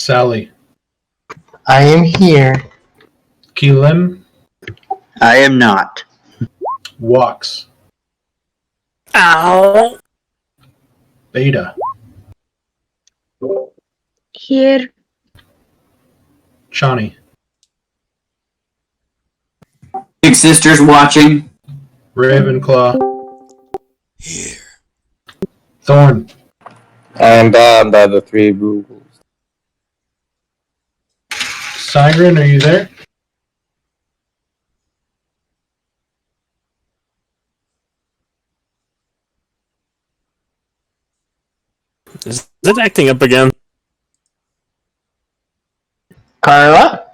Sally. I am here. Keelim. I am not. Walks. Ow! Beta. Here. Chani. Big sister's watching. Ravenclaw. Here. Thorn. I am bound by the three rules. Siren, are you there? Is it acting up again? Carla?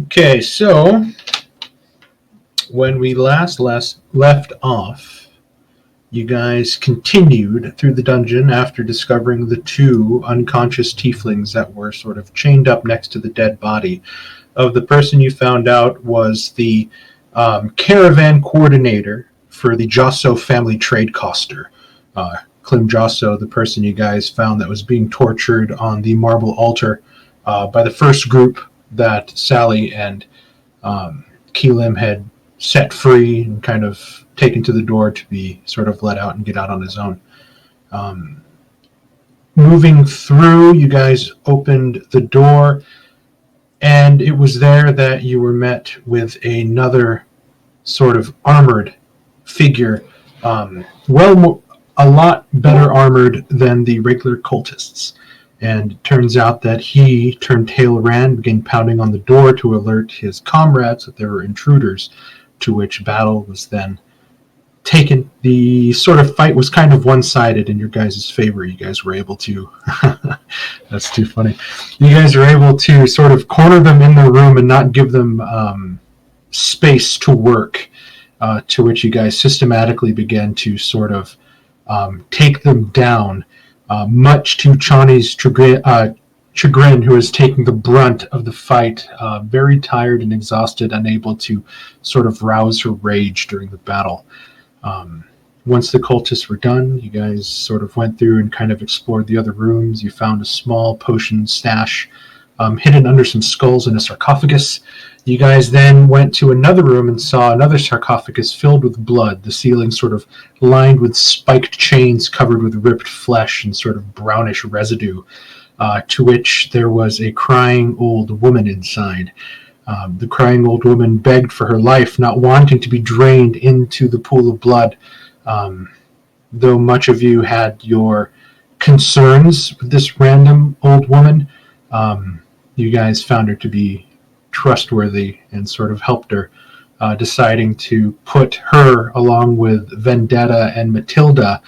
Okay, so when we last left off, you guys continued through the dungeon after discovering the two unconscious tieflings that were sort of chained up next to the dead body of the person you found out was the caravan coordinator for the Josso family trade coster. Clem Josso, the person you guys found that was being tortured on the marble altar by the first group that Sally and Keelim had set free and kind of taken to the door to be sort of let out and get out on his own. Moving through, you guys opened the door, and it was there that you were met with another sort of armored figure, a lot better armored than the regular cultists. And it turns out that he turned tail around, began pounding on the door to alert his comrades that there were intruders, to which battle was then taken. The sort of fight was kind of one-sided in your guys' favor. You guys were able to... That's too funny. You guys were able to sort of corner them in the room and not give them space to work, to which you guys systematically began to sort of take them down, much to Chani's chagrin, who is taking the brunt of the fight, very tired and exhausted, unable to sort of rouse her rage during the battle. Once the cultists were done, you guys sort of went through and kind of explored the other rooms. You found a small potion stash hidden under some skulls in a sarcophagus. You guys then went to another room and saw another sarcophagus filled with blood, the ceiling sort of lined with spiked chains covered with ripped flesh and sort of brownish residue, to which there was a crying old woman inside. The crying old woman begged for her life, not wanting to be drained into the pool of blood. Though much of you had your concerns with this random old woman, you guys found her to be trustworthy and sort of helped her, deciding to put her along with Vendetta and Matilda,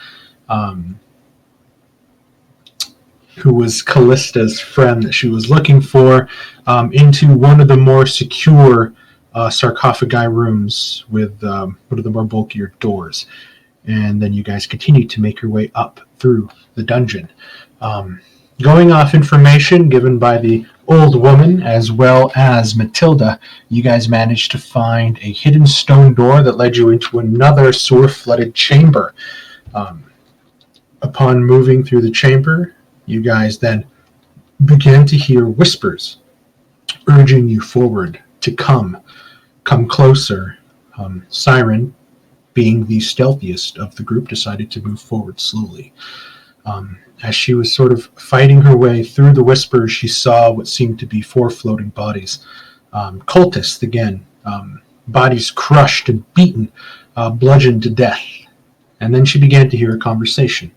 who was Callista's friend that she was looking for, into one of the more secure sarcophagi rooms with one of the more bulkier doors. And then you guys continue to make your way up through the dungeon. Going off information given by the old woman as well as Matilda, you guys managed to find a hidden stone door that led you into another sewer-flooded chamber. Upon moving through the chamber, you guys then began to hear whispers urging you forward to come closer. Siren, being the stealthiest of the group, decided to move forward slowly. As she was sort of fighting her way through the whispers, she saw what seemed to be 4 floating bodies. Cultists, again, bodies crushed and beaten, bludgeoned to death. And then she began to hear a conversation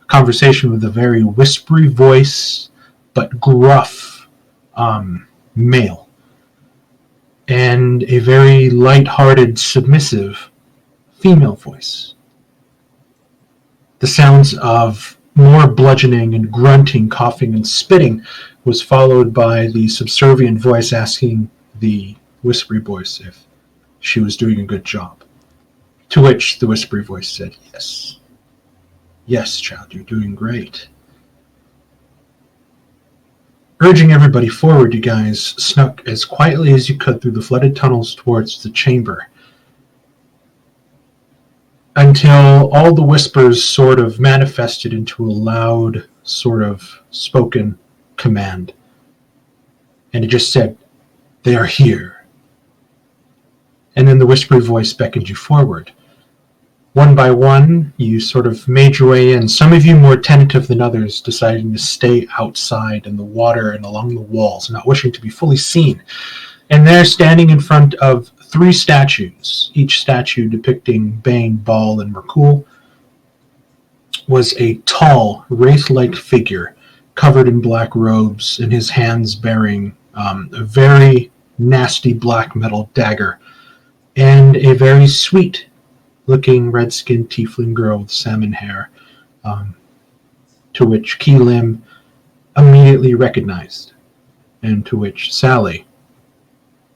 with a very whispery voice, but gruff male, and a very light-hearted, submissive female voice. The sounds of more bludgeoning and grunting, coughing, and spitting was followed by the subservient voice asking the whispery voice if she was doing a good job. To which the whispery voice said, "Yes. Yes, child, you're doing great." Urging everybody forward, you guys snuck as quietly as you could through the flooded tunnels towards the chamber, until all the whispers sort of manifested into a loud, sort of spoken command. And it just said, "They are here." And then the whispery voice beckoned you forward. One by one, you sort of made your way in, some of you more tentative than others, deciding to stay outside in the water and along the walls, not wishing to be fully seen. And there, standing in front of 3 statues, each statue depicting Bane, Baal, and Merkul, was a tall, wraith-like figure covered in black robes, and his hands bearing a very nasty black metal dagger, and a very sweet-looking red-skinned tiefling girl with salmon hair, to which Keelim immediately recognized, and to which Sally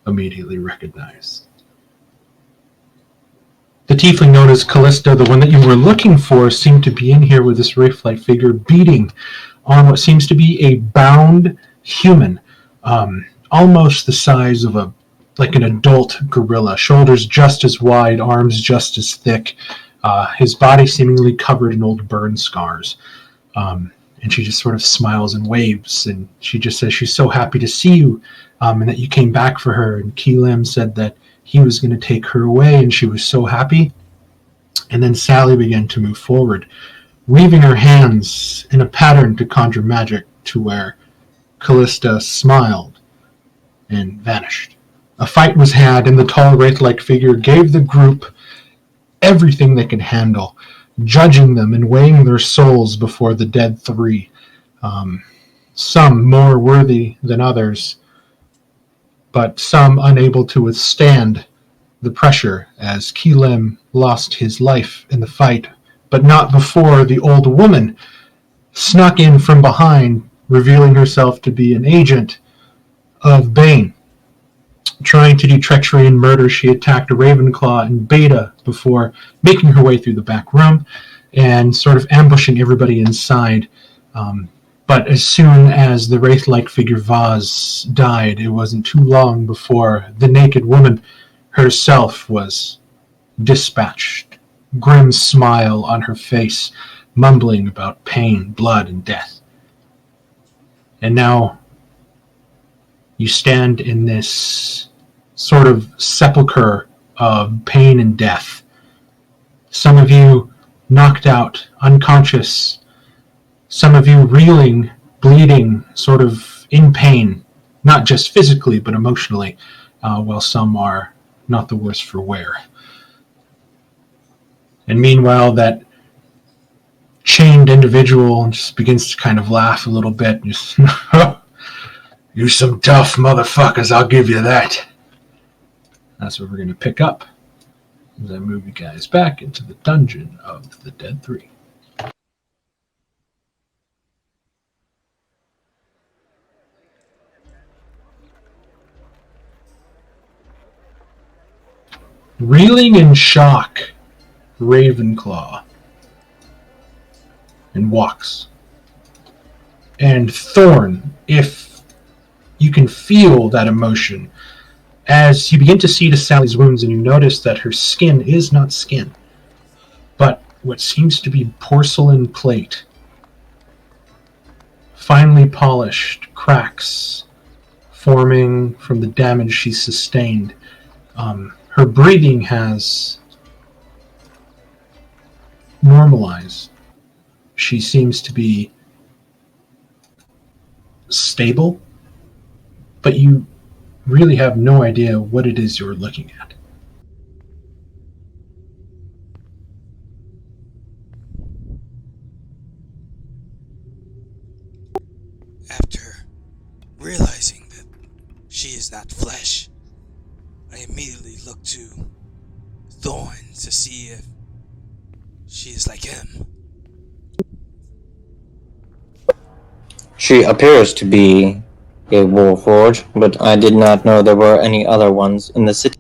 immediately recognized. The tiefling known as Callista, the one that you were looking for, seemed to be in here with this wraith-like figure beating on what seems to be a bound human, almost the size of an adult gorilla, shoulders just as wide, arms just as thick, his body seemingly covered in old burn scars. And she just sort of smiles and waves, and she just says she's so happy to see you, and that you came back for her. And Keelim said that he was going to take her away, and she was so happy. And then Sally began to move forward, weaving her hands in a pattern to conjure magic, to where Callista smiled and vanished. A fight was had, and the tall wraith-like figure gave the group everything they could handle, judging them and weighing their souls before the dead 3. Some more worthy than others, but some unable to withstand the pressure, as Keelim lost his life in the fight, but not before the old woman snuck in from behind, revealing herself to be an agent of Bane. Trying to do treachery and murder, she attacked a Ravenclaw and Beta before making her way through the back room and sort of ambushing everybody inside. But as soon as the wraith-like figure Vaz died, it wasn't too long before the naked woman herself was dispatched, grim smile on her face, mumbling about pain, blood, and death. And now you stand in this sort of sepulcher of pain and death. Some of you knocked out, unconscious. Some of you reeling, bleeding, sort of in pain, not just physically, but emotionally, while some are not the worse for wear. And meanwhile, that chained individual just begins to kind of laugh a little bit. Just, "You some tough motherfuckers, I'll give you that." That's where we're going to pick up as I move you guys back into the Dungeon of the Dead 3. Reeling in shock, Ravenclaw and walks. And Thorn, if you can feel that emotion, as you begin to see to Sally's wounds, and you notice that her skin is not skin, but what seems to be porcelain plate, finely polished, cracks forming from the damage she sustained. Her breathing has normalized. She seems to be stable, but you really have no idea what it is you're looking at. After realizing that she is not flesh, I immediately look to Thorn to see if she is like him. She appears to be a warforged, but I did not know there were any other ones in the city.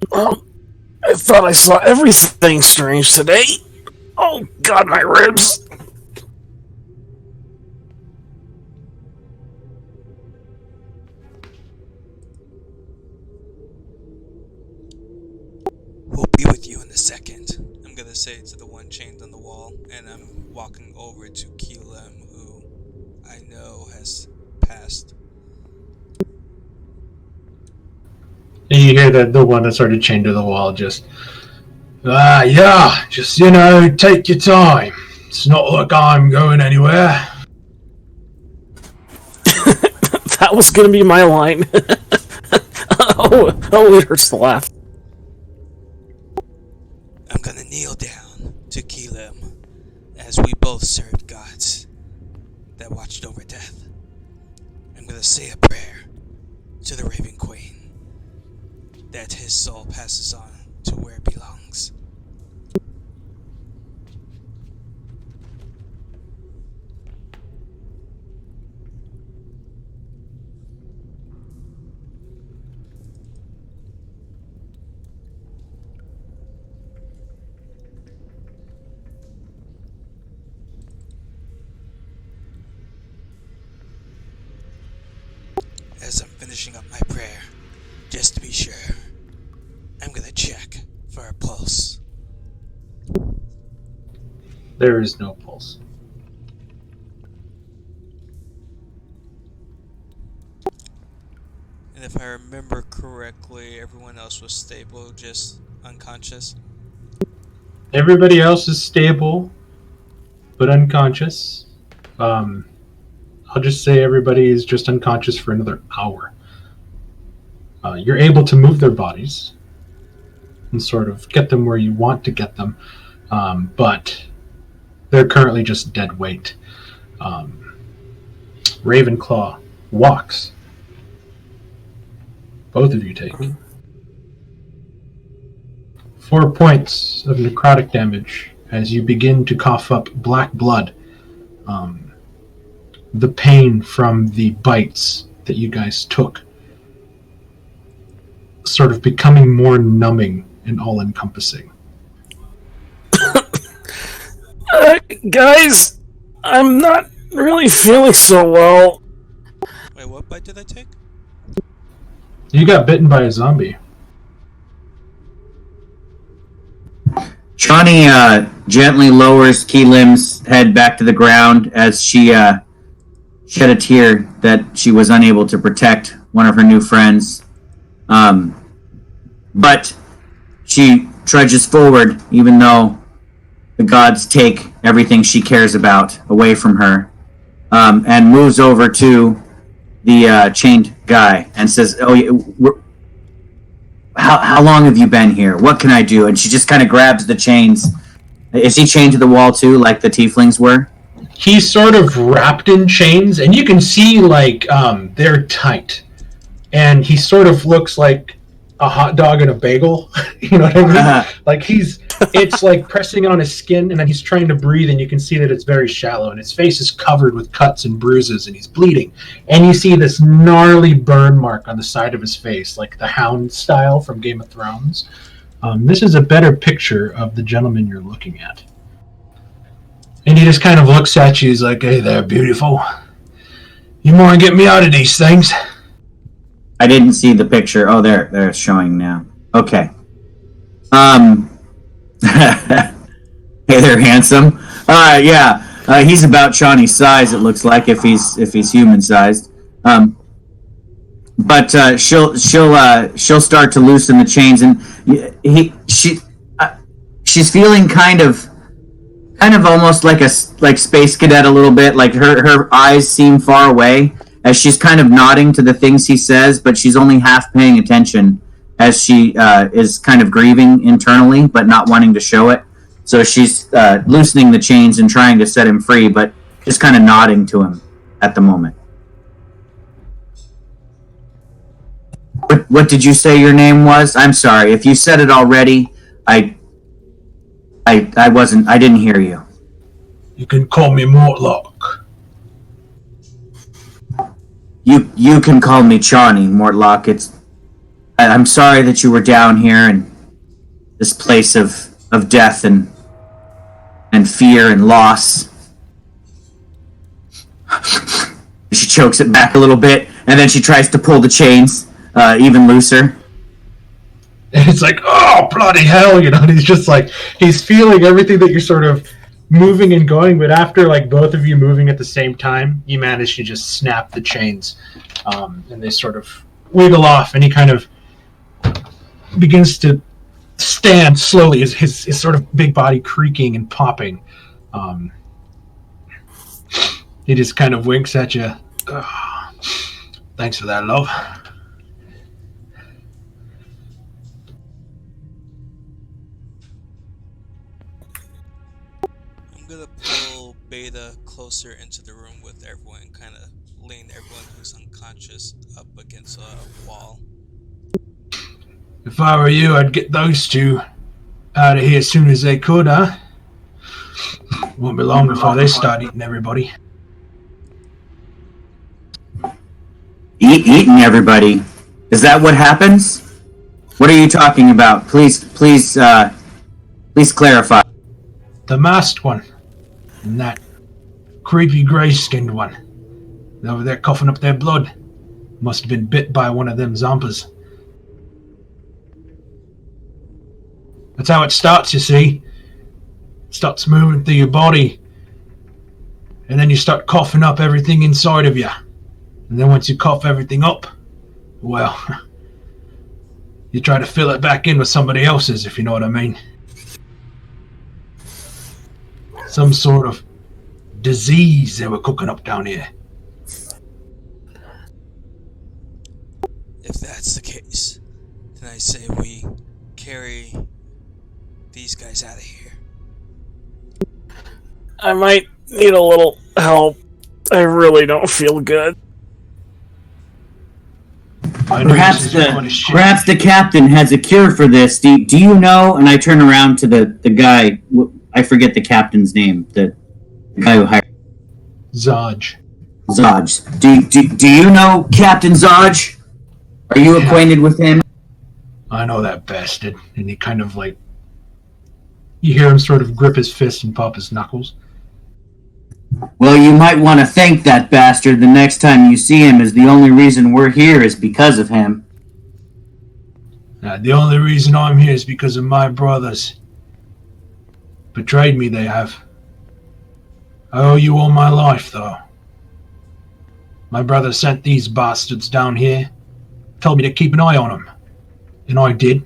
Well, I thought I saw everything strange today. Oh god, my ribs! We'll be with you in a second. I'm gonna say to the one chained on the wall, and I'm walking over to Keelam, who I know has passed. And you hear the one that's already chained to the wall just, just, take your time. It's not like I'm going anywhere. That was gonna be my line. Oh, it hurts to laugh. I'm gonna kneel down to Keelam as we both served gods that watched over death. I'm gonna say a prayer to the Raven Queen that his soul passes on to where it belongs. As I'm finishing up my prayer, just to be sure, I'm gonna check for a pulse. There is no pulse. And if I remember correctly, everyone else was stable, just unconscious. Everybody else is stable, but unconscious. I'll just say everybody is just unconscious for another hour. You're able to move their bodies and sort of get them where you want to get them, but they're currently just dead weight. Ravenclaw walks. Both of you take 4 points of necrotic damage as you begin to cough up black blood. The pain from the bites that you guys took sort of becoming more numbing and all-encompassing. Guys, I'm not really feeling so well. Wait, what bite did I take? You got bitten by a zombie. Shawnee gently lowers Keelim's head back to the ground as she shed a tear that she was unable to protect one of her new friends. But she trudges forward, even though the gods take everything she cares about away from her, and moves over to the chained guy and says, how long have you been here? What can I do? And she just kind of grabs the chains. Is he chained to the wall too, like the tieflings were? He's sort of wrapped in chains, and you can see, they're tight. And he sort of looks like a hot dog and a bagel. You know what I mean? It's like pressing on his skin, and then he's trying to breathe, and you can see that it's very shallow, and his face is covered with cuts and bruises, and he's bleeding. And you see this gnarly burn mark on the side of his face, like the Hound style from Game of Thrones. This is a better picture of the gentleman you're looking at. And he just kind of looks at you. He's like, "Hey there, beautiful. You want to get me out of these things?" I didn't see the picture. Oh, there it's showing now. Okay. Hey there, handsome. Yeah. He's about Shawnee's size. It looks like if he's human sized. But she'll start to loosen the chains, and she's feeling kind of almost like Space Cadet a little bit. Like her eyes seem far away as she's kind of nodding to the things he says, but she's only half paying attention as she is kind of grieving internally, but not wanting to show it. So she's loosening the chains and trying to set him free, but just kind of nodding to him at the moment. What did you say your name was? I'm sorry if you said it already. I I didn't hear you. You can call me Mortlock. You can call me Chani, Mortlock. I'm sorry that you were down here in this place of death and fear and loss. She chokes it back a little bit, and then she tries to pull the chains even looser. And it's like, oh, bloody hell, you know, and he's just like, he's feeling everything that you're sort of moving and going, but after, like, both of you moving at the same time, you manage to just snap the chains, and they sort of wiggle off, and he kind of begins to stand slowly, his sort of big body creaking and popping. He just kind of winks at you. Oh, thanks for that, love. I'm gonna pull Beta closer into the room with everyone and kind of lean everyone who's unconscious up against a wall. If I were you, I'd get those two out of here as soon as they could, huh? Won't be long before they start eating everybody. Eating everybody? Is that what happens? What are you talking about? Please clarify. The masked one. And that creepy grey-skinned one. They're over there coughing up their blood. Must have been bit by one of them zombies. That's how it starts, you see. It starts moving through your body. And then you start coughing up everything inside of you. And then once you cough everything up, well, you try to fill it back in with somebody else's, if you know what I mean. Some sort of disease they were cooking up down here. If that's the case, then I say we carry these guys out of here. I might need a little help. I really don't feel good. Perhaps the captain has a cure for this. Do you know? And I turn around to the guy. I forget the captain's name. The guy who hired Zaj. Do you know Captain Zaj? Are you acquainted with him? I know that bastard. And he kind of like... You hear him sort of grip his fist and pop his knuckles. Well, you might want to thank that bastard the next time you see him, as the only reason we're here is because of him. The only reason I'm here is because of my brothers. Betrayed me, they have. I owe you all my life, though. My brother sent these bastards down here, told me to keep an eye on them. And I did.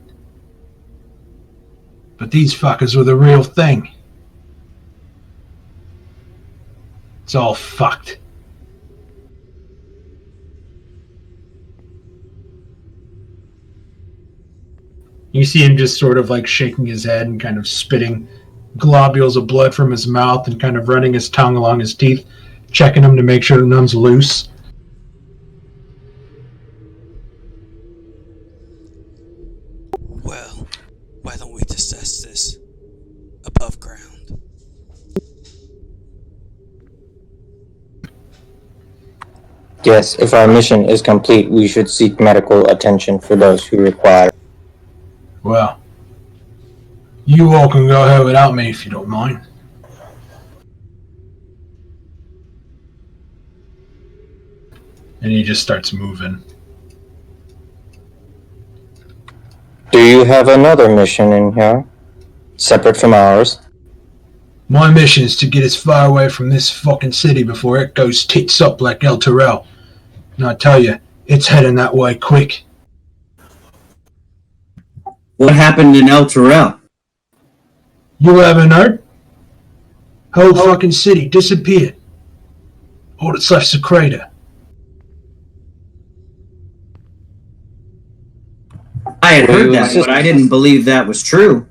But these fuckers were the real thing. It's all fucked. You see him just sort of like shaking his head and kind of spitting globules of blood from his mouth and kind of running his tongue along his teeth, checking them to make sure none's loose. Well, why don't we discuss this above ground? Yes, if our mission is complete, we should seek medical attention for those who require. Well, you all can go ahead without me if you don't mind. And he just starts moving. Do you have another mission in here? Separate from ours? My mission is to get as far away from this fucking city before it goes tits up like El Terrell. And I tell you, it's heading that way quick. What happened in El Terrell? You haven't heard? Whole fucking city disappeared. All that's left's a crater. I had heard that, but I didn't believe that was true.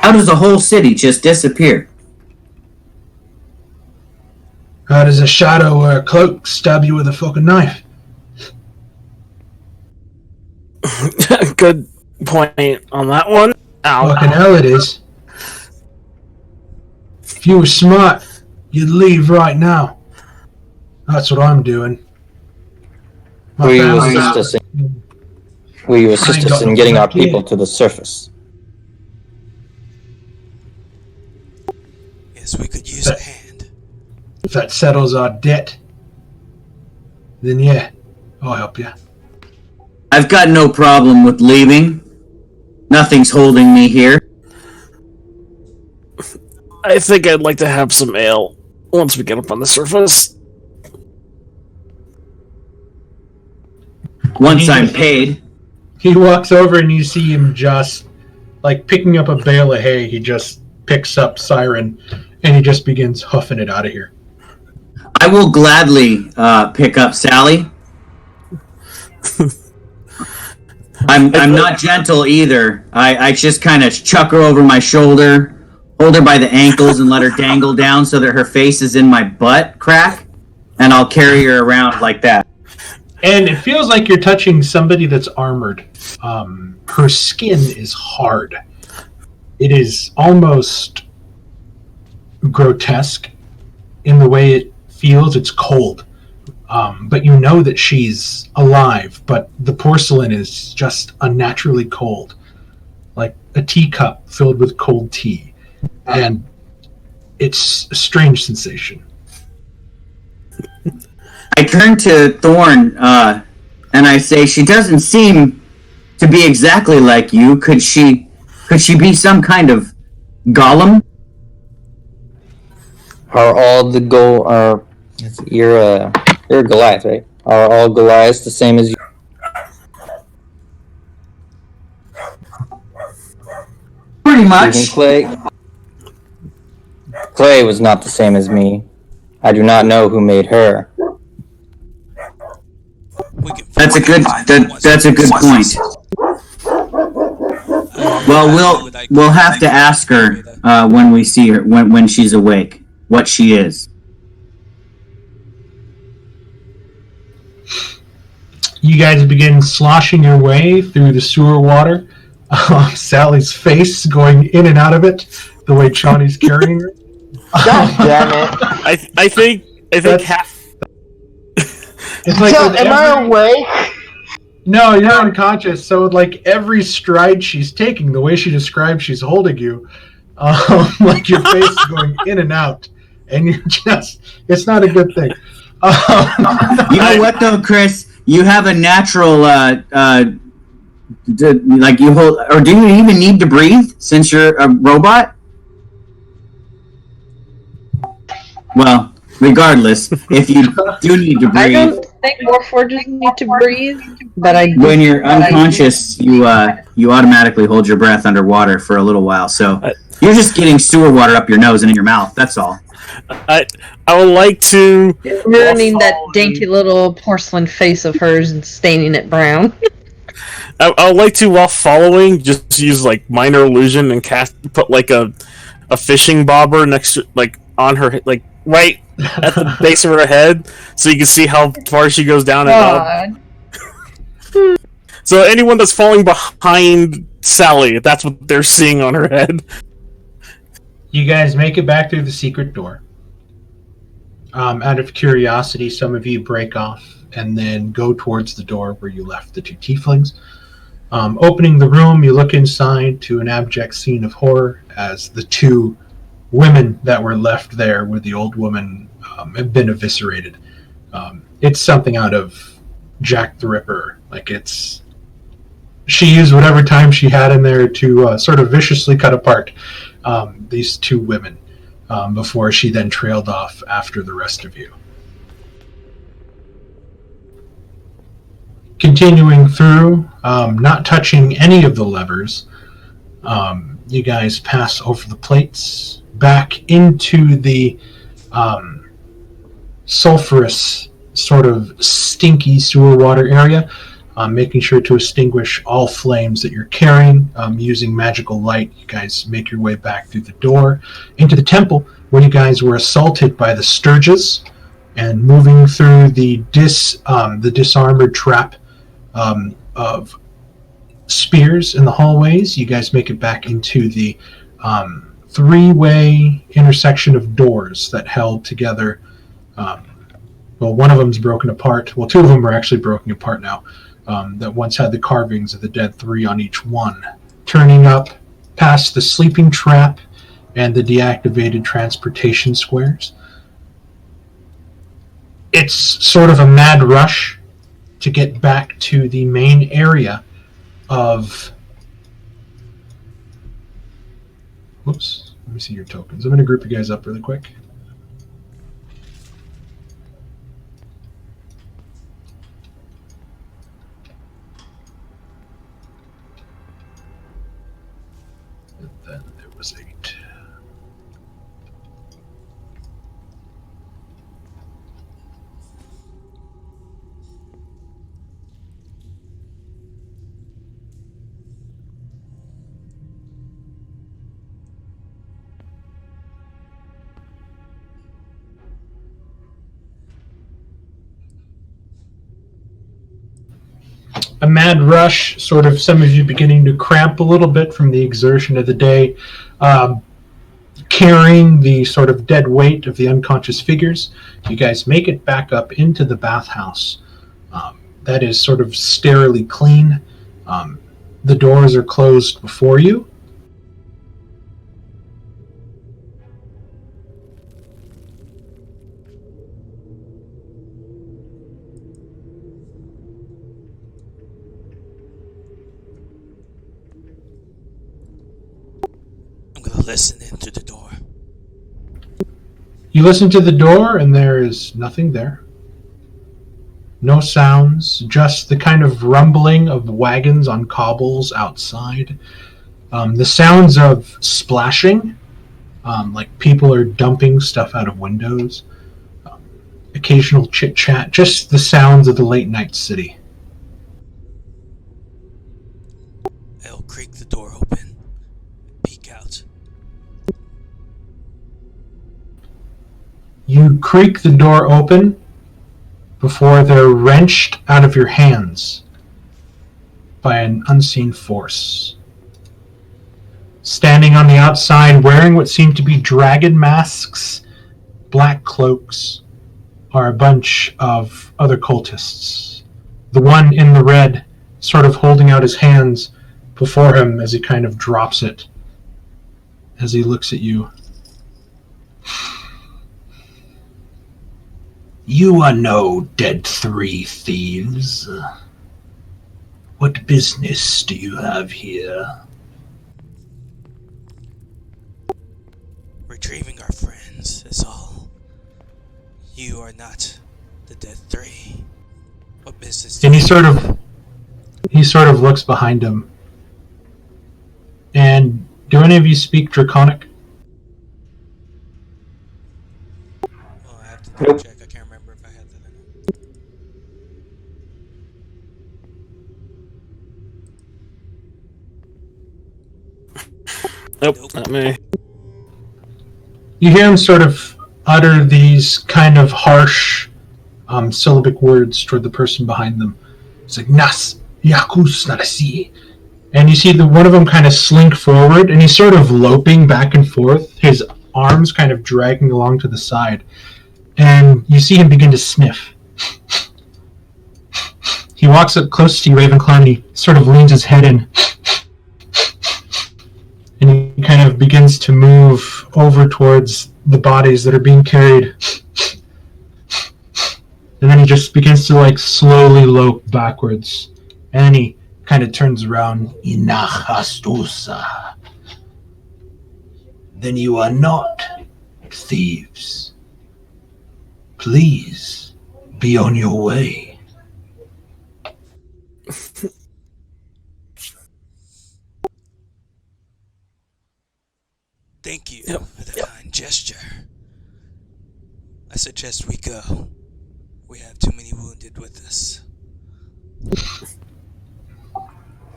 How does a whole city just disappear? How does a shadow or a cloak stab you with a fucking knife? Good point on that one. Ow. Fucking hell it is. If you were smart, you'd leave right now. That's what I'm doing. Will you family's assist out. us in getting our people to the surface? Yes, we could use a hand. If that settles our debt, then yeah, I'll help you. I've got no problem with leaving. Nothing's holding me here. I think I'd like to have some ale once we get up on the surface. Once I'm paid. He walks over and you see him just, like, picking up a bale of hay. He just picks up Siren and he just begins hoofing it out of here. I will gladly pick up Sally. I'm not gentle either. I just kind of chuck her over my shoulder, hold her by the ankles, and let her dangle down so that her face is in my butt crack, and I'll carry her around like that. And it feels like you're touching somebody that's armored. Her skin is hard. It is almost grotesque in the way it feels. It's cold. But you know that she's alive, but the porcelain is just unnaturally cold. Like a teacup filled with cold tea. And it's a strange sensation. I turn to Thorn, and I say, she doesn't seem to be exactly like you. Could she be some kind of golem? Are all the you're a Goliath, right? Are all Goliaths the same as you? Pretty Even much. Clay was not the same as me. I do not know who made her. That's a good point. Well, we'll have to ask her when we see her when she's awake what she is. You guys begin sloshing your way through the sewer water. Sally's face going in and out of it, the way Chani's carrying her. God damn it! I think half. It's like So, am I awake? No, you're unconscious. So, like every stride she's taking, the way she describes she's holding you, like your face is going in and out, and you're just—it's not a good thing. You know what though, Chris? You have a natural, like you hold, or do you even need to breathe since you're a robot? Well, regardless, if you do need to I breathe, don't think Warforges need to breathe, but when you're unconscious, you automatically hold your breath underwater for a little while. So you're just getting sewer water up your nose and in your mouth. That's all. I would like to ruining that dainty little porcelain face of hers and staining it brown. I would like to, while following, just use like minor illusion and put like a fishing bobber next to, like, on her, like right at the base of her head, so you can see how far she goes down and up. So anyone that's falling behind Sally, that's what they're seeing on her head. You guys make it back through the secret door. Out of curiosity, some of you break off and then go towards the door where you left the two tieflings. Opening the room, you look inside to an abject scene of horror as the two women that were left there with the old woman have been eviscerated. It's something out of Jack the Ripper. Like, she used whatever time she had in there to sort of viciously cut apart these two women before she then trailed off after the rest of you. Continuing through, not touching any of the levers, you guys pass over the plates, back into the sulfurous, sort of stinky sewer water area, making sure to extinguish all flames that you're carrying. Using magical light, you guys make your way back through the door into the temple, where you guys were assaulted by the Sturges, and moving through the disarmored trap of three-way intersection of doors that held together. Well, one of them's broken apart. Well, two of them are actually broken apart now. That once had the carvings of the dead three on each one. Turning up past the sleeping trap and the deactivated transportation squares. It's sort of a mad rush to get back to the main area of... Whoops. Let me see your tokens. I'm going to group you guys up really quick. And then there was 8. A mad rush, sort of some of you beginning to cramp a little bit from the exertion of the day, carrying the sort of dead weight of the unconscious figures. You guys make it back up into the bathhouse. That is sort of sterilely clean. The doors are closed before you. I'm gonna listen into the door. You listen to the door, and there is nothing there. No sounds, just the kind of rumbling of wagons on cobbles outside. The sounds of splashing, like people are dumping stuff out of windows. Occasional chit-chat, just the sounds of the late-night city. I'll creak the door open, peek out. You creak the door open before they're wrenched out of your hands by an unseen force. Standing on the outside, wearing what seem to be dragon masks, black cloaks, are a bunch of other cultists. The one in the red sort of holding out his hands before him as he kind of drops it as he looks at you. You are no dead 3 thieves. What business do you have here? Retrieving our friends is all. You are not the dead 3. What business do And you he sort of looks behind him. And do any of you speak Draconic? Oh, I have to double check. I can't remember if I had that or not. Nope, not me. You hear him sort of utter these kind of harsh syllabic words toward the person behind them. It's like, Nas, Yakus, Narasi. And you see one of them kind of slink forward, and he's sort of loping back and forth, his arms kind of dragging along to the side. And you see him begin to sniff. He walks up close to you, Ravenclaw, and he sort of leans his head in. And he kind of begins to move over towards the bodies that are being carried. And then he just begins to like slowly lope backwards. And then he kind of turns around. Inachastusa. Then you are not thieves. Please be on your way. Thank you for the kind gesture. I suggest we go. We have too many wounded with us.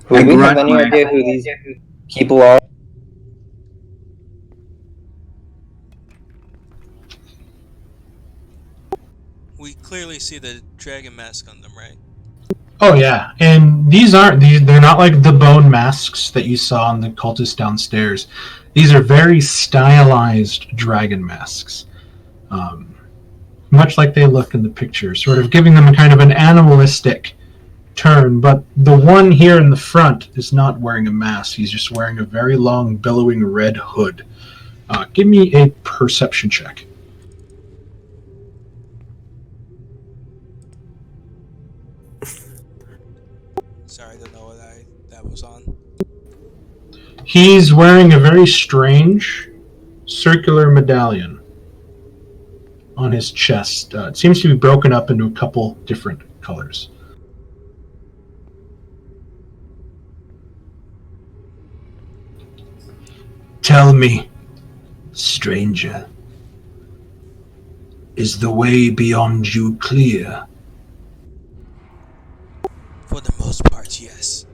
Do we have any idea who these people are? We clearly see the dragon mask on them, right? Oh yeah, and they're not like the bone masks that you saw on the cultists downstairs. These are very stylized dragon masks. Much like they look in the picture, sort of giving them a kind of an animalistic turn, but the one here in the front is not wearing a mask. He's just wearing a very long, billowing red hood. Give me a perception check. Sorry, I don't know what that was on. He's wearing a very strange circular medallion on his chest. It seems to be broken up into a couple different colors. Tell me, stranger, is the way beyond you clear? For the most part, yes.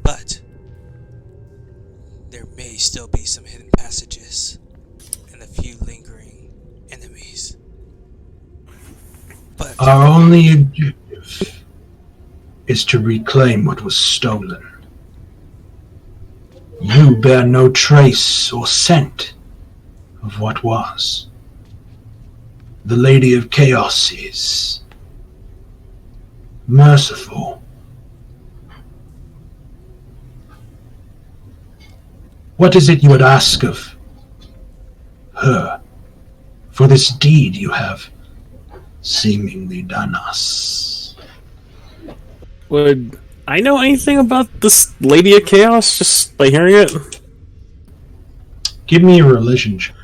But there may still be some hidden passages and a few lingering enemies. But Our only objective is to reclaim what was stolen. You bear no trace or scent of what was. The Lady of Chaos is merciful. What is it you would ask of her for this deed you have seemingly done us? Would I know anything about this Lady of Chaos just by hearing it? Give me a religion check.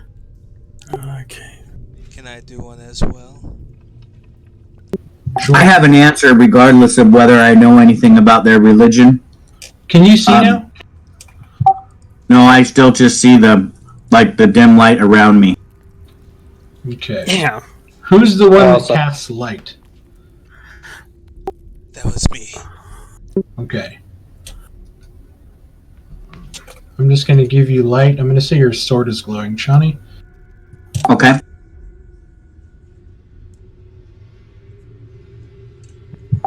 Okay. can I do one as well? Sure. I have an answer regardless of whether I know anything about their religion. Can you see now? No, I still just see the dim light around me. Okay. Yeah. Who's the one that Also- casts light? That was me. Okay. I'm just going to give you light. I'm going to say your sword is glowing, Shawnee. Okay.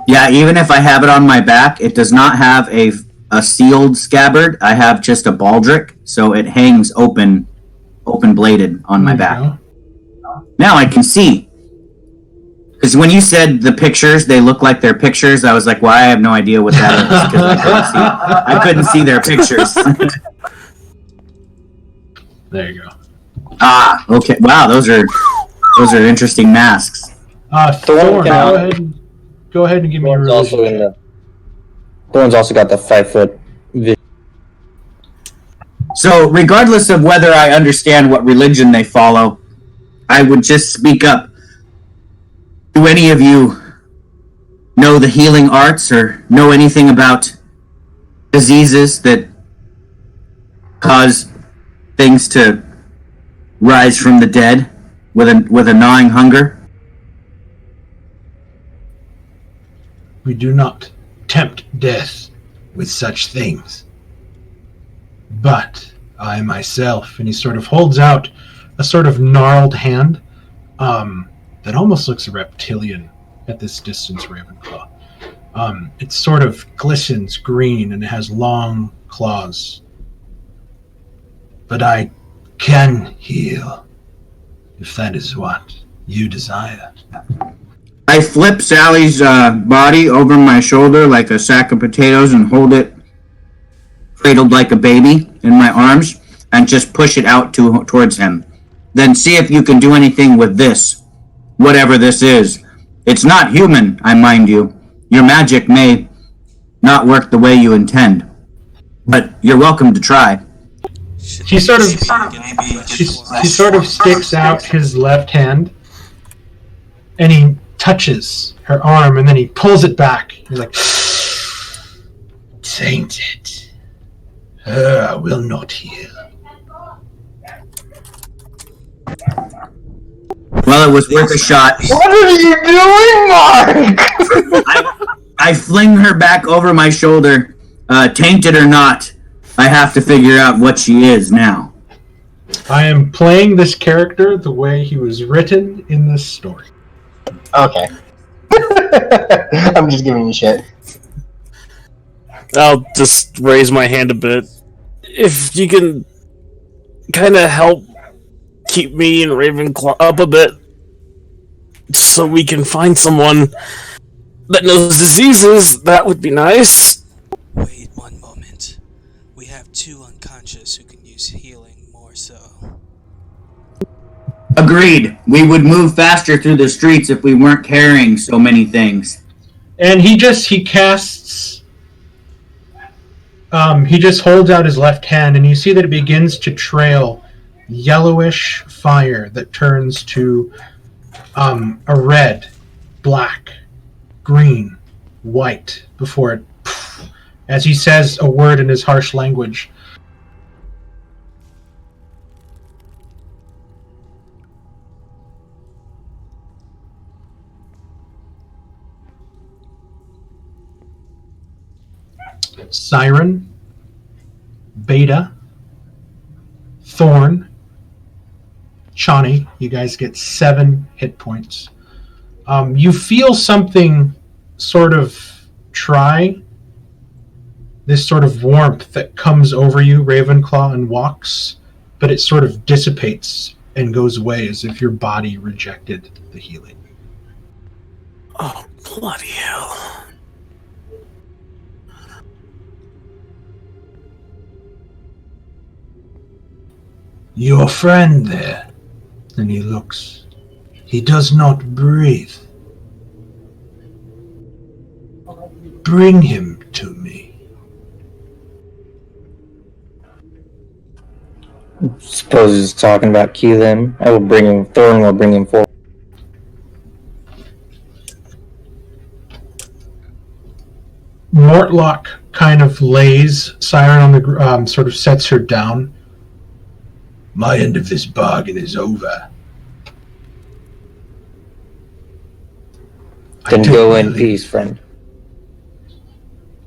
Yeah, even if I have it on my back, it does not have a sealed scabbard. I have just a baldric, so it hangs open bladed on my There you back. go. Now I can see. Because when you said the pictures, they look like their pictures, I was like, well, I have no idea what that is, because I couldn't see their pictures. There you go. Ah, okay. Wow, those are interesting masks. Thorn, can- go ahead and give me a Thorn's religion also in check. the. Thorn's also got the 5-foot vision. So, regardless of whether I understand what religion they follow, I would just speak up. Do any of you know the healing arts or know anything about diseases that cause things to rise from the dead with a gnawing hunger? We do not tempt death with such things. But I myself, and he sort of holds out a sort of gnarled hand that almost looks reptilian at this distance, Ravenclaw. It sort of glistens green and it has long claws. But I can heal, if that is what you desire. I flip Sally's body over my shoulder like a sack of potatoes and hold it cradled like a baby in my arms and just push it out towards him. Then see if you can do anything with this, whatever this is. It's not human, I mind you. Your magic may not work the way you intend, but you're welcome to try. He sort of he sort of sticks out his left hand and he touches her arm and then he pulls it back. He's like, tainted. Her I will not heal. Well, it was worth a shot. What are you doing, Mark? I fling her back over my shoulder. Tainted or not, I have to figure out what she is now. I am playing this character the way he was written in this story. Okay. I'm just giving you shit. I'll just raise my hand a bit. If you can kind of help keep me and Ravenclaw up a bit, so we can find someone that knows diseases, that would be nice. Wait one moment. We have 2 unconscious who can use healing more so. Agreed. We would move faster through the streets if we weren't carrying so many things. And he just holds out his left hand, and you see that it begins to trail yellowish fire that turns to a red, black, green, white before it, as he says a word in his harsh language. Siren, Beta, Thorn, Chani, you guys get 7 hit points. You feel something sort of this sort of warmth that comes over you, Ravenclaw, and walks, but it sort of dissipates and goes away as if your body rejected the healing. Oh, bloody hell. Your friend there. And he looks. He does not breathe. Bring him to me. Suppose he's talking about Keelan. I will bring him. Thorn will bring him forward. Mortlock kind of lays Siren on the sort of sets her down. My end of this bargain is over. Then go in peace, friend.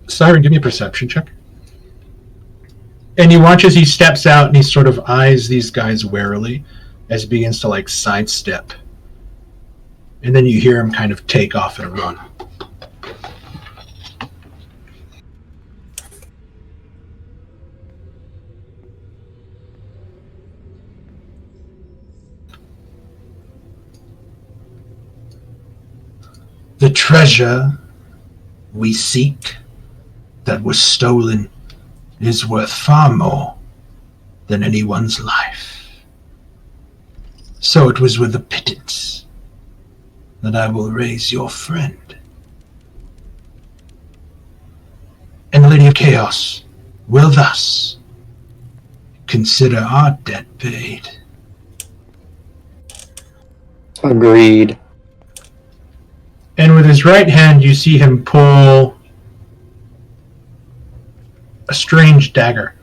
Siren, give me a perception check. And you watch as he steps out and he sort of eyes these guys warily as he begins to sidestep. And then you hear him kind of take off and run. The treasure we seek that was stolen is worth far more than anyone's life. So it was with a pittance that I will raise your friend. And the Lady of Chaos will thus consider our debt paid. Agreed. And with his right hand, you see him pull a strange dagger.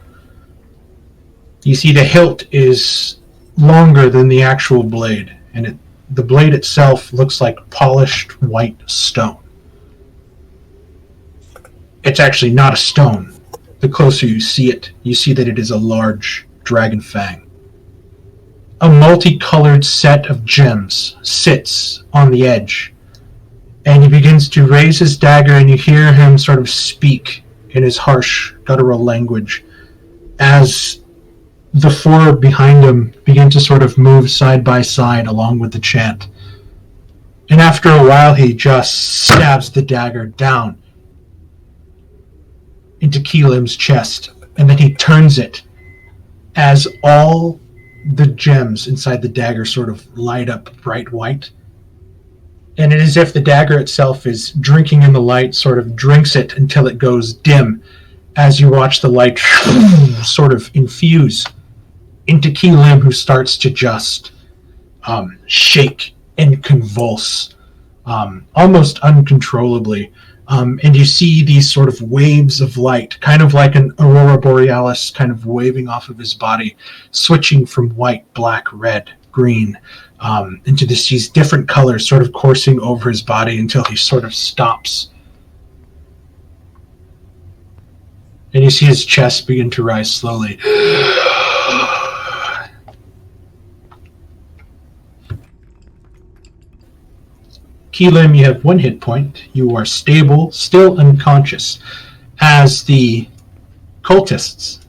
You see the hilt is longer than the actual blade, and the blade itself looks like polished white stone. It's actually not a stone. The closer you see it, you see that it is a large dragon fang. A multicolored set of gems sits on the edge, and he begins to raise his dagger, and you hear him sort of speak in his harsh, guttural language as the 4 behind him begin to sort of move side by side along with the chant. And after a while, he just stabs the dagger down into Keelim's chest, and then he turns it as all the gems inside the dagger sort of light up bright white. And it is as if the dagger itself is drinking in the light, sort of drinks it until it goes dim as you watch the light sort of infuse into Keelim, who starts to just shake and convulse almost uncontrollably. And you see these sort of waves of light, kind of like an aurora borealis kind of waving off of his body, switching from white, black, red, green, into these different colors sort of coursing over his body until he sort of stops. And you see his chest begin to rise slowly. Keelim, you have 1 hit point. You are stable, still unconscious, as the cultists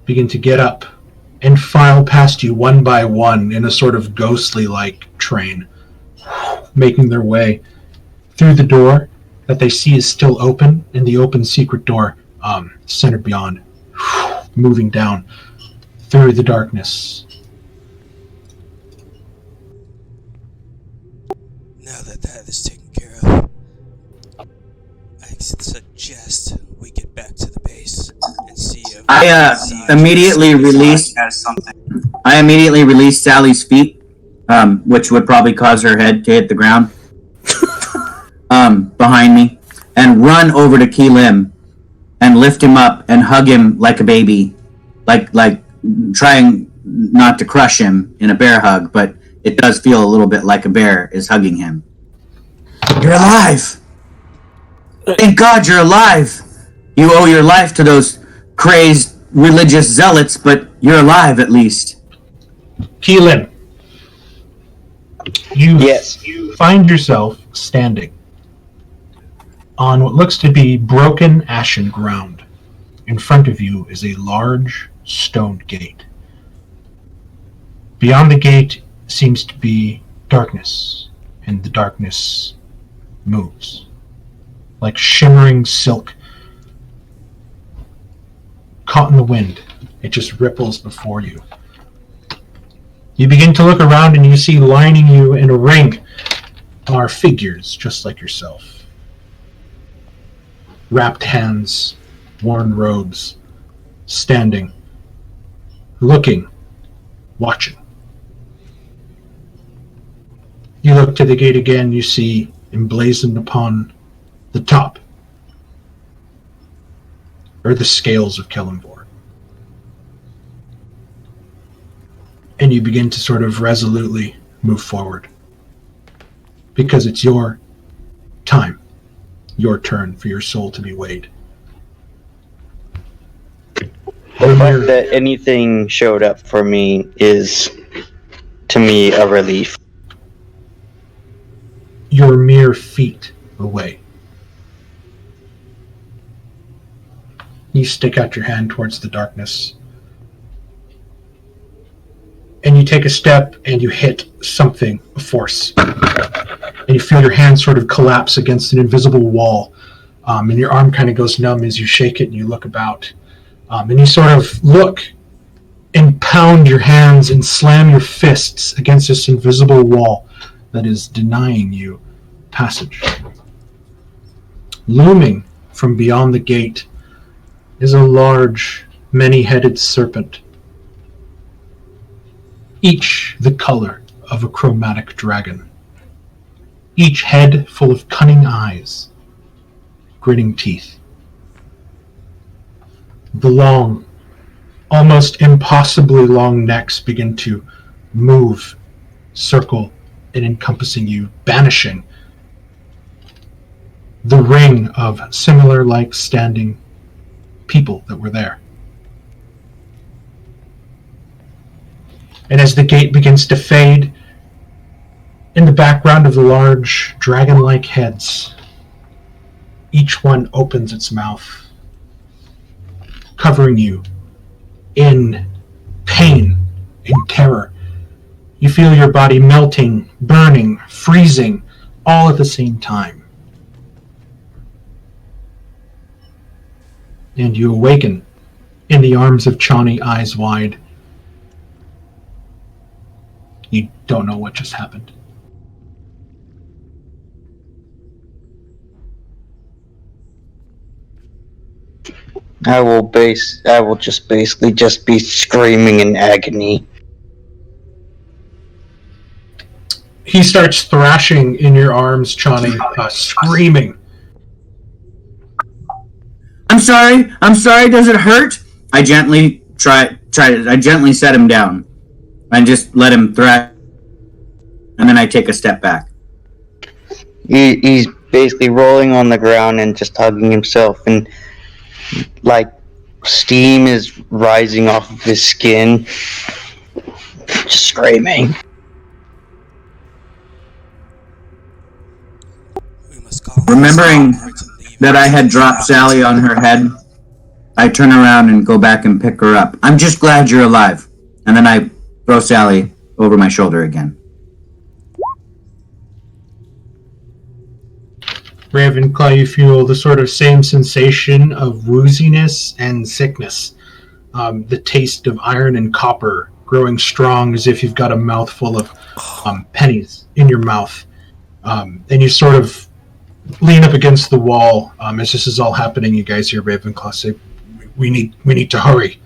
begin to get up and file past you one by one in a sort of ghostly-like train, making their way through the door that they see is still open, and the open secret door centered beyond, moving down through the darkness. Now that that is taken care of, I suggest we get back to the base and see if I immediately released Sally's feet, which would probably cause her head to hit the ground behind me, and run over to Keelim and lift him up and hug him like a baby, like trying not to crush him in a bear hug, but it does feel a little bit like a bear is hugging him. You're alive! Thank God you're alive! You owe your life to those crazed religious zealots, but you're alive at least. Keelan, you Yes. find yourself standing on what looks to be broken, ashen ground. In front of you is a large stone gate. Beyond the gate seems to be darkness, and the darkness moves like shimmering silk caught in the wind. It just ripples before you. You begin to look around and you see lining you in a ring are figures just like yourself. Wrapped hands, worn robes, standing, looking, watching. You look to the gate again, you see emblazoned upon the top are the scales of Kellenvor. And you begin to sort of resolutely move forward. Because it's your time, your turn for your soul to be weighed. The fact that anything showed up for me is, to me, a relief. You're mere feet away. You stick out your hand towards the darkness. And you take a step and you hit something of force. And you feel your hand sort of collapse against an invisible wall. And your arm kind of goes numb as you shake it and you look about. And you sort of look and pound your hands and slam your fists against this invisible wall that is denying you passage. Looming from beyond the gate is a large, many-headed serpent, each the color of a chromatic dragon, each head full of cunning eyes, grinning teeth. The long, almost impossibly long necks begin to move, circle, and encompassing you, banishing the ring of similar-like standing people that were there. And as the gate begins to fade, in the background of the large dragon-like heads, each one opens its mouth, covering you in pain, in terror. You feel your body melting, burning, freezing, all at the same time. And you awaken in the arms of Chani, eyes wide. You don't know what just happened. I will just basically just be screaming in agony. He starts thrashing in your arms, Chani, screaming. I'm sorry, does it hurt? I gently I gently set him down and just let him thrash, and then I take a step back. He's basically rolling on the ground and just hugging himself, and like steam is rising off of his skin, just screaming. Remembering that I had dropped Sally on her head, I turn around and go back and pick her up. I'm just glad you're alive. And then I throw Sally over my shoulder again. Ravenclaw, you feel the sort of same sensation of wooziness and sickness. The taste of iron and copper growing strong as if you've got a mouthful of pennies in your mouth. And you sort of lean up against the wall as this is all happening. You guys hear Ravenclaw say, we need to hurry.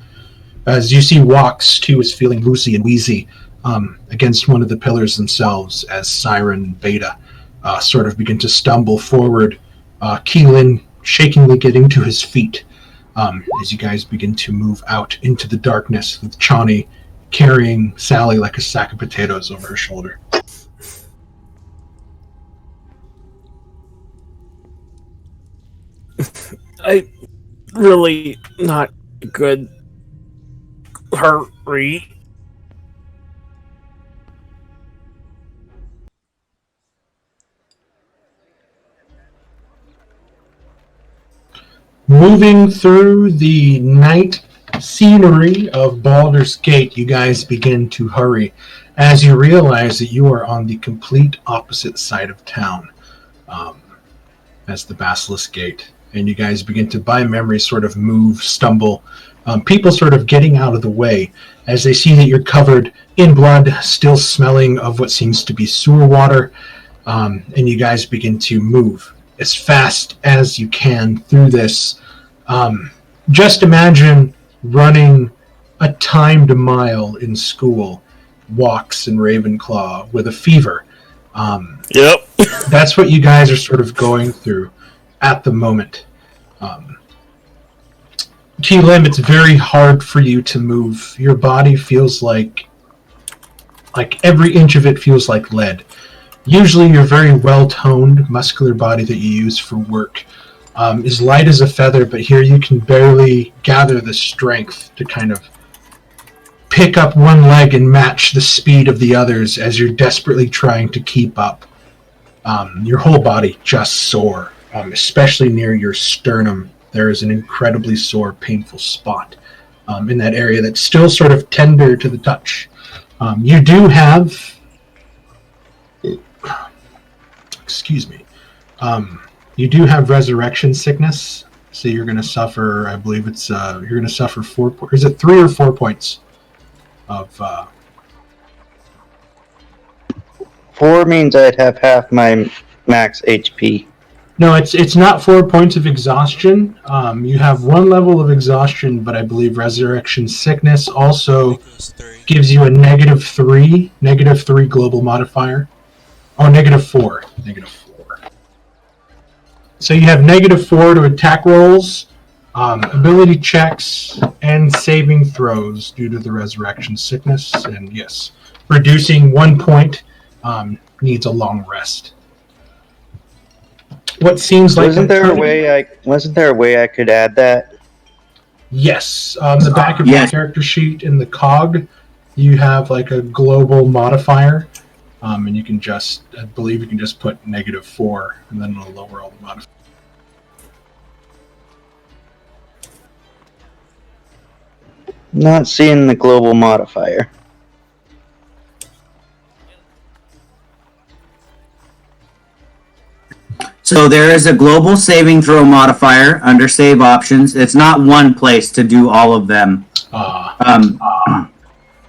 As you see Walks, too, is feeling woozy and wheezy against one of the pillars themselves as Siren and Beta sort of begin to stumble forward. Keelan shakingly getting to his feet as you guys begin to move out into the darkness with Chani carrying Sally like a sack of potatoes over her shoulder. I really not good. Hurry. Moving through the night scenery of Baldur's Gate, you guys begin to hurry as you realize that you are on the complete opposite side of town as the Basilisk Gate. And you guys begin to, by memory, sort of move, stumble, people sort of getting out of the way as they see that you're covered in blood, still smelling of what seems to be sewer water, and you guys begin to move as fast as you can through this. Just imagine running a timed mile in school, Walks in Ravenclaw with a fever. Yep. That's what you guys are sort of going through at the moment. Keelan, it's very hard for you to move. Your body feels like every inch of it feels like lead. Usually your very well-toned, muscular body that you use for work is light as a feather, but here you can barely gather the strength to kind of pick up one leg and match the speed of the others as you're desperately trying to keep up. Your whole body just sore, especially near your sternum. There is an incredibly sore, painful spot in that area that's still sort of tender to the touch. You do have... Excuse me. You do have resurrection sickness, so you're going to suffer, I believe it's, you're going to suffer 4 points. Is it 3 or 4 points of... 4 means I'd have half my max HP. No, it's not 4 points of exhaustion. You have 1 level of exhaustion, but I believe resurrection sickness also gives you a -3 global modifier. Oh, -4. So you have -4 to attack rolls, ability checks, and saving throws due to the resurrection sickness. And yes, reducing 1 point needs a long rest. What seems like wasn't there a way I could add that? Yes, on the back of your character sheet in the cog, you have like a global modifier, and you can just, I believe you can just put -4, and then it'll lower all the modifiers. Not seeing the global modifier. So there is a global saving throw modifier under save options. It's not one place to do all of them.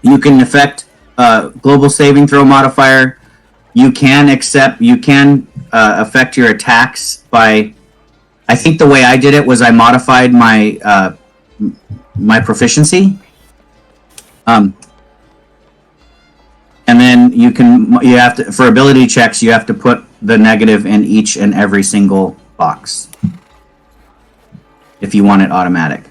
You can affect global saving throw modifier. You can affect your attacks by. I think the way I did it was I modified my my proficiency. And then you have to, for ability checks, you have to put the negative in each and every single box if you want it automatic.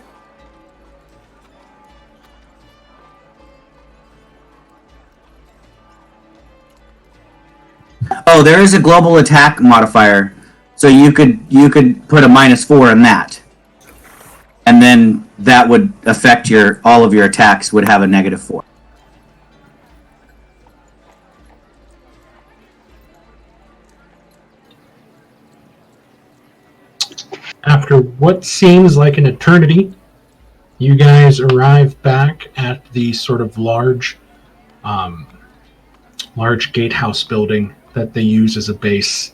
Oh, there is a global attack modifier, so you could put a -4 in that, and then that would affect all of your attacks would have a -4. after what seems like an eternity, you guys arrive back at the sort of large gatehouse building that they use as a base.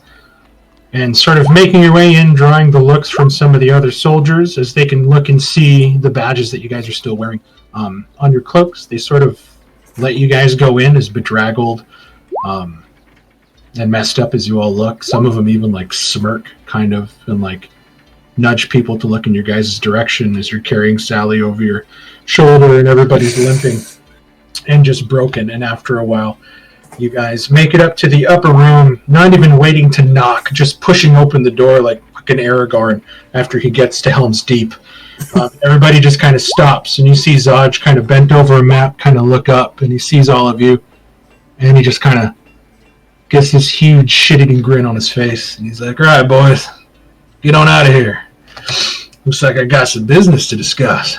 And sort of making your way in, drawing the looks from some of the other soldiers as they can look and see the badges that you guys are still wearing on your cloaks. They sort of let you guys go in as bedraggled and messed up as you all look. Some of them even like smirk kind of and like nudge people to look in your guys' direction as you're carrying Sally over your shoulder and everybody's limping and just broken. And after a while, you guys make it up to the upper room, not even waiting to knock, just pushing open the door like fucking Aragorn after he gets to Helm's Deep. Everybody just kind of stops, and you see Zodge kind of bent over a map, kind of look up, and he sees all of you, and he just kind of gets this huge shit-eating grin on his face, and he's like, all right, boys, get on out of here. Looks like I got some business to discuss.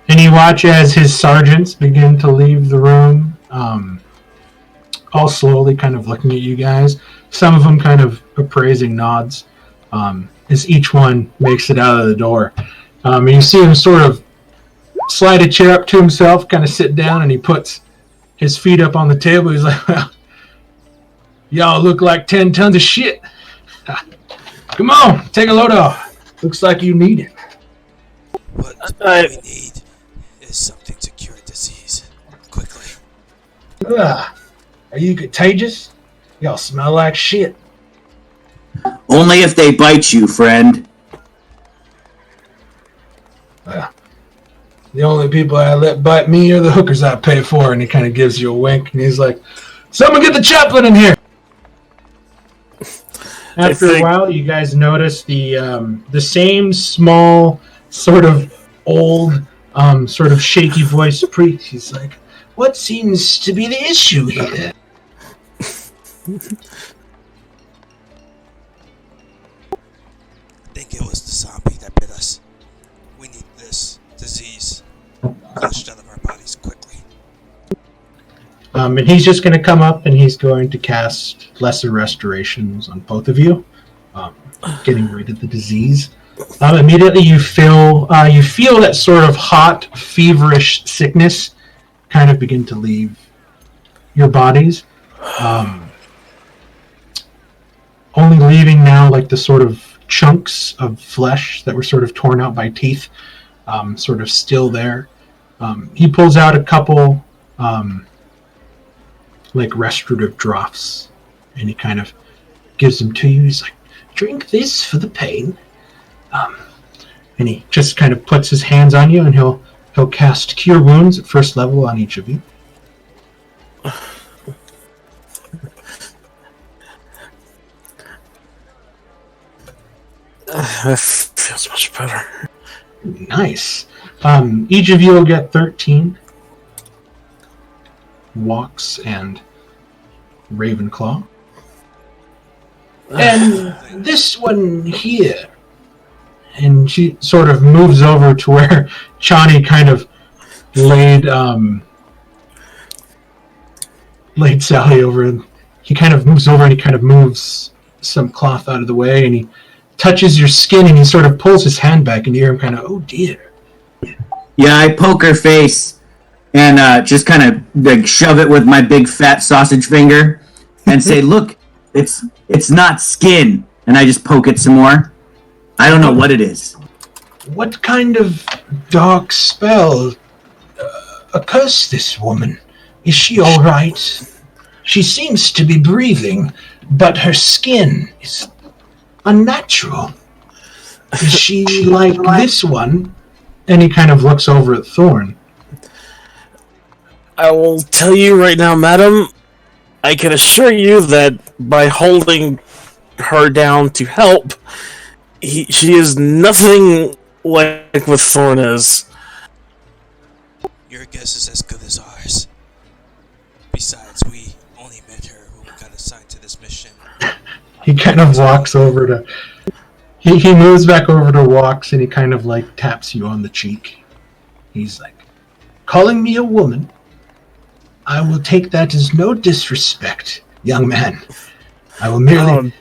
And you watch as his sergeants begin to leave the room, all slowly kind of looking at you guys. Some of them kind of appraising nods as each one makes it out of the door. And you see him sort of slide a chair up to himself, kind of sit down, and he puts his feet up on the table. He's like, well, y'all look like 10 tons of shit. Come on, take a load off. Looks like you need it. What we need is something to cure disease. Quickly. Are you contagious? Y'all smell like shit. Only if they bite you, friend. The only people I let bite me are the hookers I pay for. And he kind of gives you a wink, and he's like, someone get the chaplain in here. After a while, you guys notice the same small, sort of old, sort of shaky voice priest. He's like, what seems to be the issue here? I think it was the zombie that bit us. We need this disease flushed out of our bodies quickly. And he's just going to come up and he's going to cast Lesser Restorations on both of you, getting rid of the disease. Immediately you feel that sort of hot, feverish sickness kind of begin to leave your bodies. Only leaving now like the sort of chunks of flesh that were sort of torn out by teeth, sort of still there. He pulls out a couple like restorative draughts, and he kind of gives them to you. He's like, drink this for the pain. And he just kind of puts his hands on you, and he'll cast Cure Wounds at first level on each of you. That feels much better. Nice. Each of you will get 13 walks and Ravenclaw. And this one here. And she sort of moves over to where Chani kind of laid Sally over. And he kind of moves over and he kind of moves some cloth out of the way, and he touches your skin and he sort of pulls his hand back, and you hear him kind of, oh dear. Yeah, I poke her face and just kind of like shove it with my big fat sausage finger and say, look, it's not skin. And I just poke it some more. I don't know what it is. What kind of dark spell accursed this woman? Is she all right? She seems to be breathing, but her skin is unnatural. Is she like this one? And he kind of looks over at Thorn. I will tell you right now, madam, I can assure you that by holding her down to help, she is nothing like what Thorn is. Your guess is as good as ours. Besides, we only met her when we got assigned to this mission. He kind of walks over to... He moves back over to Walks, and he kind of like taps you on the cheek. He's like, calling me a woman? I will take that as no disrespect, young man. I will merely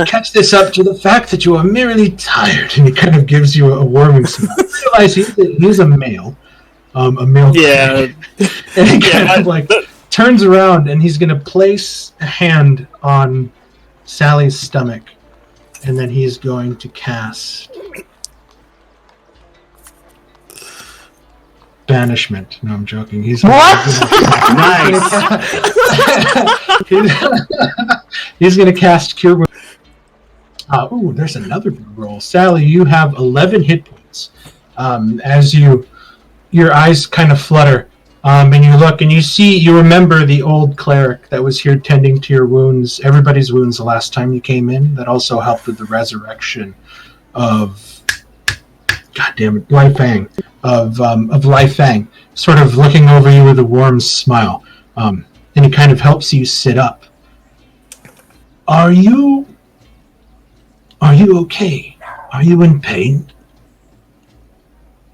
catch this up to the fact that you are merely tired, and he kind of gives you a warming smile. You realize he's a male, a male. Yeah. And he kind of like turns around, and he's going to place a hand on Sally's stomach, and then he's going to cast banishment. No, I'm joking. He's Nice. he's going to cast cure wounds. Ooh, there's another good roll. Sally, you have 11 hit points. As your eyes kind of flutter, and you look and you remember the old cleric that was here tending to your wounds, everybody's wounds the last time you came in. That also helped with the resurrection of, goddamn it, Lifang, of Lifang, sort of looking over you with a warm smile, and he kind of helps you sit up. Are you okay? Are you in pain?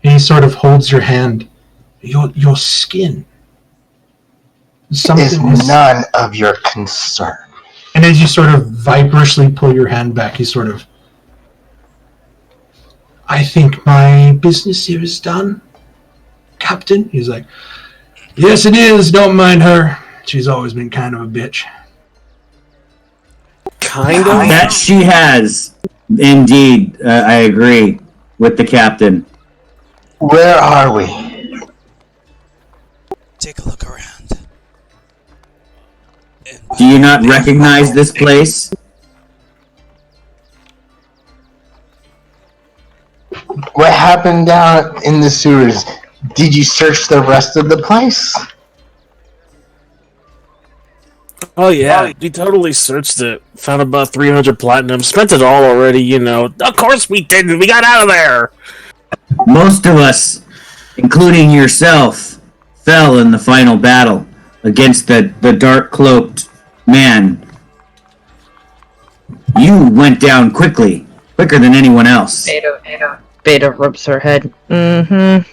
And he sort of holds your hand. Your skin. Is none of your concern. And as you sort of viperiously pull your hand back, he sort of, I think my business here is done, Captain. He's like, yes, it is. Don't mind her. She's always been kind of a bitch. Kind of? That she has. Indeed, I agree with the captain. Where are we? Take a look around. Do you not recognize this place? What happened down in the sewers? Did you search the rest of the place? Oh yeah, we totally searched it. Found about 300 platinum. Spent it all already, you know. Of course we didn't. We got out of there. Most of us, including yourself, fell in the final battle against the dark-cloaked man. You went down quicker than anyone else. Beta rubs her head. Mm-hmm.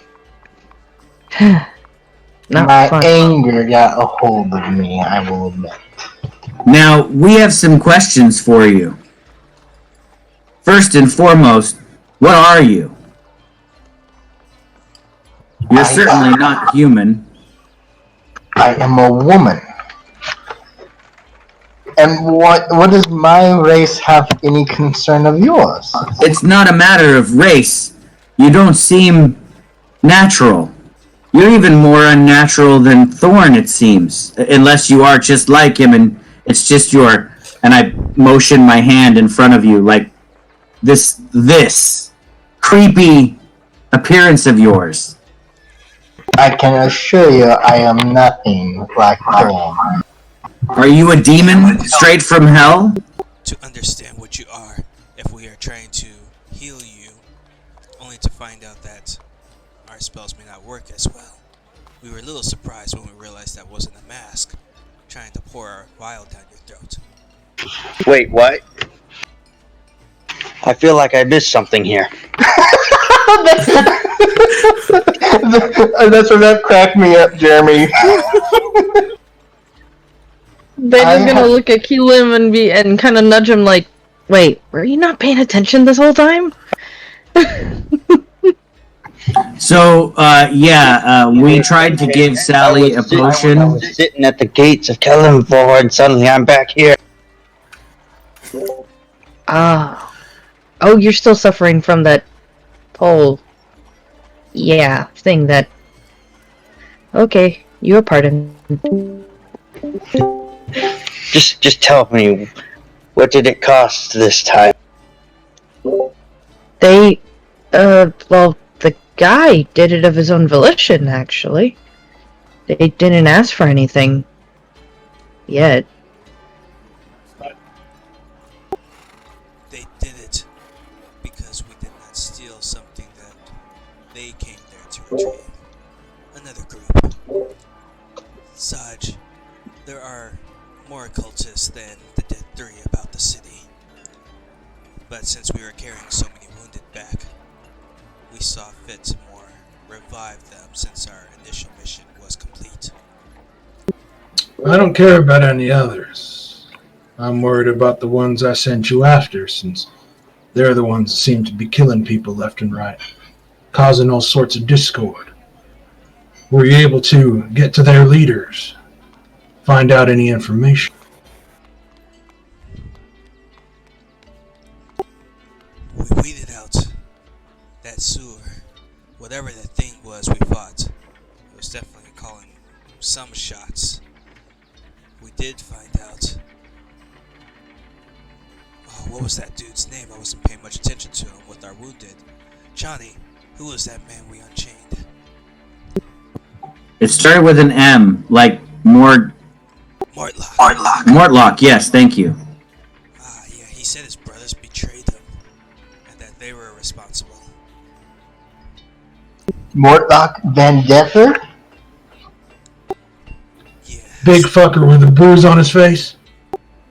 Not My fun. anger got a hold of me, I will admit. Now, we have some questions for you. First and foremost, what are you? You're certainly not human. I am a woman. And what does my race have any concern of yours? It's not a matter of race. You don't seem natural. You're even more unnatural than Thorn, it seems. Unless you are just like him and it's just your... And I motion my hand in front of you like this creepy appearance of yours. I can assure you I am nothing like Thorn. Are you a demon straight from hell? To understand what you are, if we are trying to heal you, only to find out that our spells may not work as well. We were a little surprised when we realized that wasn't a mask, trying to pour our vial down your throat. Wait, what? I feel like I missed something here. That's what that cracked me up, Jeremy. Beta's gonna look at Keelim and kind of nudge him like, wait, were you not paying attention this whole time? So, we tried to give Sally a I potion. was sitting at the gates of Kellenvor, and suddenly I'm back here. Ah. Oh, you're still suffering from that whole, thing that... Okay, you're pardoned. Just tell me, what did it cost this time? They, well, the guy did it of his own volition, actually. They didn't ask for anything. Yet. They did it because we did not steal something that they came there to retrieve. Another group. Saj, there are more cultists than the Dead Three about the city. But since we were carrying so many wounded back, we saw fit to more revive them since our initial mission was complete. I don't care about any others. I'm worried about the ones I sent you after, since they're the ones that seem to be killing people left and right, causing all sorts of discord. Were you able to get to their leaders? Find out any information? We weeded out that sewer. Whatever that thing was we fought. It was definitely calling some shots. We did find out. Oh, what was that dude's name? I wasn't paying much attention to him with our wounded. Johnny, who was that man we unchained? It started with an M, like Mortlock. Mortlock, yes, thank you. Ah, yeah, he said his brothers betrayed him, and that they were responsible. Mortlock Van Deffer? Yeah. Big fucker with a bruise on his face?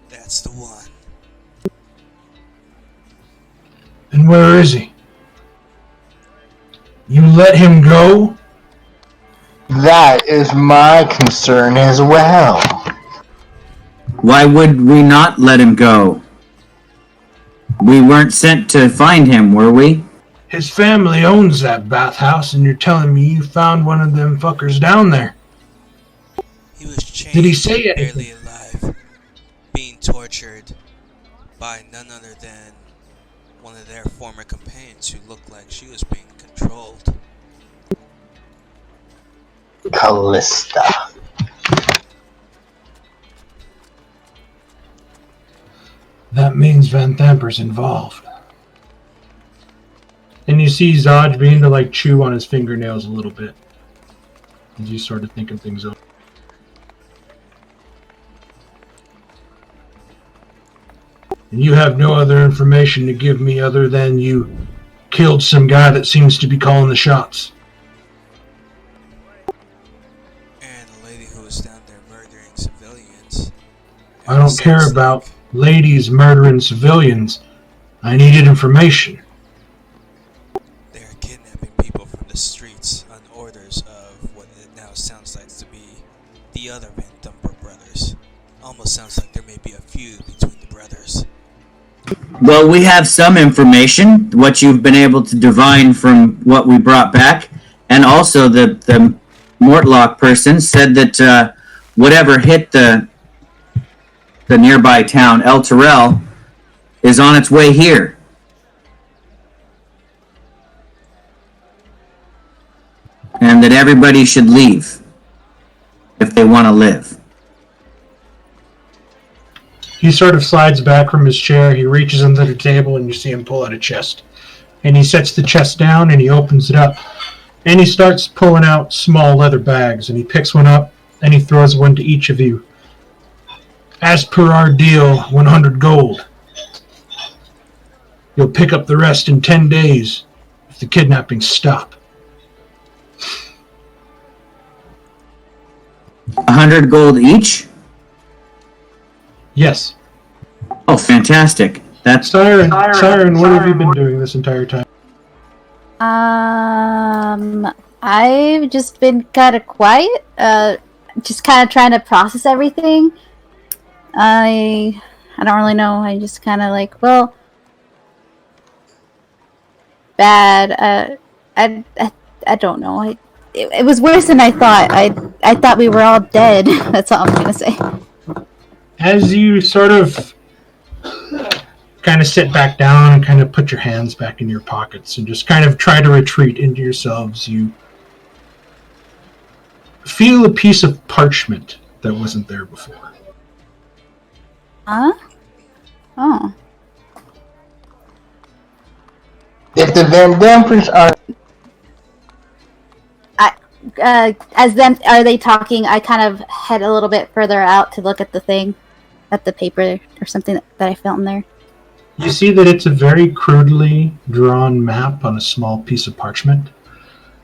That's the one. And where is he? You let him go? That is my concern as well. Why would we not let him go? We weren't sent to find him, were we? His family owns that bathhouse, and you're telling me you found one of them fuckers down there. He was chained, Did he say anything? barely alive, being tortured by none other than one of their former companions who looked like she was being controlled. Callista. That means Van Thamper's involved. And you see Zodge beginning to chew on his fingernails a little bit as you started thinking things over. And you have no other information to give me other than you killed some guy that seems to be calling the shots. And the lady who was down there murdering civilians. I don't care about ladies murdering civilians. I needed information. They are kidnapping people from the streets on orders of what it now sounds like to be the other Van Thumper brothers. Almost sounds like there may be a feud between the brothers. Well, we have some information, what you've been able to divine from what we brought back, and also the Mortlock person said that whatever hit the nearby town, El Terrell, is on its way here. And that everybody should leave if they want to live. He sort of slides back from his chair, he reaches under the table, and you see him pull out a chest. And he sets the chest down, and he opens it up. And he starts pulling out small leather bags, and he picks one up, and he throws one to each of you. As per our deal, 100 gold. You'll pick up the rest in 10 days if the kidnappings stop. 100 gold each? Yes. Oh, fantastic. That's Siren, what have you been doing this entire time? I've just been kind of quiet, just kind of trying to process everything. I don't really know. I just kind of bad. I don't know. It was worse than I thought. I thought we were all dead. That's all I'm gonna say. As you sort of kind of sit back down and kind of put your hands back in your pockets and just kind of try to retreat into yourselves, you feel a piece of parchment that wasn't there before. Huh? Oh. If the Van Dampers are... As them, are they talking? I kind of head a little bit further out to look at the thing, at the paper or something that I found in there. You see that it's a very crudely drawn map on a small piece of parchment.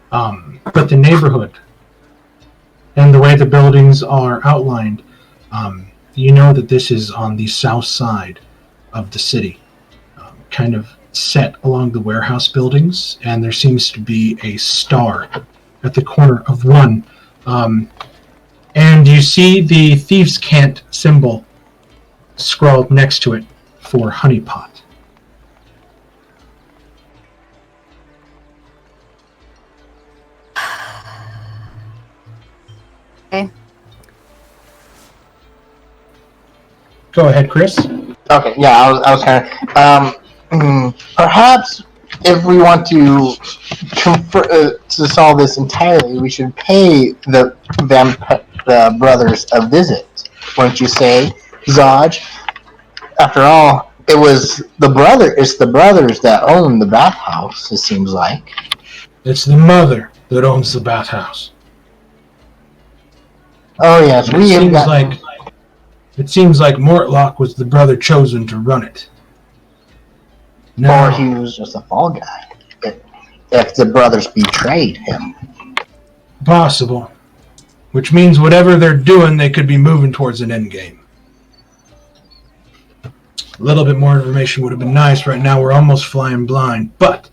But the neighborhood and the way the buildings are outlined, you know that this is on the south side of the city, kind of set along the warehouse buildings, and there seems to be a star at the corner of one. And you see the Thieves' Cant symbol scrawled next to it for Honeypot. Okay. Go ahead, Chris. Okay, yeah, I was kind of. Perhaps if we want to solve this entirely, we should pay the brothers a visit. Wouldn't you say, Zaj? After all, it's the brothers that own the bathhouse. It seems like. It's the mother that owns the bathhouse. Oh yes, It seems like Mortlock was the brother chosen to run it. Or he was just a fall guy. If the brothers betrayed him. Possible. Which means whatever they're doing, they could be moving towards an endgame. A little bit more information would have been nice. Right now we're almost flying blind, but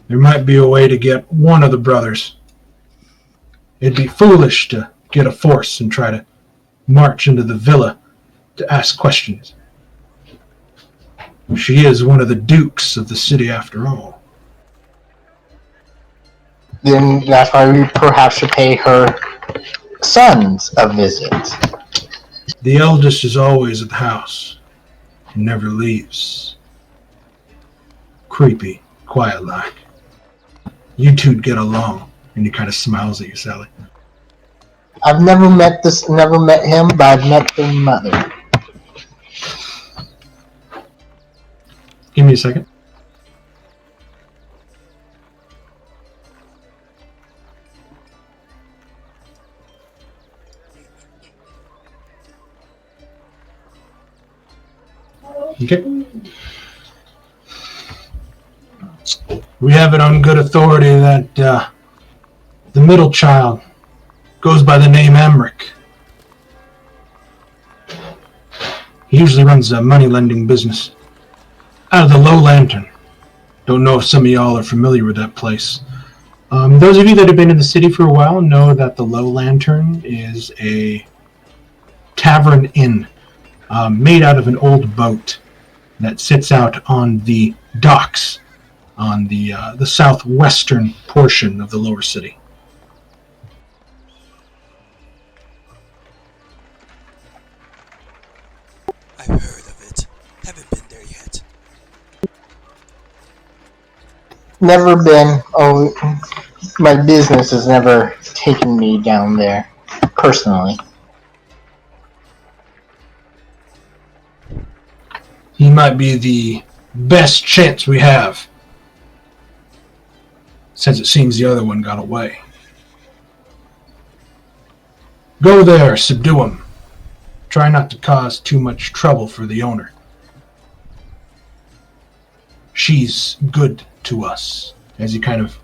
there might be a way to get one of the brothers. It'd be foolish to get a force and try to march into the villa to ask questions. She is one of the dukes of the city after all. Then that's why we perhaps should pay her sons a visit. The eldest is always at the house and never leaves. Creepy, quiet-like. You two'd get along, and he kind of smiles at you, Sally. I've never met him, but I've met the mother. Give me a second. Okay. We have it on good authority that the middle child goes by the name Emmerich. He usually runs a money lending business out of the Low Lantern. Don't know if some of y'all are familiar with that place. Those of you that have been in the city for a while know that the Low Lantern is a tavern inn made out of an old boat that sits out on the docks on the southwestern portion of the lower city. I've heard of it. Haven't been there yet. Never been. Oh, my business has never taken me down there, personally. He might be the best chance we have, since it seems the other one got away. Go there, subdue him. Try not to cause too much trouble for the owner. She's good to us, as he kind of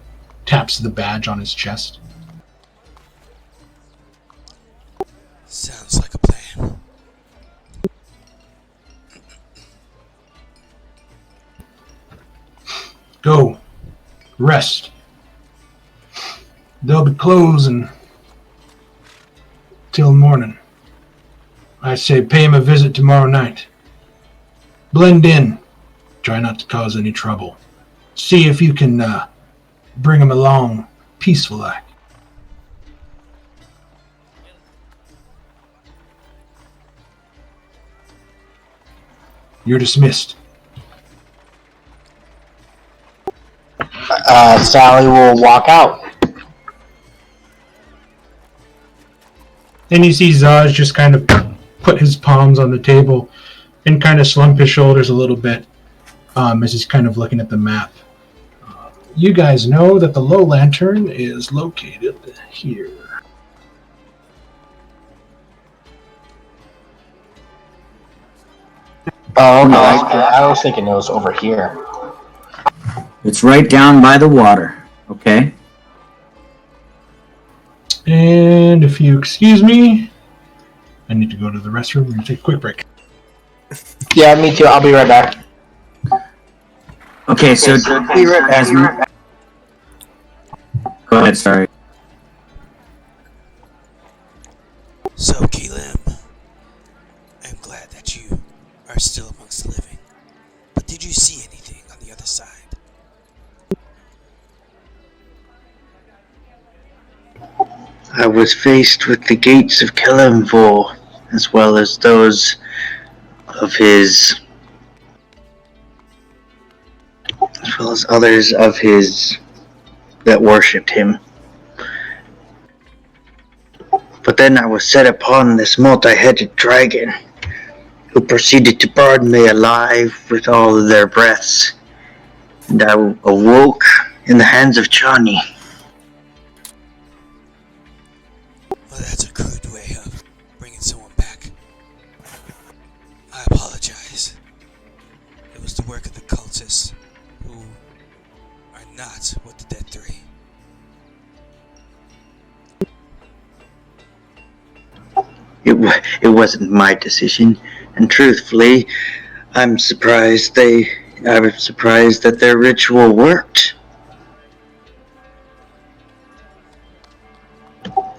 taps the badge on his chest. Sounds like a plan. Go. Rest. They'll be closing till morning. I say pay him a visit tomorrow night. Blend in. Try not to cause any trouble. See if you can bring him along peaceful-like. You're dismissed. Sally will walk out. And you see Zaj just kind of put his palms on the table and kind of slump his shoulders a little bit as he's kind of looking at the map. You guys know that the Low Lantern is located here. Oh, okay. I was thinking it was over here. It's right down by the water. Okay. And if you excuse me, I need to go to the restroom. We're going to take a quick break. Yeah, me too. I'll be right back. Okay, so as go ahead, sorry. So, Keelim, I'm glad are still amongst the living. But did you see anything on the other side? I was faced with the gates of Kelemvor, as well as those of his, as well as others of his that worshipped him. But then I was set upon this multi-headed dragon, who proceeded to burn me alive with all of their breaths, and I awoke in the hands of Chani. Well, that's a crude way of bringing someone back. I apologize. It was the work of the cultists, who are not with the Dead Three. It wasn't my decision, and truthfully, I was surprised that their ritual worked.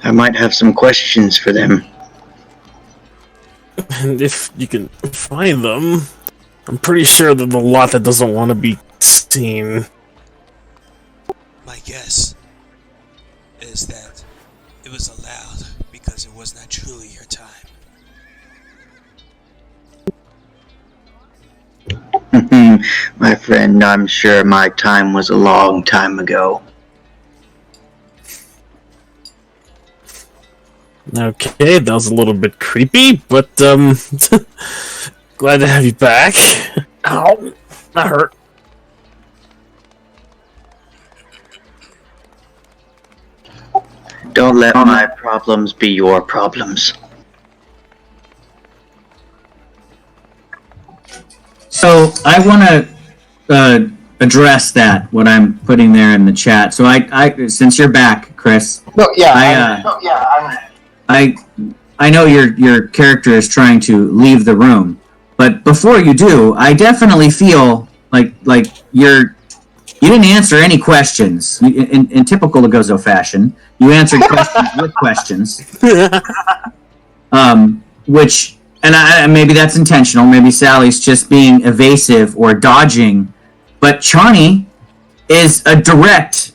I might have some questions for them. And if you can find them, I'm pretty sure there's a lot that doesn't want to be seen. My guess is that it was allowed because it was not truly your time. My friend, I'm sure my time was a long time ago. Okay, that was a little bit creepy, but glad to have you back. Ow, that hurt. Don't let my problems be your problems. So I want to address that, what I'm putting there in the chat. So I since you're back, Chris. No, yeah, I know your character is trying to leave the room, but before you do, I definitely feel like you didn't answer any questions. In typical Legozo fashion, you answered questions with questions. Which, and maybe that's intentional. Maybe Sally's just being evasive or dodging. But Chani is a direct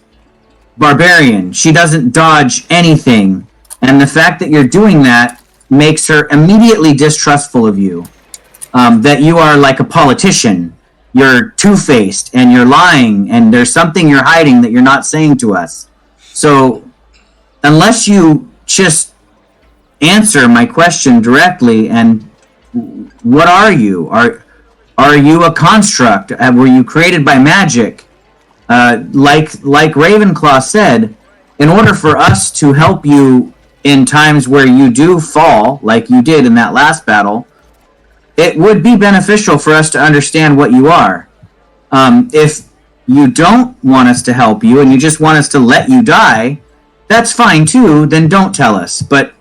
barbarian. She doesn't dodge anything. And the fact that you're doing that makes her immediately distrustful of you. That you are like a politician. You're two-faced and you're lying and there's something you're hiding that you're not saying to us. So unless you just answer my question directly, and what are you? Are you a construct? Were you created by magic? Like Ravenclaw said, in order for us to help you in times where you do fall, like you did in that last battle, it would be beneficial for us to understand what you are. If you don't want us to help you and you just want us to let you die, that's fine too, then don't tell us. But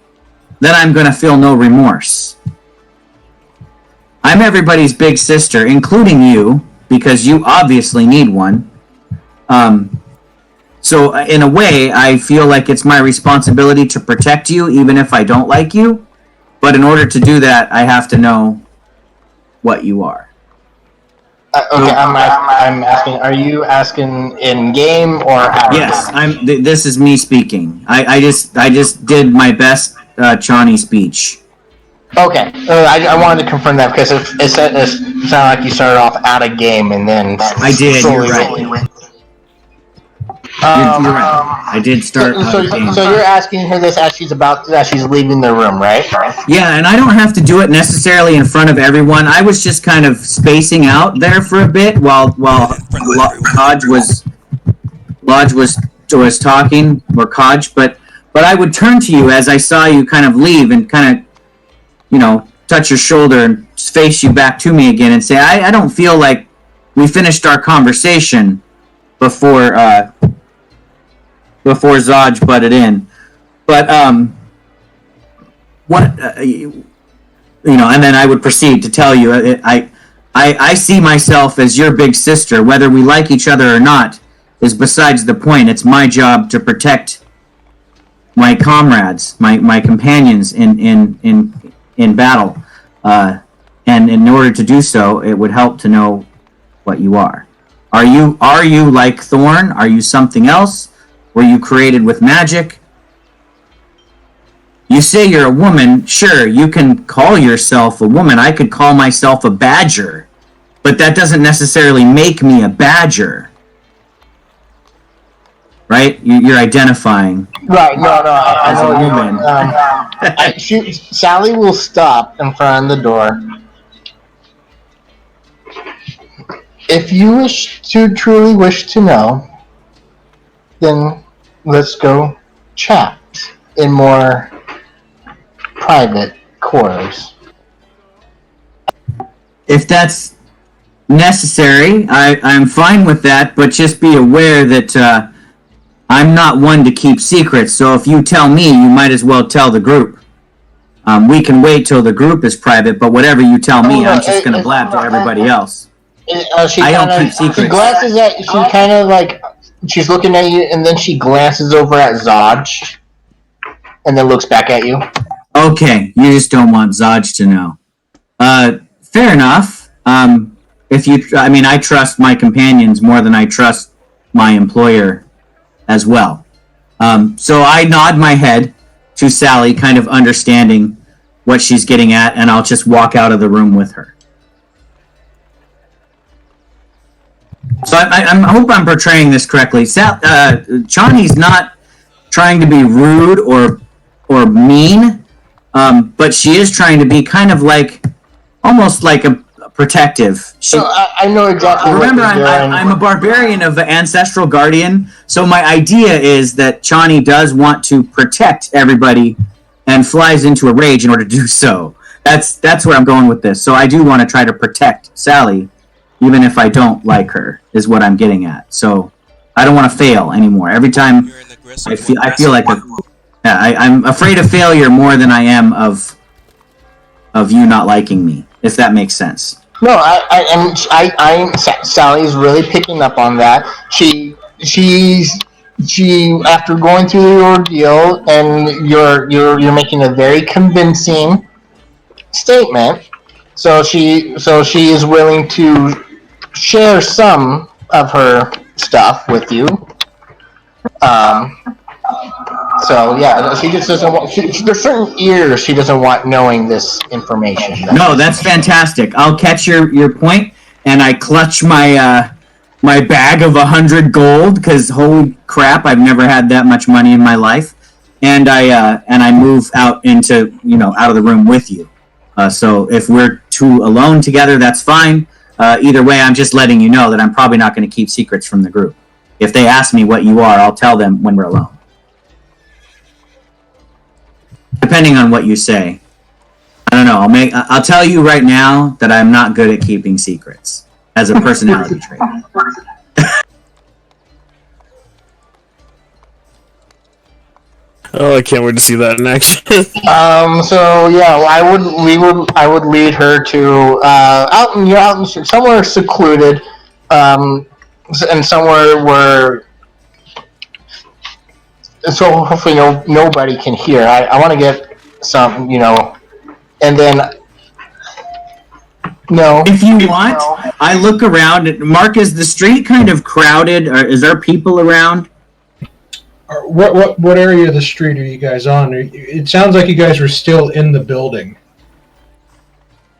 then I'm going to feel no remorse. I'm everybody's big sister, including you, because you obviously need one. So in a way, I feel like it's my responsibility to protect you, even if I don't like you. But in order to do that, I have to know what you are. Okay, I'm asking. Are you asking in game or out of Yes, game? This is me speaking. I just did my best Chani speech. Okay, I wanted to confirm that because it sounded like you started off out of game and then I did. You're right. You're right. I did start. So you're asking her this as she's leaving the room, right? Yeah, and I don't have to do it necessarily in front of everyone. I was just kind of spacing out there for a bit while Lodge was talking, or Kodge, but I would turn to you as I saw you kind of leave and kind of, touch your shoulder and face you back to me again and say, I don't feel like we finished our conversation before Zodge butted in. But, and then I would proceed to tell you, I see myself as your big sister. Whether we like each other or not is besides the point. It's my job to protect my comrades, my companions in battle. And in order to do so, it would help to know what you are. Are you like Thorn? Are you something else? Were you created with magic? You say you're a woman. Sure, you can call yourself a woman. I could call myself a badger. But that doesn't necessarily make me a badger. Right? You're identifying. Right, no, I As know a what you woman. mean. Sally will stop in front of the door. If you truly wish to know, then let's go chat in more private quarters. If that's necessary, I'm fine with that, but just be aware that I'm not one to keep secrets, so if you tell me, you might as well tell the group. We can wait till the group is private, but whatever you tell me, I'm just going to blab to everybody else. I don't keep secrets. She glances at, she kind of like, she's looking at you, and then she glances over at Zodge, and then looks back at you. Okay, you just don't want Zodge to know. Fair enough. I trust my companions more than I trust my employer as well. So I nod my head to Sally, kind of understanding what she's getting at, and I'll just walk out of the room with her. So I hope I'm portraying this correctly. Chani's not trying to be rude or mean, but she is trying to be kind of like, almost like a protective. I know exactly. Remember, I'm a barbarian of the ancestral guardian, so my idea is that Chani does want to protect everybody and flies into a rage in order to do so. That's where I'm going with this. So I do want to try to protect Sally, even if I don't like her, is what I'm getting at. So I don't want to fail anymore. Every time I feel like I'm afraid of failure more than I am of you not liking me, if that makes sense. No, Sally's really picking up on that. She after going through the ordeal, and you're making a very convincing statement. So she is willing to share some of her stuff with you. So yeah, she just doesn't want. There's certain ears she doesn't want knowing this information. No, that's fantastic. I'll catch your point, and I clutch my my bag of 100 gold, because holy crap, I've never had that much money in my life. And I move out into out of the room with you. So if we're two alone together, that's fine. Either way, I'm just letting you know that I'm probably not going to keep secrets from the group. If they ask me what you are, I'll tell them when we're alone. Depending on what you say. I don't know. I'll tell you right now that I'm not good at keeping secrets as a personality trait. Oh, I can't wait to see that in action. So yeah, I would lead her to out somewhere secluded, and somewhere where, so hopefully nobody can hear. I want to get some, and then no. If you want, I look around. Mark, is the street kind of crowded, or is there people around? What area of the street are you guys on? It sounds like you guys are still in the building.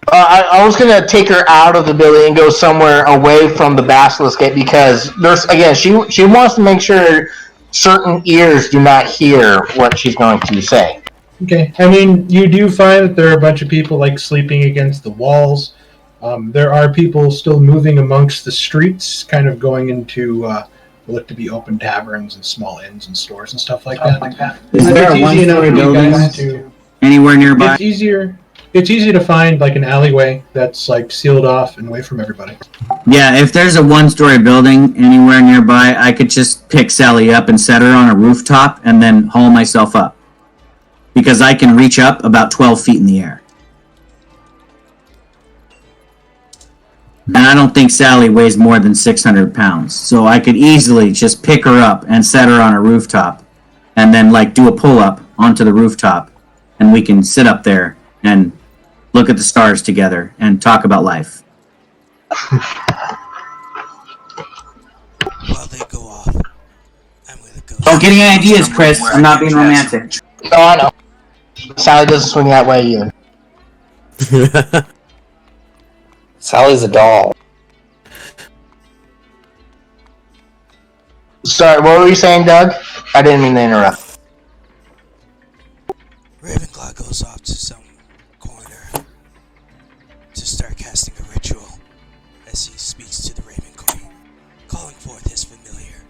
I was gonna take her out of the building and go somewhere away from the Basilisk Gate, because she wants to make sure certain ears do not hear what she's going to say. Okay, I mean, you do find that there are a bunch of people sleeping against the walls. There are people still moving amongst the streets, kind of going into look to be open taverns and small inns and stores and stuff like that. Is there a one-story building anywhere nearby? It's easy to find an alleyway that's sealed off and away from everybody. Yeah, if there's a one-story building anywhere nearby, I could just pick Sally up and set her on a rooftop and then haul myself up. Because I can reach up about 12 feet in the air. And I don't think Sally weighs more than 600 pounds. So I could easily just pick her up and set her on a rooftop. And then do a pull-up onto the rooftop. And we can sit up there and look at the stars together and talk about life. While they go off, I'm gonna go. Don't get any ideas, Chris. I'm not being romantic. Oh, I know. Sally doesn't swing that way either. Sally's a doll. Sorry, what were you saying, Doug? I didn't mean to interrupt. Ravenclaw goes off to some corner to start casting a ritual as he speaks to the Raven Queen, calling forth his familiar.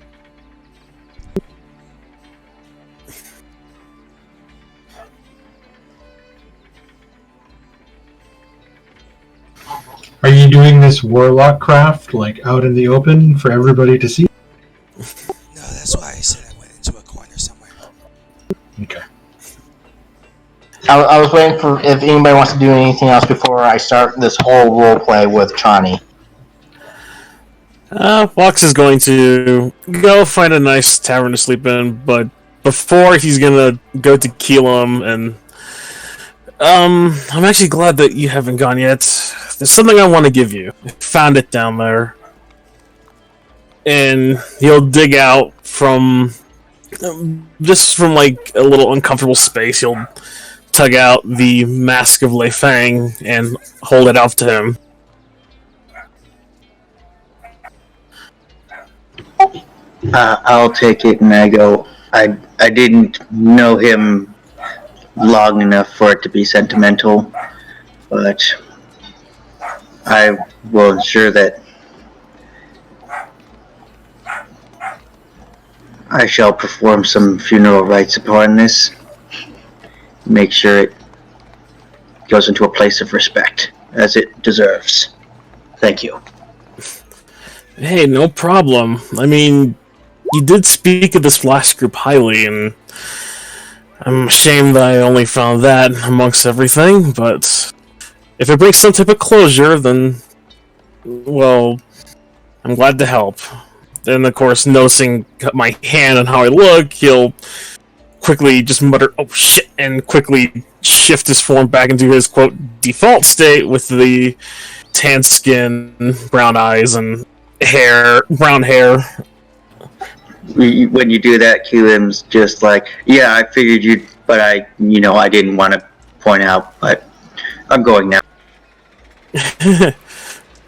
Are you doing this warlock craft, like, out in the open for everybody to see? No, that's why I said I went into a corner somewhere. Okay. I was waiting for if anybody wants to do anything else before I start this whole role play with Chani. Fox is going to go find a nice tavern to sleep in, but before he's gonna go to Keelam and I'm actually glad that you haven't gone yet. There's something I want to give you. I found it down there. And he'll dig out from just from like a little uncomfortable space. He'll tug out the Mask of Lei Fang and hold it out to him. I'll take it and I go, I didn't know him long enough for it to be sentimental, but I will ensure that I shall perform some funeral rites upon this. Make sure it goes into a place of respect, as it deserves. Thank you. Hey, no problem. I mean, you did speak of this flash group highly, and I'm ashamed that I only found that amongst everything, but if it brings some type of closure, then, well, I'm glad to help. Then, of course, noticing my hand and how I look, he'll quickly just mutter, "Oh shit," and quickly shift his form back into his, quote, default state with the tan skin, brown eyes, and brown hair. When you do that, Keelan's just like, yeah, I figured you'd, but I didn't want to point out, but I'm going now.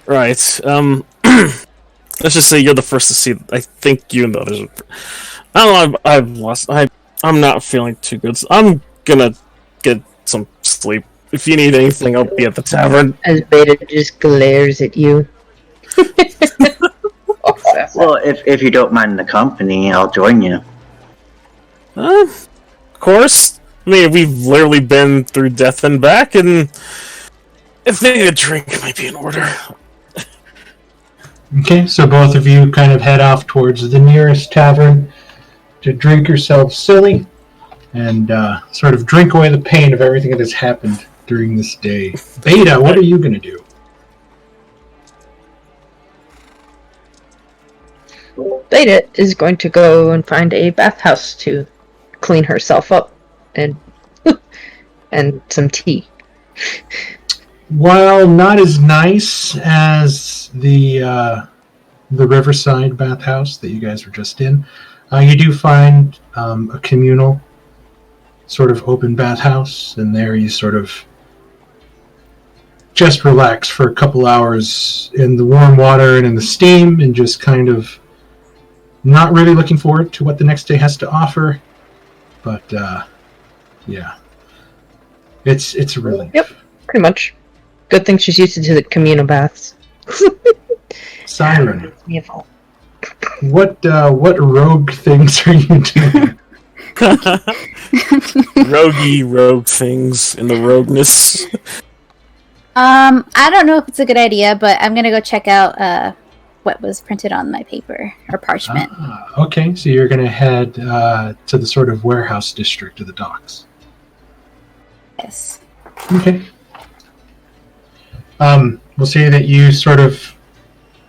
Right, let's just say you're the first to see. I think you and the others. I don't know. I've lost. I'm not feeling too good. So I'm gonna get some sleep. If you need anything, I'll be at the tavern. As Beta just glares at you. Well, if you don't mind the company, I'll join you. Of course. I mean, we've literally been through death and back, and I think a drink might be in order. Okay, so both of you kind of head off towards the nearest tavern to drink yourselves silly and sort of drink away the pain of everything that has happened during this day. Beta, what are you going to do? Beta is going to go and find a bathhouse to clean herself up and some tea. While not as nice as the Riverside bathhouse that you guys were just in, you do find a communal sort of open bathhouse, and there you sort of just relax for a couple hours in the warm water and in the steam, and just kind of not really looking forward to what the next day has to offer. But yeah, it's a relief. Yep, pretty much. Good thing she's used to the communal baths. Siren, what rogue things are you doing? Rogue things in the rogueness. I don't know if it's a good idea, but I'm gonna go check out what was printed on my paper or parchment. Okay, so you're gonna head to the sort of warehouse district of the docks. Yes. Okay. We'll say that you sort of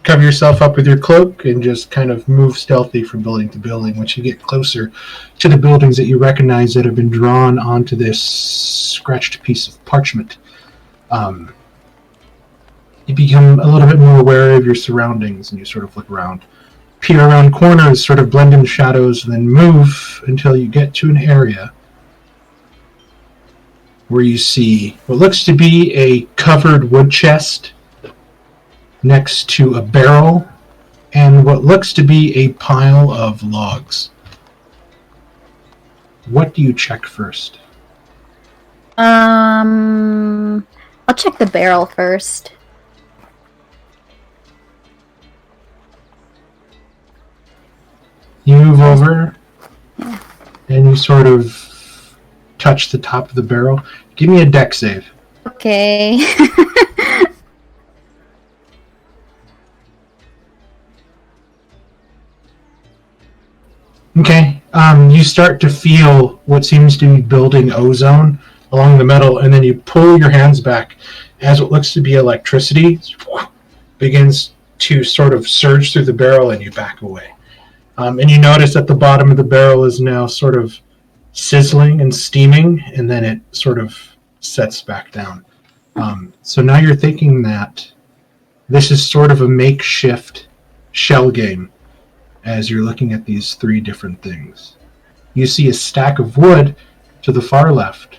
cover yourself up with your cloak and just kind of move stealthy from building to building. Once you get closer to the buildings that you recognize that have been drawn onto this scratched piece of parchment, You become a little bit more aware of your surroundings, and you sort of look around, peer around corners, sort of blend in shadows, and then move until you get to an area where you see what looks to be a covered wood chest next to a barrel and what looks to be a pile of logs. What do you check first? I'll check the barrel first. You move over and you sort of touch the top of the barrel. Give me a deck save. Okay. Okay. You start to feel what seems to be building ozone along the metal, and then you pull your hands back as what looks to be electricity begins to sort of surge through the barrel, and you back away. And you notice that the bottom of the barrel is now sort of sizzling and steaming, and then it sort of sets back down. So now you're thinking that this is sort of a makeshift shell game as you're looking at these three different things. You see a stack of wood to the far left.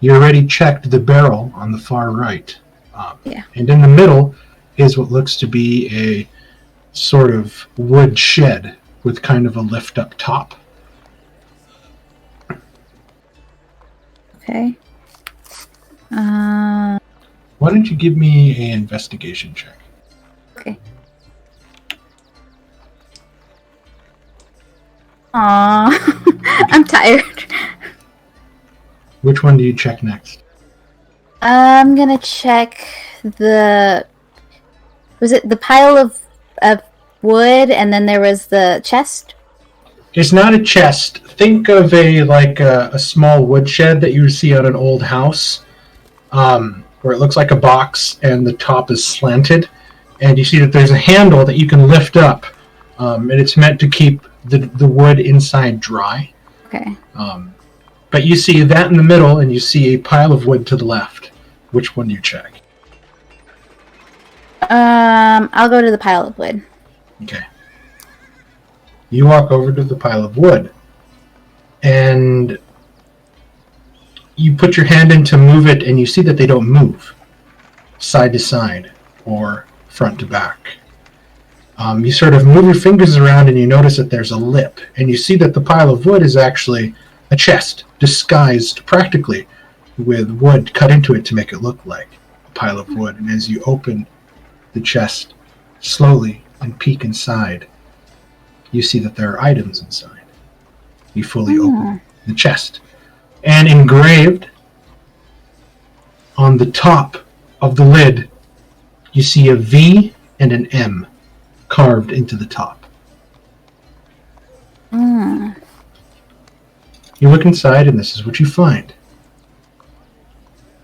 You already checked the barrel on the far right. And in the middle is what looks to be a sort of wood shed with kind of a lift up top. Okay. Why don't you give me an investigation check? Okay. Aw, I'm tired. Which one do you check next? I'm gonna check the... Was it the pile of wood, and then there was the chest? It's not a chest. Think of a small woodshed that you would see on an old house, where it looks like a box and the top is slanted, and you see that there's a handle that you can lift up, and it's meant to keep the wood inside dry. Okay. But you see that in the middle, and you see a pile of wood to the left. Which one do you check? I'll go to the pile of wood. Okay. You walk over to the pile of wood, and you put your hand in to move it, and you see that they don't move side to side or front to back. You sort of move your fingers around, and you notice that there's a lip, and you see that the pile of wood is actually a chest, disguised practically with wood cut into it to make it look like a pile of wood. And as you open the chest slowly and peek inside, you see that there are items inside. You fully open the chest. And engraved on the top of the lid, you see a V and an M carved into the top. You look inside, and this is what you find.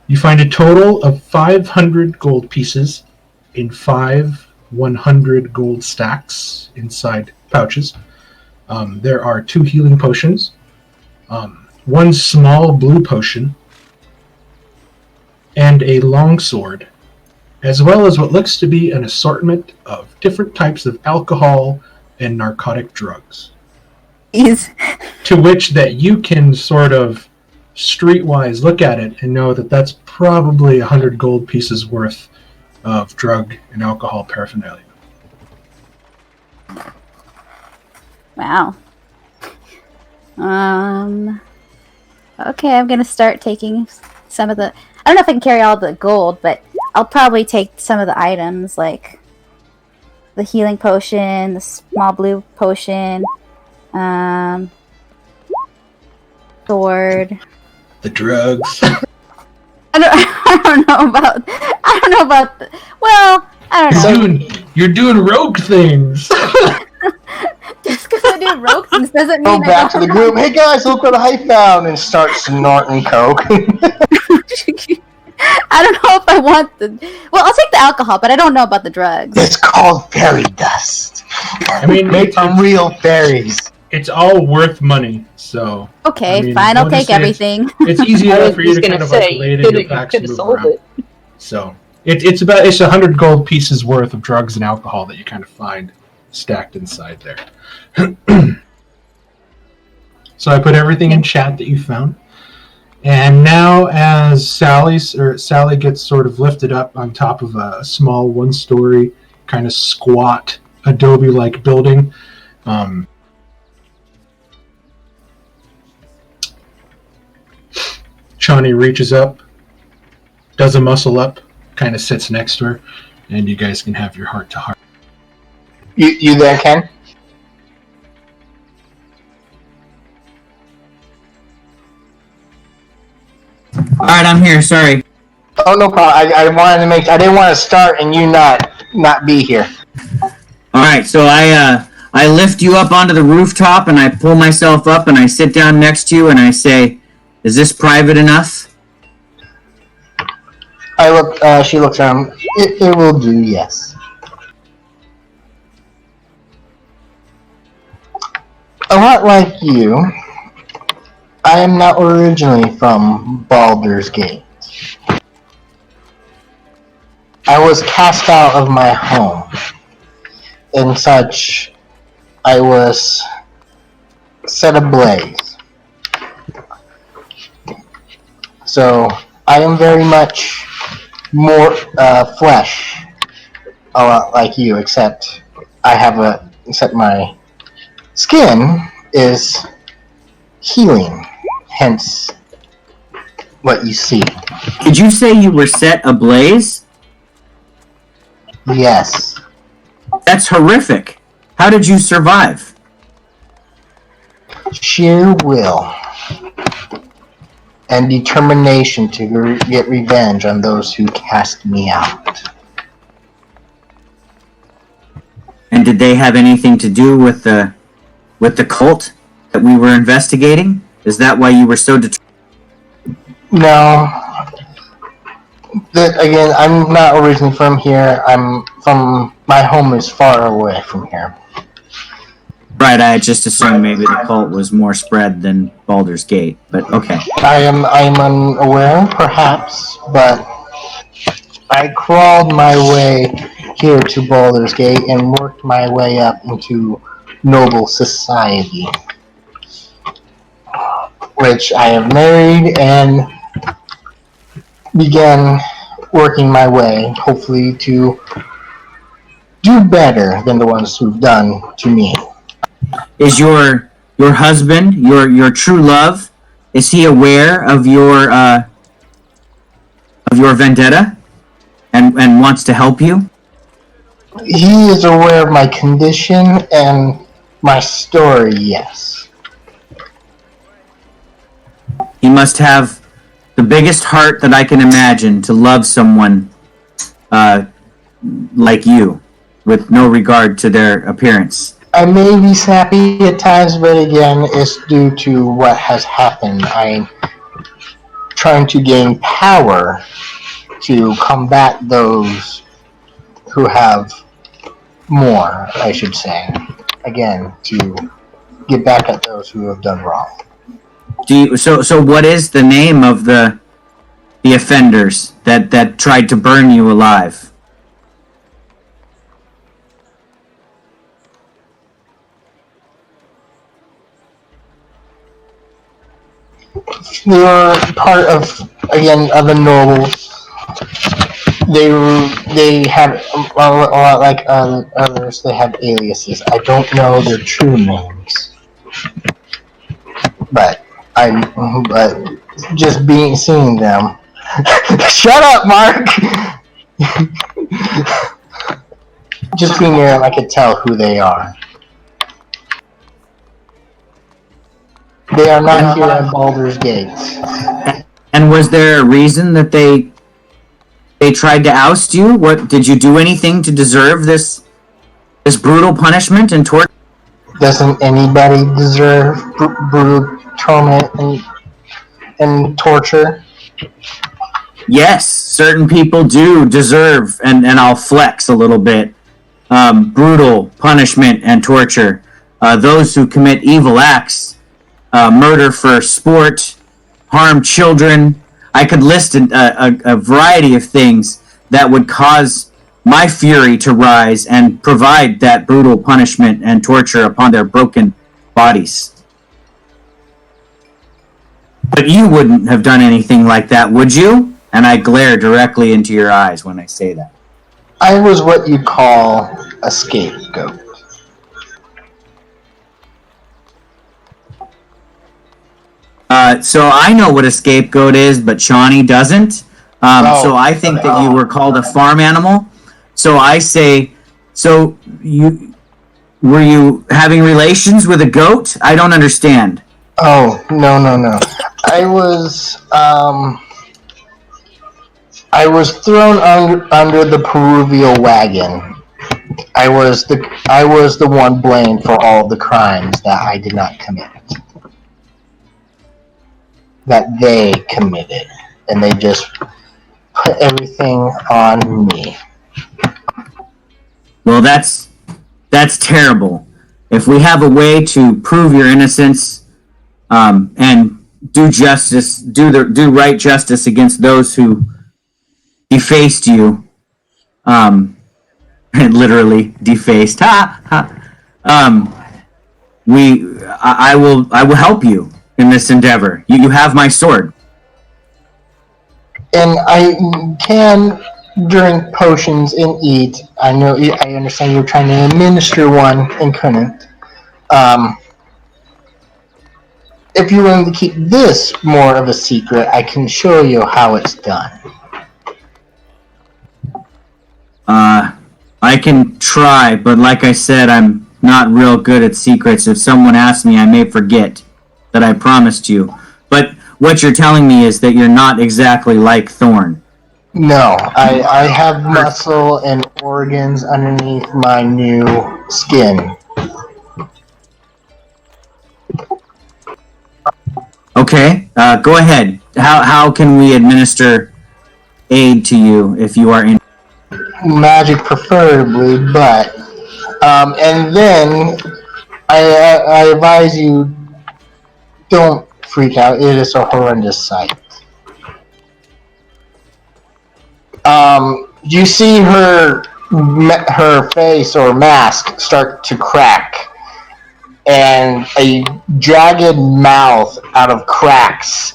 You find a total of 500 gold pieces in 5 100 gold stacks inside pouches. There are 2 healing potions, 1 small blue potion, and a long sword, as well as what looks to be an assortment of different types of alcohol and narcotic drugs. To which that you can sort of streetwise look at it and know that that's probably 100 gold pieces worth of drug and alcohol paraphernalia. Wow. Okay, I'm gonna start taking some of the... I don't know if I can carry all the gold, but I'll probably take some of the items, like the healing potion, the small blue potion, sword. The drugs. I don't know about well, I don't know. You're doing rogue things. Just because I do rogue things doesn't Go mean back to the group. Hey guys, look what I found, and start snorting coke. I don't know if I want the... Well, I'll take the alcohol, but I don't know about the drugs. It's called fairy dust. I mean, made from real fairies. It's all worth money, so... Okay, I mean, fine. I'll we'll just take say everything. It's easy I enough was for you just to gonna kind of say, like lay it in you your coulda- packs you and coulda move sold around. it. So it's 100 gold pieces worth of drugs and alcohol that you kind of find stacked inside there. So I put everything in chat that you found. And now as Sally gets sort of lifted up on top of a small one-story kind of squat adobe-like building, Shawnee reaches up, does a muscle up, kind of sits next to her, and you guys can have your heart-to-heart. You there, Ken? All right, I'm here. Sorry. Oh, no problem. I wanted to make. I didn't want to start and you not be here. All right, so I lift you up onto the rooftop and I pull myself up and I sit down next to you and I say, "Is this private enough?" I look. She looks around. It will do. Yes. A lot like you, I am not originally from Baldur's Gate. I was cast out of my home. And such, I was set ablaze. So, I am very much more flesh, a lot like you, except my skin is healing, hence what you see. Did you say you were set ablaze? Yes. That's horrific. How did you survive? Sheer will and determination to get revenge on those who cast me out. And did they have anything to do with the cult that we were investigating? Is that why you were so determined? No. Again, I'm not originally from here. My home is far away from here. Right, I just assumed maybe the cult was more spread than Baldur's Gate, but okay. I am unaware, perhaps, but I crawled my way here to Baldur's Gate and worked my way up into noble society, which I have married and began working my way, hopefully to do better than the ones who've done to me. Is your husband, your true love, is he aware of your vendetta and wants to help you? He is aware of my condition and my story, yes. He must have the biggest heart that I can imagine to love someone like you, with no regard to their appearance. I may be sappy at times, but again, it's due to what has happened. I'm trying to gain power to combat those who have more, I should say. Again, to get back at those who have done wrong. So what is the name of the offenders that tried to burn you alive? They are part of, again, other nobles. They have a lot like others. They have aliases. I don't know their true names, but just seeing them. Shut up, Mark. Just being there, I could tell who they are. They are not here at Baldur's Gate. And was there a reason that they tried to oust you? What did you do anything to deserve this brutal punishment and torture? Doesn't anybody deserve brutal torment and torture? Yes, certain people do deserve, and I'll flex a little bit, brutal punishment and torture. those who commit evil acts, murder for sport, harm children. I could list a variety of things that would cause my fury to rise and provide that brutal punishment and torture upon their broken bodies. But you wouldn't have done anything like that, would you? And I glare directly into your eyes when I say that. I was what you'd call a scapegoat. So I know what a scapegoat is, but Shawnee doesn't. So I think that you were called a farm animal. So I say, so were you having relations with a goat? I don't understand. Oh, no. I was thrown under the Peruvial wagon. I was the one blamed for all the crimes that I did not commit. That they committed. And they just put everything on me. Well, that's terrible. If we have a way to prove your innocence, and do justice, do right justice against those who defaced you, literally defaced. I will help you in this endeavor. You have my sword. And I can drink potions and eat. I understand you were trying to administer one and couldn't. If you're willing to keep this more of a secret, I can show you how it's done. I can try, but like I said, I'm not real good at secrets. If someone asks me, I may forget that I promised you. But what you're telling me is that you're not exactly like Thorn. No, I have muscle and organs underneath my new skin. Okay, go ahead. How can we administer aid to you if you are in? Magic preferably, but and then I advise you, don't freak out. It is a horrendous sight. You see her face or mask start to crack, and a jagged mouth out of cracks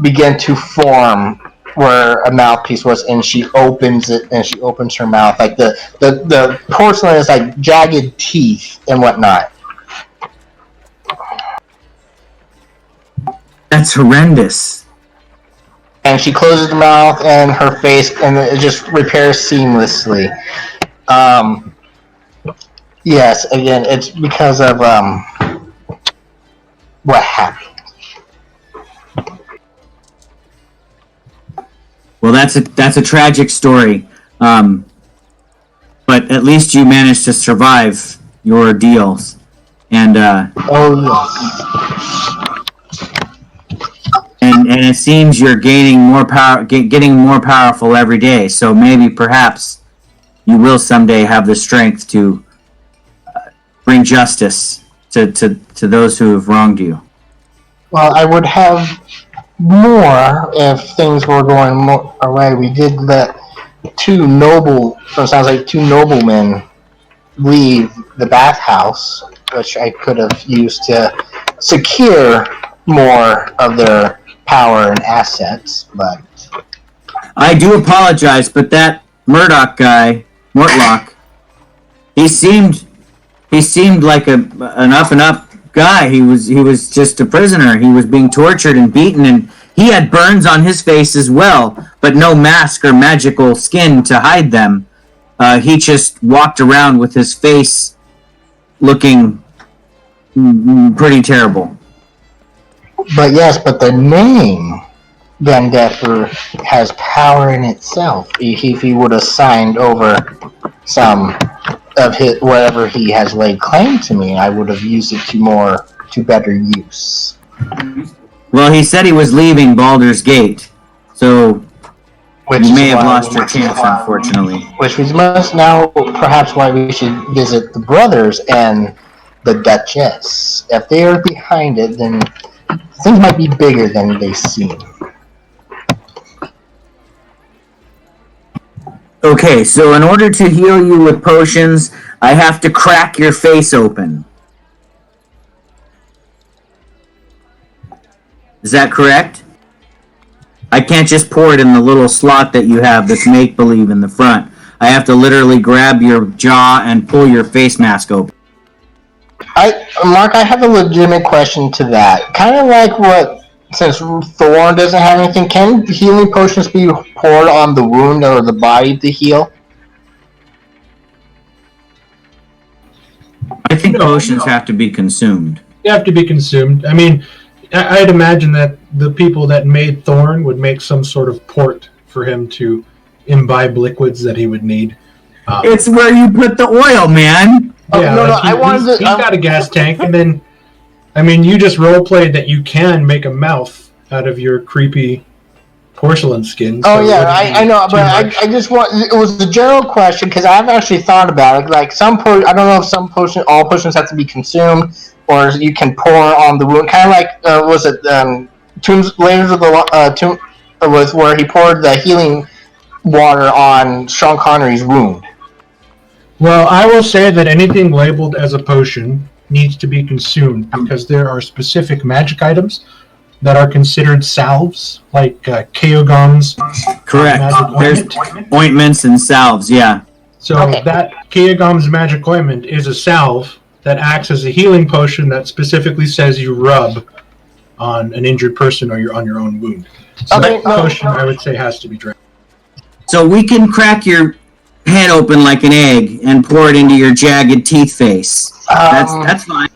begin to form where a mouthpiece was, and she opens it, and she opens her mouth. Like the porcelain is like jagged teeth and whatnot. That's horrendous. And she closes her mouth and her face, and it just repairs seamlessly. Yes, again, it's because of what happened. Well, that's a tragic story, but at least you managed to survive your ordeals, and oh yes, and it seems you're gaining more power, getting more powerful every day. So maybe, perhaps, you will someday have the strength to bring justice to those who have wronged you. Well, I would have more if things were going our way. We did let two noblemen leave the bathhouse, which I could have used to secure more of their power and assets, but I do apologize, but that Murdoch guy, Mortlock, he seemed like an up and up guy. He was just a prisoner. He was being tortured and beaten, and he had burns on his face as well, but no mask or magical skin to hide them. He just walked around with his face looking pretty terrible. But the name Gundefer has power in itself. If he would have signed over some of his whatever he has laid claim to me, I would have used it to better use. Well, he said he was leaving Baldur's Gate, so you may have lost your chance, unfortunately. Which we must now, perhaps, why we should visit the brothers and the Duchess. If they are behind it, then things might be bigger than they seem. Okay, so in order to heal you with potions, I have to crack your face open. Is that correct? I can't just pour it in the little slot that you have that's make-believe in the front. I have to literally grab your jaw and pull your face mask open. Mark, I have a legitimate question to that. Kind of like what, since Thorn doesn't have anything, can healing potions be poured on the wound or the body to heal? I think potions have to be consumed. They have to be consumed. I mean, I'd imagine that the people that made Thorn would make some sort of port for him to imbibe liquids that he would need. It's where you put the oil, man. Yeah, no, like I wanted he's to. got a gas tank, and then, I mean, you just roleplayed that you can make a mouth out of your creepy porcelain skin. Oh so yeah, I know, but I just want. It was the general question because I've actually thought about it. Like I don't know if all potions have to be consumed, or you can pour on the wound. Kind of like was it Layers of the Tomb? Was where he poured the healing water on Sean Connery's wound. Well, I will say that anything labeled as a potion needs to be consumed because there are specific magic items that are considered salves, like Keoghan's Correct. magic There's ointment. ointments and salves, yeah. So Okay. that Keoghan's magic ointment is a salve that acts as a healing potion that specifically says you rub on an injured person or on your own wound. So Okay, that potion, I would say, has to be drank. So we can crack your head open like an egg and pour it into your jagged teeth face. That's fine.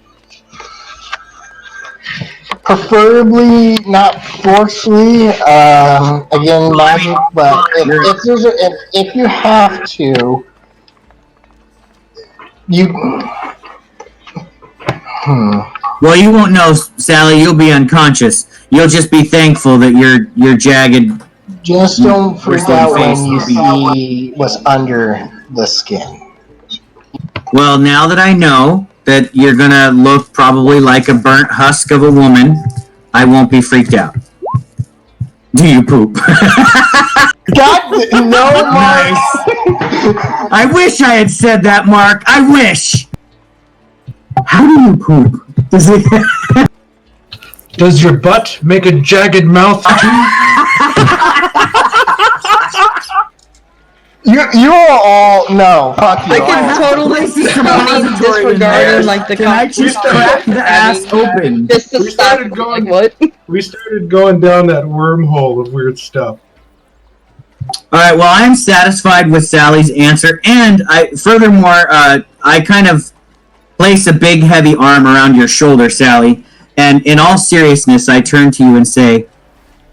Preferably not forcefully. Again, magic. But if you have to, you. Well, you won't know, Sally. You'll be unconscious. You'll just be thankful that your jagged. Just don't freak Bristly out face when you will be- see what's under the skin. Well, now that I know that you're gonna look probably like a burnt husk of a woman, I won't be freaked out. Do you poop? God, no, Mark. I wish I had said that, Mark. I wish. How do you poop? Does it? Does your butt make a jagged mouth You are all no. Fuck you. I can totally see Tony disregarding like the Can I just crack the ass open? just to We stop. started going- Like what? We started going down that wormhole of weird stuff. All right. Well, I'm satisfied with Sally's answer, and I kind of place a big, heavy arm around your shoulder, Sally. And in all seriousness, I turn to you and say,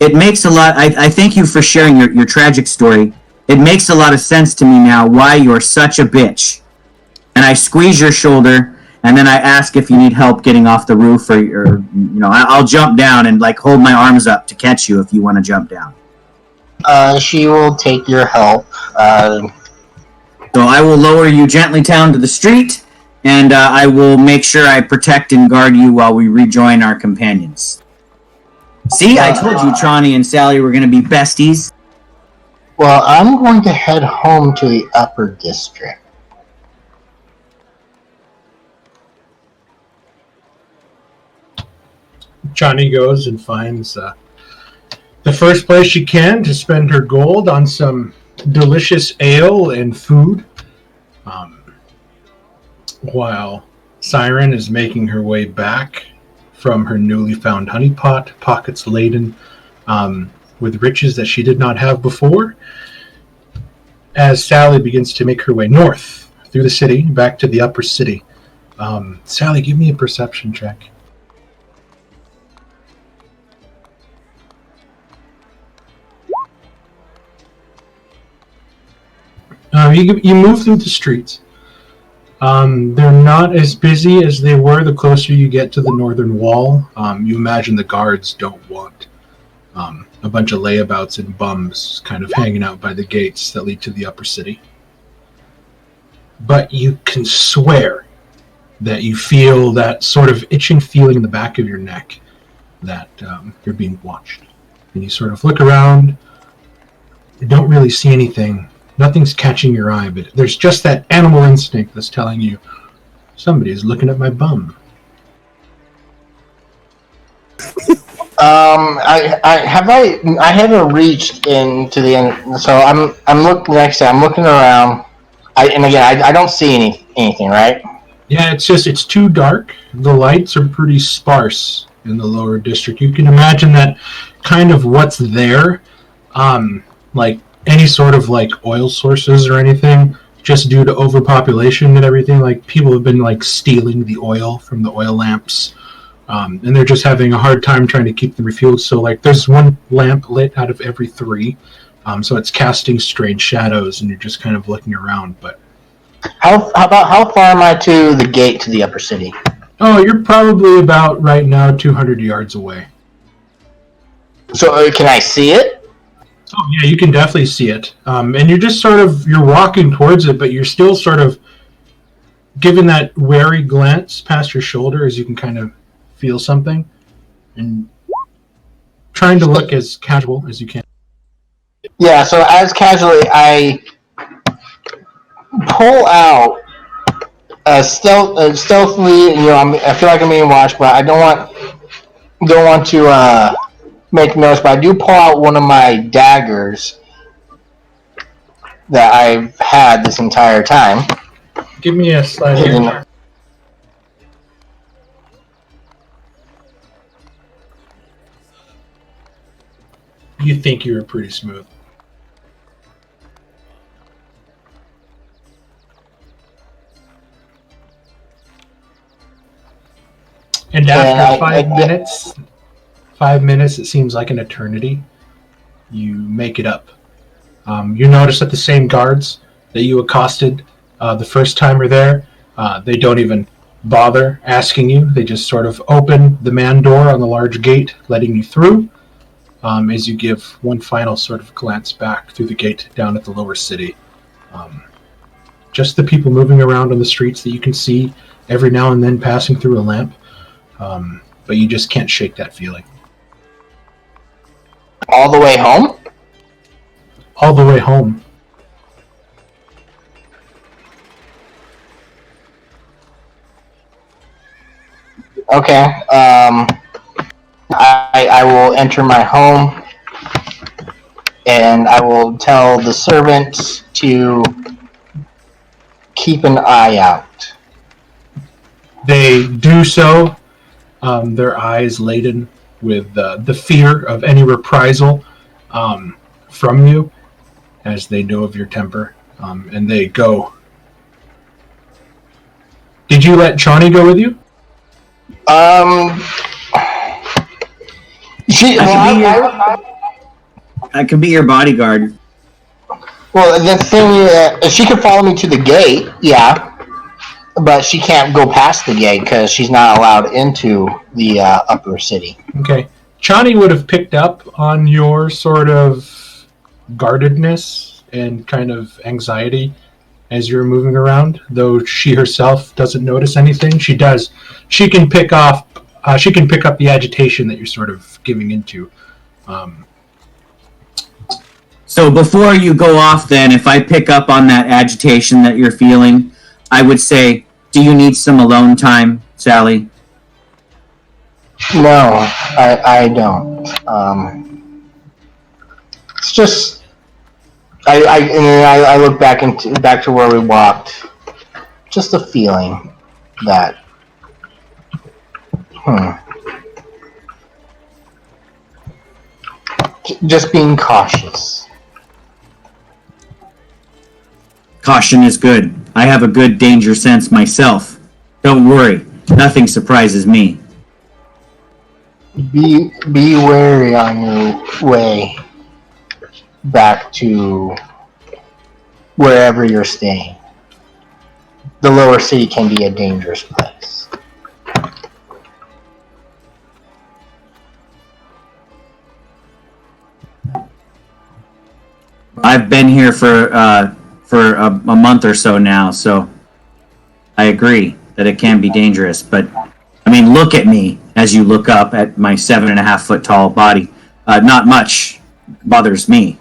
"It makes a lot. I thank you for sharing your tragic story. It makes a lot of sense to me now why you're such a bitch." And I squeeze your shoulder, and then I ask if you need help getting off the roof, or I'll jump down and like hold my arms up to catch you if you want to jump down. She will take your help. So I will lower you gently down to the street, and I will make sure I protect and guard you while we rejoin our companions. See, I told you Trani and Sally were going to be besties. Well, I'm going to head home to the upper district. Chani goes and finds the first place she can to spend her gold on some delicious ale and food, while Siren is making her way back from her newly found honeypot, pockets laden with riches that she did not have before, as Sally begins to make her way north through the city, back to the upper city. Sally, give me a perception check. You move through the streets. They're not as busy as they were the closer you get to the northern wall. You imagine the guards don't want a bunch of layabouts and bums kind of hanging out by the gates that lead to the upper city. But you can swear that you feel that sort of itching feeling in the back of your neck that you're being watched. And you sort of look around. You don't really see anything. Nothing's catching your eye, but there's just that animal instinct that's telling you somebody's looking at my bum. I haven't reached into the end, so I'm looking. Like I said, I'm looking around. I don't see anything, right? Yeah, it's too dark. The lights are pretty sparse in the lower district. You can imagine that kind of what's there, like any sort of like oil sources or anything, just due to overpopulation and everything. Like people have been like stealing the oil from the oil lamps. And they're just having a hard time trying to keep them refueled. So, like, there's one lamp lit out of every 3. So it's casting strange shadows, and you're just kind of looking around. But how far am I to the gate to the upper city? oh, you're probably about right now 200 yards away. So can I see it? Oh, yeah, you can definitely see it. And you're just you're walking towards it, but you're still sort of giving that wary glance past your shoulder as you can kind of feel something, and trying to look as casual as you can. Yeah, so as casually, I pull out stealthily. I feel like I'm being watched, but I don't want to make noise. But I do pull out one of my daggers that I've had this entire time. Give me a slide. You think you were pretty smooth. And after 5 minutes, it seems like an eternity, you make it up. You notice that the same guards that you accosted the first time you're there, they don't even bother asking you. They just sort of open the man door on the large gate, letting you through. As you give one final sort of glance back through the gate down at the lower city. Just the people moving around on the streets that you can see every now and then passing through a lamp, but you just can't shake that feeling. All the way home? All the way home. Okay. I will enter my home, and I will tell the servants to keep an eye out. They do so, their eyes laden with the fear of any reprisal from you, as they know of your temper, and they go. Did you let Shawnee go with you? I could be your bodyguard. Well, the thing is, she could follow me to the gate, yeah, but she can't go past the gate because she's not allowed into the upper city. Okay. Chani would have picked up on your sort of guardedness and kind of anxiety as you're moving around, though she herself doesn't notice anything. She does. She can pick up the agitation that you're sort of giving into. So before you go off then, if I pick up on that agitation that you're feeling, I would say, do you need some alone time, Sally? No, I don't. It's just I look back to where we walked. Just a feeling that just being cautious. Caution is good. I have a good danger sense myself. Don't worry, nothing surprises me. Be wary on your way back to wherever you're staying. The lower city can be a dangerous place. I've been here for a month or so now, so I agree. that it can be dangerous. But I mean, look at me as you look up at my 7.5 foot tall body. Not much bothers me.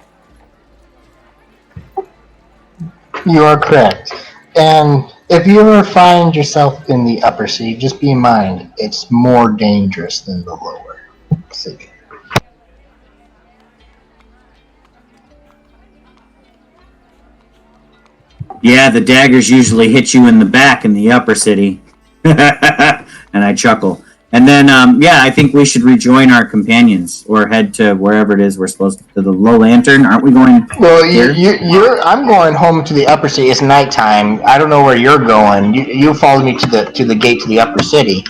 You are correct. And if you ever find yourself in the upper city, just be in mind it's more dangerous than the lower city. Yeah, the daggers usually hit you in the back in the upper city. And I chuckle. And then, I think we should rejoin our companions or head to wherever it is we're supposed to the Low Lantern. Aren't we going? Well, I'm going home to the upper city. It's nighttime. I don't know where you're going. You followed me to the gate to the upper city.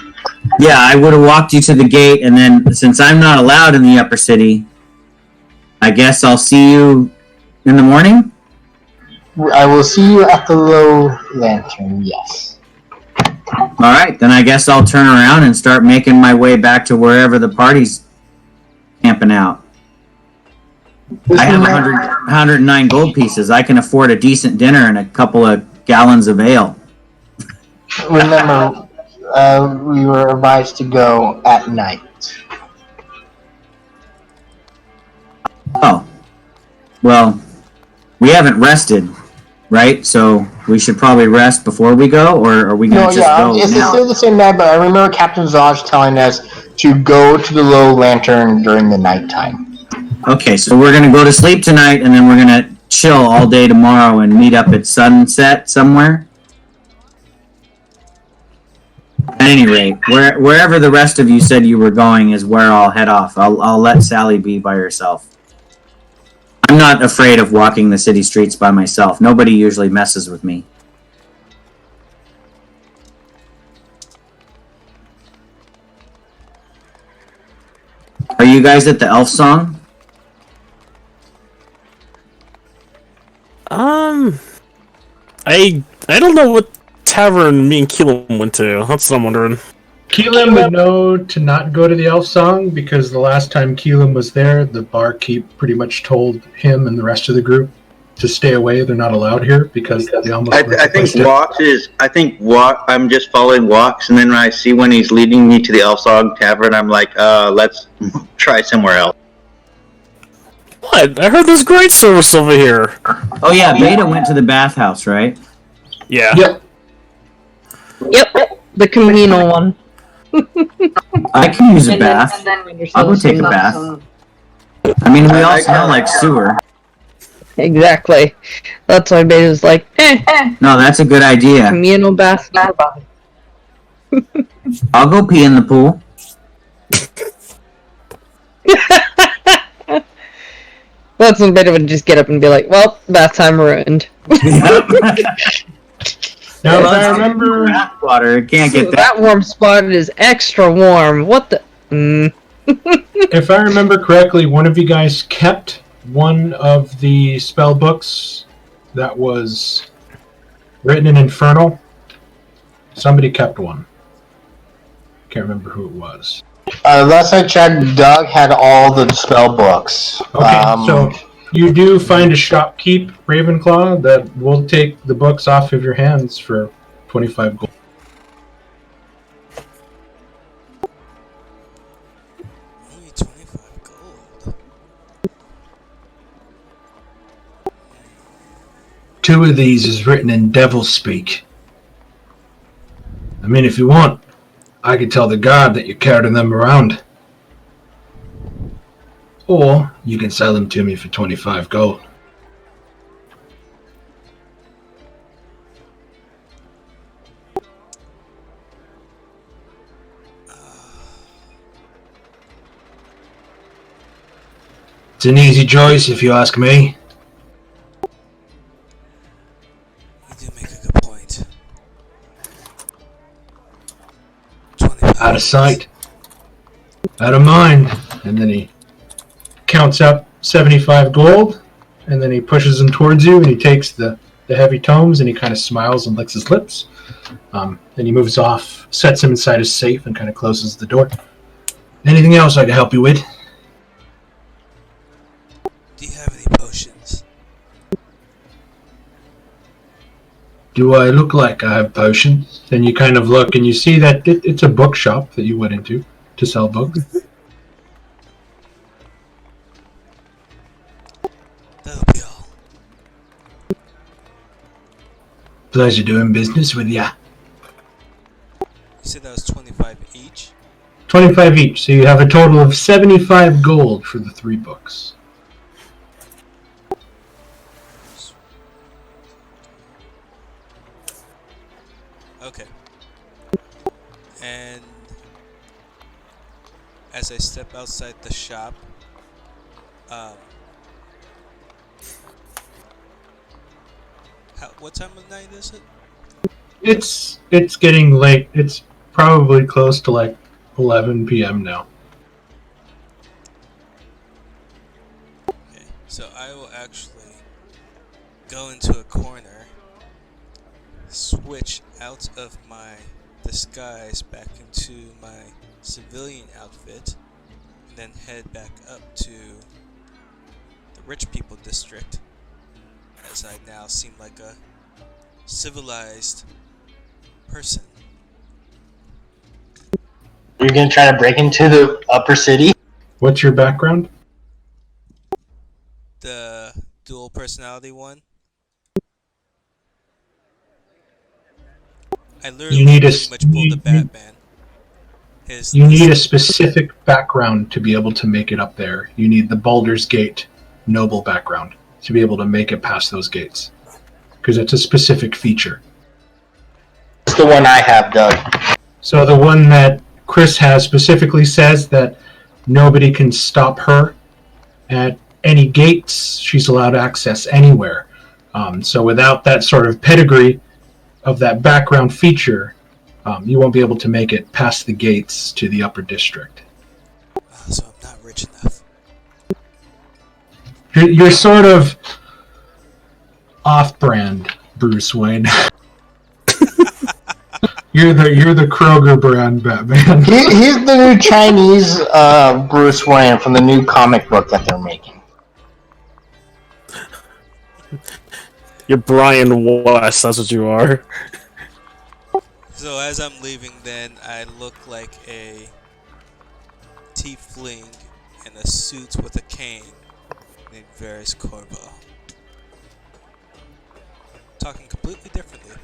Yeah, I would have walked you to the gate, and then since I'm not allowed in the upper city, I guess I'll see you in the morning. I will see you at the Low Lantern. Yes. All right, then I guess I'll turn around and start making my way back to wherever the party's camping out. I have 109 gold pieces. I can afford a decent dinner and a couple of gallons of ale. Remember, we were advised to go at night. Oh. Well, we haven't rested, right? So we should probably rest before we go, or are we going to go it's now? still the same night, but I remember Captain Zodge telling us to go to the Low Lantern during the nighttime. Okay, so we're going to go to sleep tonight, and then we're going to chill all day tomorrow and meet up at sunset somewhere? At any rate, wherever the rest of you said you were going is where I'll head off. I'll let Sally be by herself. I'm not afraid of walking the city streets by myself. Nobody usually messes with me. Are you guys at the elf song? I don't know what tavern me and Keelan went to. That's what I'm wondering. Keelan would know to not go to the elf song because the last time Keelan was there, the barkeep pretty much told him and the rest of the group to stay away. They're not allowed here because they almost. I think Walks is. I think I'm just following Walks, and then when I see when he's leading me to the Elf Song Tavern, I'm like, let's try somewhere else. What? I heard there's great service over here. Oh yeah, Beta went to the bathhouse, right? Yeah. Yep, the communal one. I can use a bath. I'll go take a bath. I mean, we all smell like sewer. Exactly. That's why Beta's like, No, that's a good idea. communal bath. I'll go pee in the pool. That's when Beta would just get up and be like, well, bath time ruined. Now, if I remember, Water, can't get that. That warm spot is extra warm. What the? if I remember correctly, one of you guys kept one of the spell books that was written in Infernal. Somebody kept one. Can't remember who it was. Last I checked, Doug had all the spell books. Okay, so you do find a shopkeep, Ravenclaw, that will take the books off of your hands for 25 gold. Only 25 gold. Two of these is written in devil speak. I mean, if you want, I could tell the guard that you're carrying them around. Or you can sell them to me for 25 gold. It's an easy choice if you ask me. You do make a good point. 25 Out of sight, out of mind. And then he counts up 75 gold, and then he pushes them towards you, and he takes the heavy tomes, and he kind of smiles and licks his lips. Then he moves off, sets them inside his safe, and kind of closes the door. Anything else I can help you with? Do you have any potions? Do I look like I have potions? Then you kind of look and you see that it's a bookshop that you went into to sell books. That'll be all. Pleasure doing business with ya. You said that was 25 each? 25 each, so you have a total of 75 gold for the 3 books. Okay. And as I step outside the shop, what time of night is it? It's getting late. It's probably close to like 11 p.m. now. Okay, so I will actually go into a corner, switch out of my disguise back into my civilian outfit, and then head back up to the rich people district, as I now seem like a civilized person. You're gonna try to break into the upper city? What's your background? The dual personality one. I literally You need pretty much pulled the Batman. You need a specific background to be able to make it up there. You need the Baldur's Gate noble background to be able to make it past those gates. Because it's a specific feature. It's the one I have, Doug. So the one that Chris has specifically says that nobody can stop her at any gates. She's allowed access anywhere. So without that sort of pedigree of that background feature, you won't be able to make it past the gates to the upper district. So I'm not rich enough. You're sort of off-brand Bruce Wayne. You're the Kroger brand Batman. He's the new Chinese Bruce Wayne from the new comic book that they're making. You're Brian West, that's what you are. So as I'm leaving then, I look like a tiefling in a suit with a cane named Varys Corvo. Talking completely differently,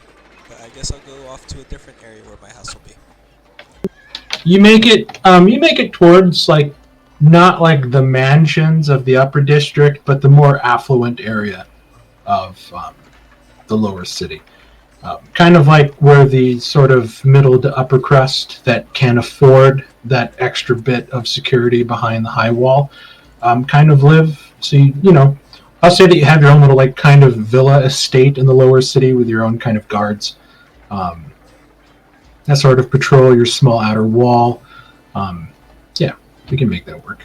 but I guess I'll go off to a different area where my house will be. You make it towards like not like the mansions of the upper district, but the more affluent area of the lower city. Kind of like where the sort of middle to upper crust that can afford that extra bit of security behind the high wall kind of live. So, I'll say that you have your own little like kind of villa estate in the lower city with your own kind of guards that sort of patrol your small outer wall. Yeah, we can make that work.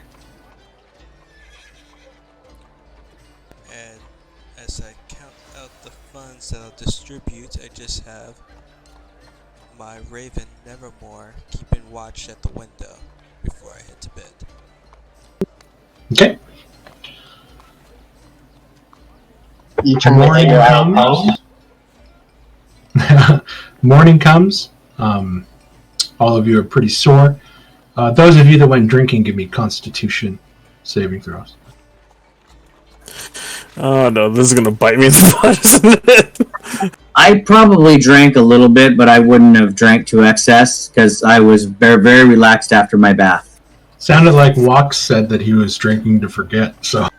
And as I count out the funds that I'll distribute, I just have my Raven Nevermore keeping watch at the window before I head to bed. Okay. You turn the Morning air out comes. Morning comes. All of you are pretty sore. Those of you that went drinking, give me Constitution saving throws. Oh no, this is gonna bite me in the butt, isn't it? I probably drank a little bit, but I wouldn't have drank to excess because I was very, very relaxed after my bath. Sounded like Wax said that he was drinking to forget, so...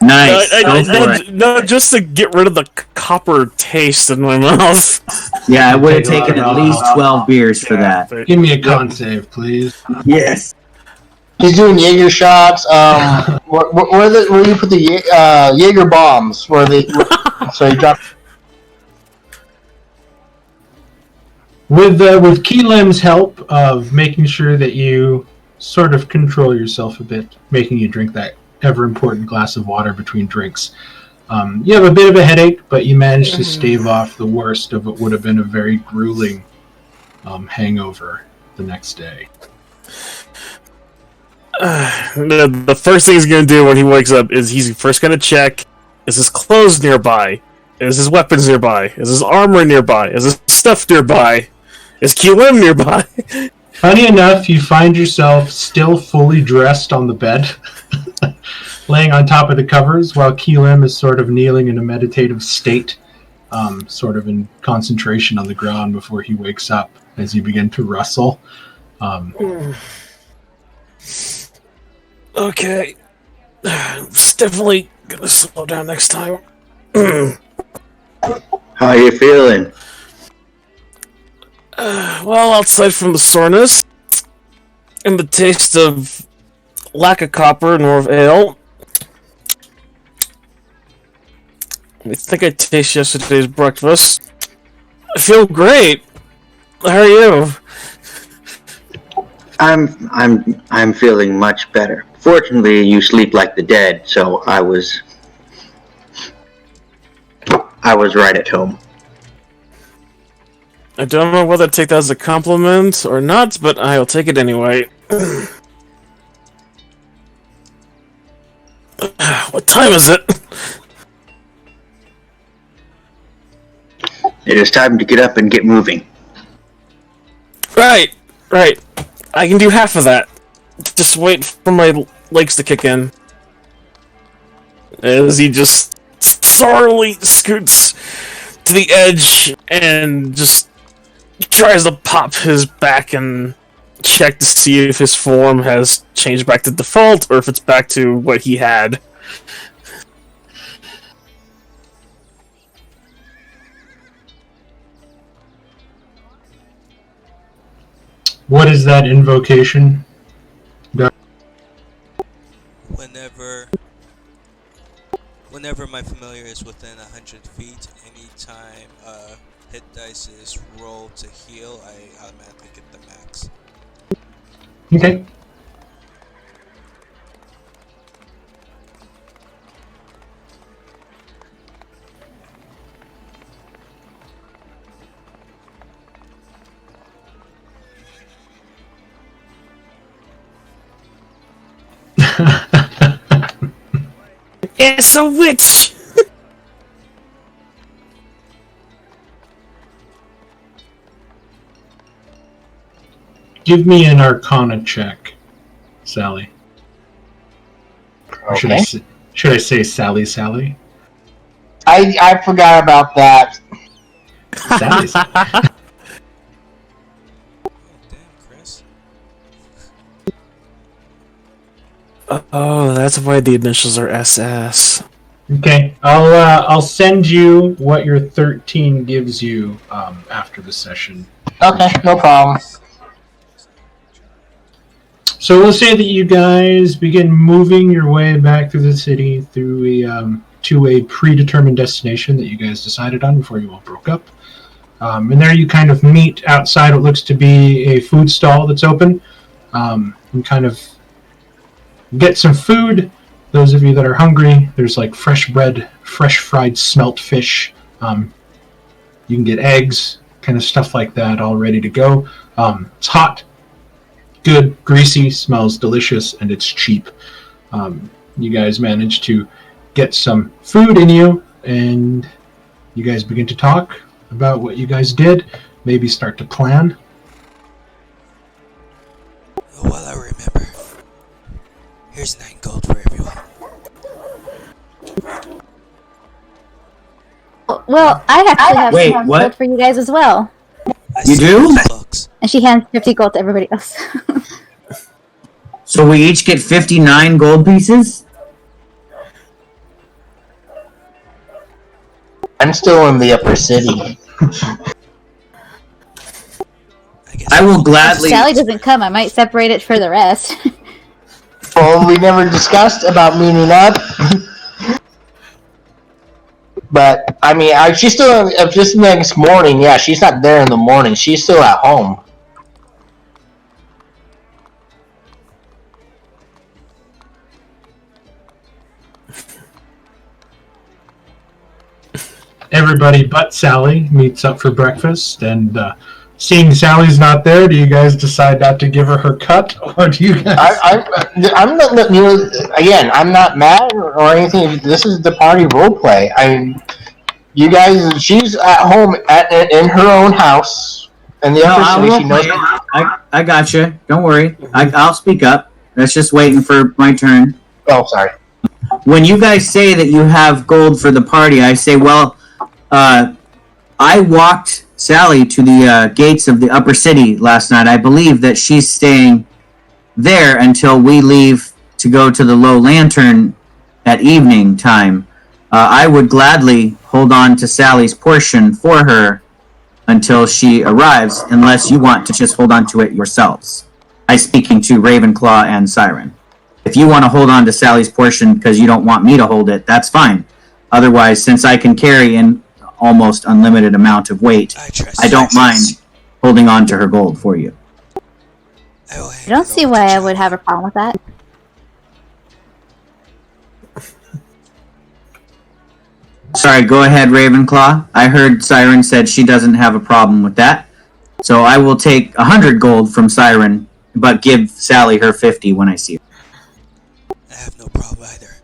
Nice. Go for it. No, just to get rid of the copper taste in my mouth. Yeah, I would have taken at least 12 beers for that. Give me a con save, please. Yes. He's doing Jaeger shots. Where you put the Jaeger bombs? So he dropped. With Keelan's help of making sure that you sort of control yourself a bit, making you drink that ever-important glass of water between drinks, you have a bit of a headache, but you managed to stave off the worst of what would have been a very grueling hangover the next day. The first thing he's gonna do when he wakes up is he's first gonna check, is his clothes nearby? Is his weapons nearby? Is his armor nearby? Is his stuff nearby? Is Keelim nearby? Funny enough, you find yourself still fully dressed on the bed, laying on top of the covers, while Keelim is sort of kneeling in a meditative state, sort of in concentration on the ground before he wakes up as you begin to rustle. Okay. It's definitely gonna slow down next time. How are you feeling? Well, outside from the soreness and the taste of lack of copper nor of ale, I think I taste yesterday's breakfast. I feel great. How are you? I'm feeling much better. Fortunately, you sleep like the dead, so I was right at home. I don't know whether to take that as a compliment or not, but I'll take it anyway. What time is it? It is time to get up and get moving. Right. I can do half of that. Just wait for my legs to kick in. As he just sorely scoots to the edge and just tries to pop his back and check to see if his form has changed back to default or if it's back to what he had. What is that invocation? Whenever my familiar is within 100 feet, anytime hit dice is rolled to heal, I automatically get the max. Okay. It's a witch! Give me an Arcana check, Sally. Or Okay. should I say Sally? I forgot about that. Sally. Oh, damn, Chris. Oh, that's why the initials are SS. Okay, I'll send you what your 13 gives you after the session. Okay, no problem. So we'll say that you guys begin moving your way back through the city through to a predetermined destination that you guys decided on before you all broke up. And there you kind of meet outside what looks to be a food stall that's open, and kind of get some food. Those of you that are hungry, there's like fresh bread, fresh fried smelt fish. You can get eggs, kind of stuff like that, all ready to go. It's hot, good, greasy, smells delicious, and it's cheap. You guys manage to get some food in you, and you guys begin to talk about what you guys did, maybe start to plan. Well, I remember. Here's 9 gold for everyone. Well, I actually have Wait, some what? gold for you guys as well. You do? Bucks. And she hands 50 gold to everybody else. So we each get 59 gold pieces? I'm still in the upper city. I will gladly. If Sally doesn't come, I might separate it for the rest. Well, we never discussed about meeting up. But I mean, she's still just next morning. Yeah, she's not there in the morning. She's still at home. Everybody but Sally meets up for breakfast, and seeing Sally's not there, do you guys decide not to give her cut, or do you guys? I'm not. You know, again, I'm not mad or anything. This is the party role play. You guys, she's at home in her own house in the upper city. She knows. I got you. Don't worry. I'll speak up. That's just waiting for my turn. Oh, sorry. When you guys say that you have gold for the party, I say, well, I walked Sally to the gates of the upper city last night. I believe that she's staying there until we leave to go to the Low Lantern at evening time. I would gladly hold on to Sally's portion for her until she arrives, unless you want to just hold on to it yourselves. I'm speaking to Ravenclaw and Siren. If you want to hold on to Sally's portion because you don't want me to hold it, that's fine. Otherwise, since I can carry an almost unlimited amount of weight, I don't mind holding on to her gold for you. I don't see why I would have a problem with that. Sorry, go ahead, Ravenclaw. I heard Siren said she doesn't have a problem with that. So I will take 100 gold from Siren, but give Sally her 50 when I see her. I have no problem either.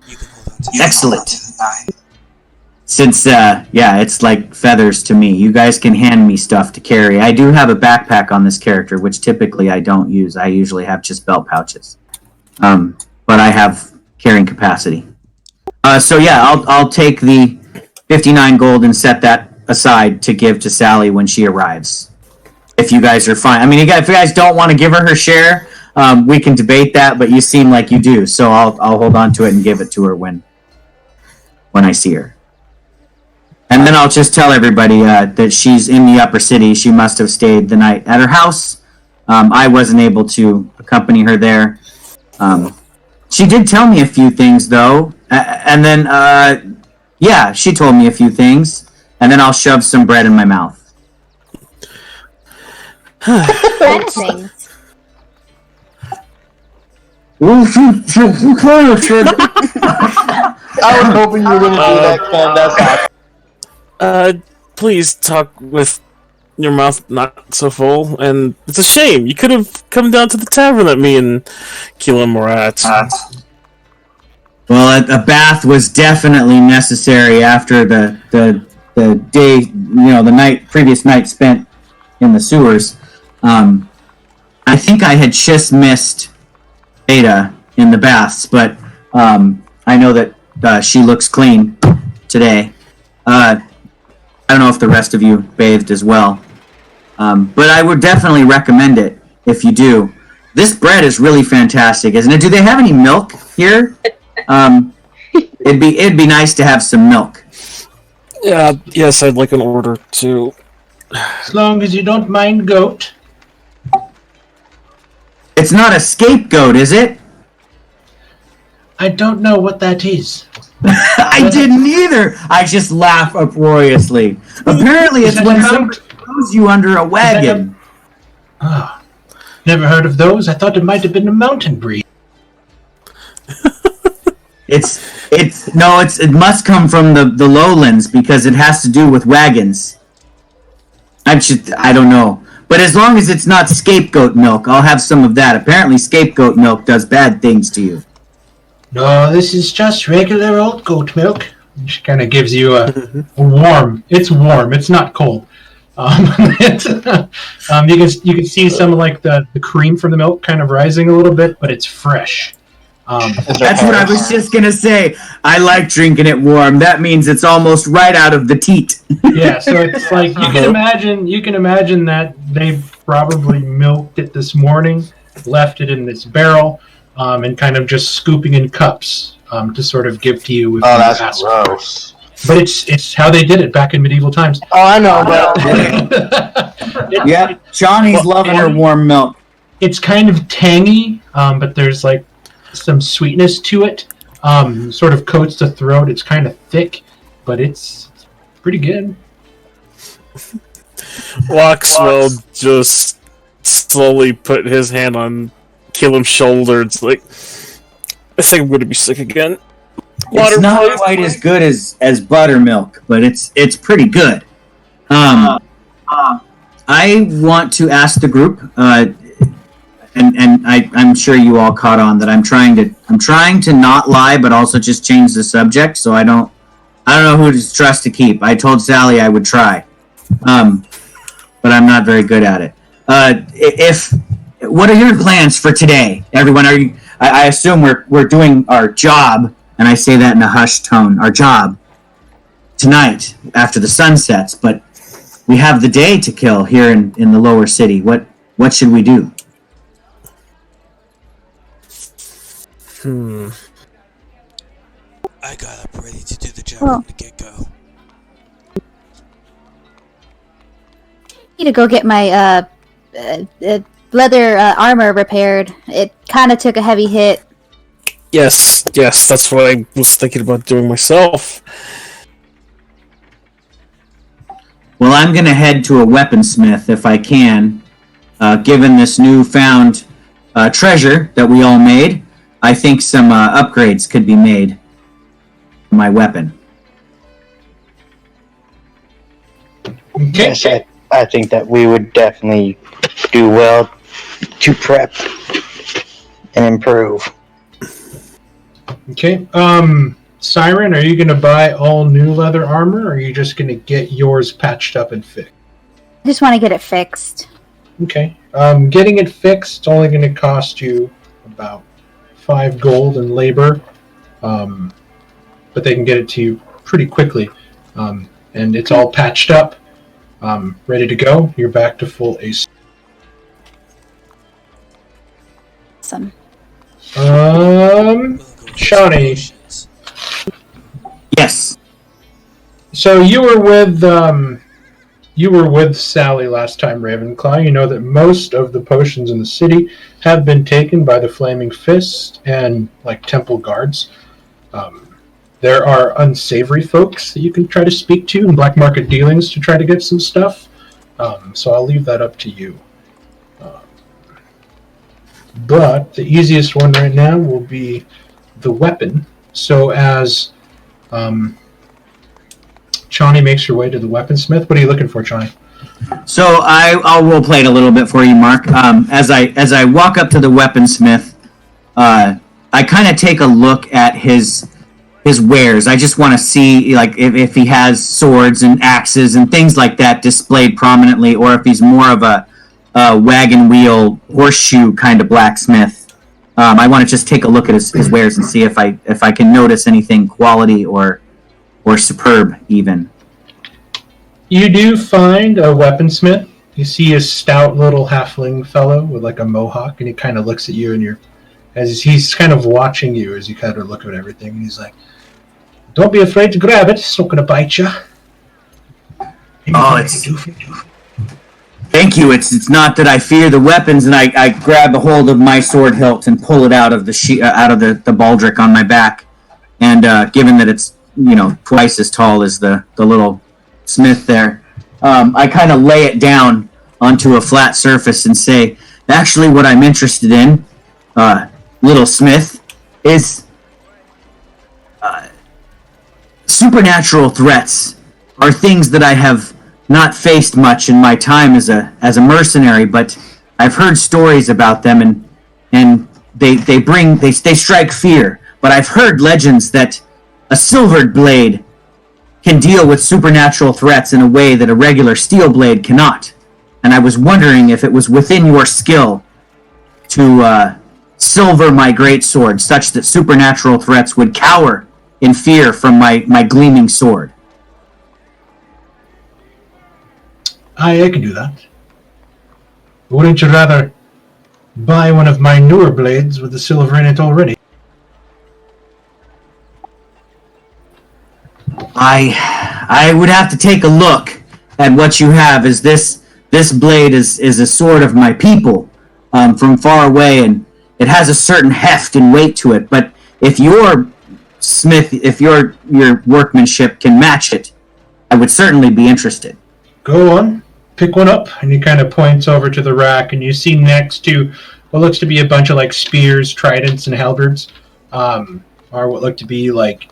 You can hold on to Excellent. Since, it's like feathers to me. You guys can hand me stuff to carry. I do have a backpack on this character, which typically I don't use. I usually have just belt pouches. But I have carrying capacity. I'll take the 59 gold and set that aside to give to Sally when she arrives. If you guys are fine. I mean, if you guys don't want to give her share, we can debate that, but you seem like you do, so I'll hold on to it and give it to her when I see her. And then I'll just tell everybody that she's in the upper city. She must have stayed the night at her house. I wasn't able to accompany her there. She did tell me a few things, though. And then, she told me a few things. And then I'll shove some bread in my mouth. Kind of things. I was hoping you were going to do that, Ken. That's awesome. Please talk with your mouth not so full. And it's a shame. You could have come down to the tavern that me and Keelan were at. Well, a bath was definitely necessary after the day, the previous night spent in the sewers. I think I had just missed Ada in the baths, but I know that she looks clean today. I don't know if the rest of you bathed as well, but I would definitely recommend it if you do. This bread is really fantastic, isn't it? Do they have any milk here? It'd be nice to have some milk. Yeah, yes, I'd like an order too. As long as you don't mind goat. It's not a scapegoat, is it? I don't know what that is. I didn't either. I just laugh uproariously. Apparently, it's when somebody throws you under a wagon. Never heard of those. I thought it might have been a mountain breed. It must come from the lowlands because it has to do with wagons. I don't know. But as long as it's not scapegoat milk, I'll have some of that. Apparently scapegoat milk does bad things to you. No, this is just regular old goat milk. She kind of gives you a warm. It's warm. It's not cold. You can see some of like the cream from the milk kind of rising a little bit, but it's fresh. That's what I was just gonna say. I like drinking it warm. That means it's almost right out of the teat. Yeah, so it's like you can imagine that they probably milked it this morning, left it in this barrel, and kind of just scooping in cups to sort of give to you. That's gross. But it's how they did it back in medieval times. Oh, I know, but yeah, Johnny's loving her warm milk. It's kind of tangy, but there's like some sweetness to it. Sort of coats the throat. It's kind of thick, but it's pretty good. Wax will just slowly put his hand on Killam's shoulder. It's like, I think I'm going to be sick again. It's not quite as good as buttermilk, but it's pretty good. I want to ask the group, and I'm sure you all caught on that I'm trying to not lie, but also just change the subject so I don't I don't know who to trust to keep. I told Sally I would try, but I'm not very good at it. What are your plans for today, everyone? Are you? I assume we're doing our job, and I say that in a hushed tone. Our job tonight after the sun sets, but we have the day to kill here in the lower city. What should we do? I got up ready to do the job Well. from the get-go. Need to go get my leather armor repaired. It kind of took a heavy hit. Yes, that's what I was thinking about doing myself. Well, I'm going to head to a weaponsmith if I can. Given this newfound treasure that we all made, I think some upgrades could be made to my weapon. Okay. Yes, I think that we would definitely do well to prep and improve. Okay. Siren, are you going to buy all new leather armor, or are you just going to get yours patched up and fixed? I just want to get it fixed. Okay. Getting it fixed is only going to cost you about 5 gold in labor, but they can get it to you pretty quickly. And it's all patched up, ready to go. You're back to full AC. Awesome. We'll go get Shawnee. some potions. Yes. So you were with Sally last time, Ravenclaw. You know that most of the potions in the city have been taken by the Flaming Fist and like temple guards. There are unsavory folks that you can try to speak to in black market dealings to try to get some stuff. So I'll leave that up to you. But the easiest one right now will be the weapon. So as Chani makes her way to the weaponsmith. What are you looking for, Chani? So I'll role play it a little bit for you, Mark. As I walk up to the weaponsmith, I kind of take a look at his wares. I just want to see like if he has swords and axes and things like that displayed prominently, or if he's more of a wagon wheel horseshoe kind of blacksmith. I want to just take a look at his wares and see if I can notice anything quality or superb even. You do find a weaponsmith. You see a stout little halfling fellow with like a mohawk, and he kind of looks at you, and as he's kind of watching you as you kind of look at everything, and he's like, "Don't be afraid to grab it. It's not going to bite you." Thank you. It's not that I fear the weapons, and I grab a hold of my sword hilt and pull it out of the baldric on my back. And given that it's twice as tall as the little smith there, I kind of lay it down onto a flat surface and say, actually, what I'm interested in, little smith, is supernatural threats are things that I have not faced much in my time as a mercenary, but I've heard stories about them, and they strike fear. But I've heard legends that a silvered blade can deal with supernatural threats in a way that a regular steel blade cannot. And I was wondering if it was within your skill to silver my greatsword such that supernatural threats would cower in fear from my gleaming sword. I can do that. Wouldn't you rather buy one of my newer blades with the silver in it already? I would have to take a look at what you have, as this blade is a sword of my people from far away, and it has a certain heft and weight to it. But if your workmanship can match it, I would certainly be interested. Go on, pick one up, and he kind of points over to the rack, and you see next to what looks to be a bunch of like spears, tridents, and halberds, are what look to be like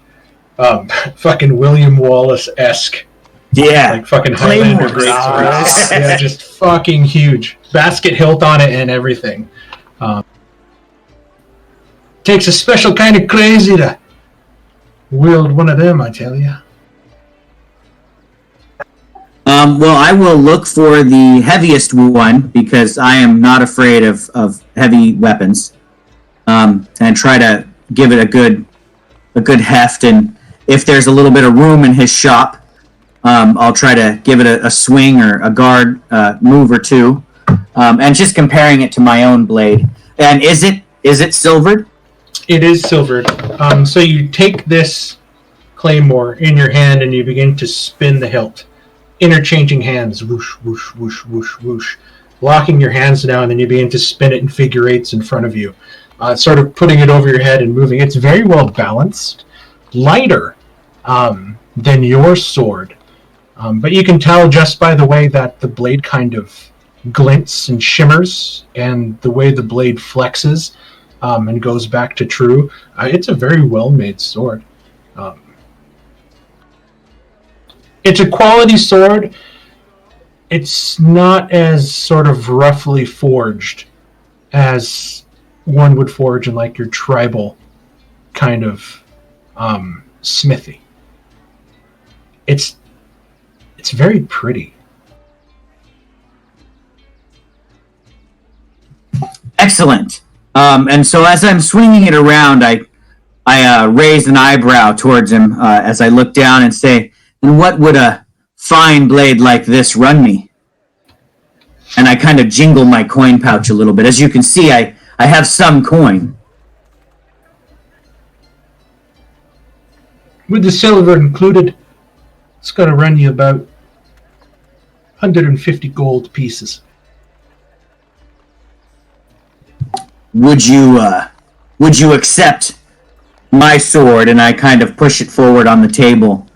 fucking William Wallace-esque. Yeah. Like fucking Highlander greatswords. Yeah, just fucking huge. Basket hilt on it and everything. Takes a special kind of crazy to wield one of them, I tell you. Well, I will look for the heaviest one because I am not afraid of heavy weapons, and try to give it a good heft. And if there's a little bit of room in his shop, I'll try to give it a swing or a guard move or two, and just comparing it to my own blade. And is it silvered? It is silvered. So you take this claymore in your hand and you begin to spin the hilt, interchanging hands, whoosh, whoosh, whoosh, whoosh, whoosh, locking your hands down, and then you begin to spin it in figure eights in front of you, sort of putting it over your head and moving. It's very well balanced, lighter than your sword, but you can tell just by the way that the blade kind of glints and shimmers, and the way the blade flexes and goes back to true. It's a very well-made sword. It's a quality sword. It's not as sort of roughly forged as one would forge in like your tribal kind of smithy. It's very pretty. Excellent. And so as I'm swinging it around, I raise an eyebrow towards him as I look down and say, "And what would a fine blade like this run me?" And I kind of jingle my coin pouch a little bit. As you can see, I have some coin. With the silver included, it's going to run you about 150 gold pieces. Would you accept my sword? And I kind of push it forward on the table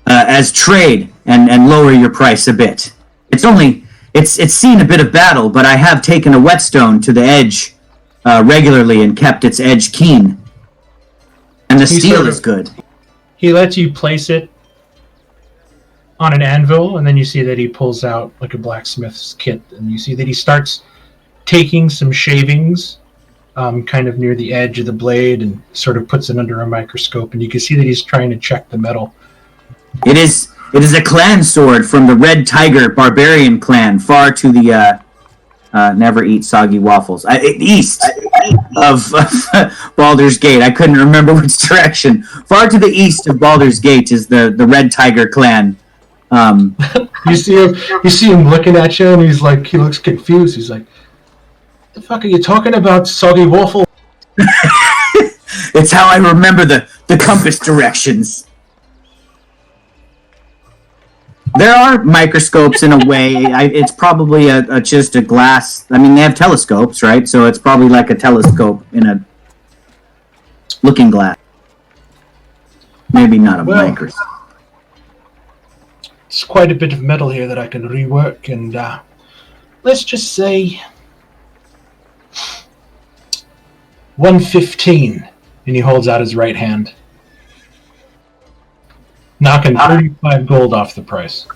as trade and lower your price a bit. It's seen a bit of battle, but I have taken a whetstone to the edge regularly and kept its edge keen. And the steel is good. He lets you place it on an anvil, and then you see that he pulls out like a blacksmith's kit, and you see that he starts taking some shavings kind of near the edge of the blade and sort of puts it under a microscope, and you can see that he's trying to check the metal. It is a clan sword from the Red Tiger Barbarian clan, far to the never eat soggy waffles. East of Baldur's Gate. I couldn't remember which direction. Far to the east of Baldur's Gate is the Red Tiger clan. You see him looking at you, and he looks confused. He's like, "The fuck are you talking about, soggy waffle?" It's how I remember the compass directions. There are microscopes in a way. It's probably just a glass. I mean, they have telescopes, right? So it's probably like a telescope in a looking glass. Maybe not a microscope. It's quite a bit of metal here that I can rework, and let's just say 115. And he holds out his right hand, knocking 35 gold off the price.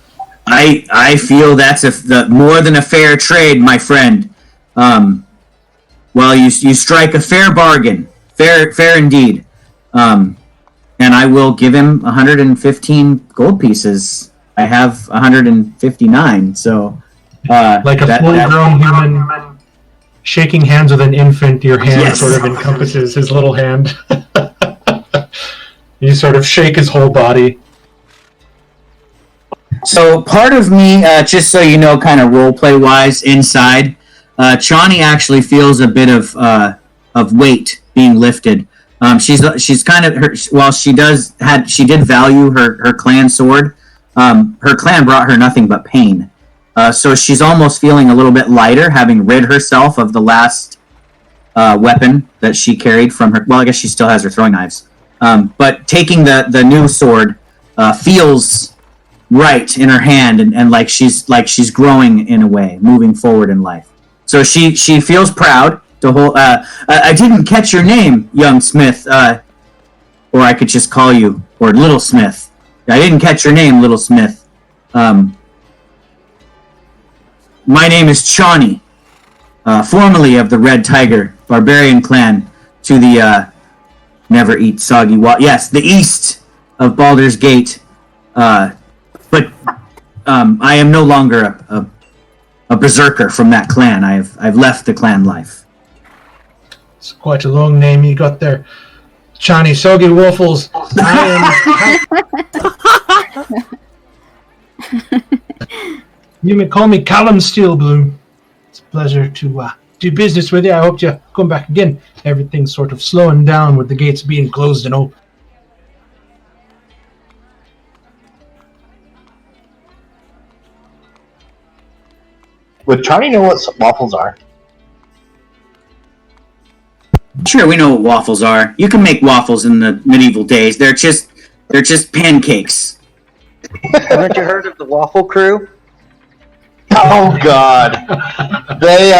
I feel that's more than a fair trade, my friend. Well, you strike a fair bargain, fair indeed. And I will give him 115 gold pieces. I have 159, so like a full-grown human shaking hands with an infant. Your hand sort of encompasses his little hand. You sort of shake his whole body. So part of me, just so you know, kind of role-play wise, inside, Chani actually feels a bit of weight being lifted. She's kind of while she did value her clan sword. Her clan brought her nothing but pain. So she's almost feeling a little bit lighter, having rid herself of the last weapon that she carried from her. Well, I guess she still has her throwing knives. But taking the new sword feels right in her hand, and like she's growing in a way, moving forward in life. So she feels proud to hold. I didn't catch your name, young Smith, or I could just call you or Little Smith. I didn't catch your name, Little Smith. My name is Chani, formerly of the Red Tiger Barbarian clan, to the never eat soggy yes, the east of Baldur's Gate. But I am no longer a berserker from that clan. I've left the clan life. It's quite a long name you got there. Johnny Soggy Waffles. You may call me Callum Steelbloom. It's a pleasure to do business with you. I hope you come back again. Everything's sort of slowing down with the gates being closed and open. Would Charlie know what waffles are? Sure, we know what waffles are. You can make waffles in the medieval days. They're just pancakes. Haven't you heard of the Waffle Crew? Oh God! They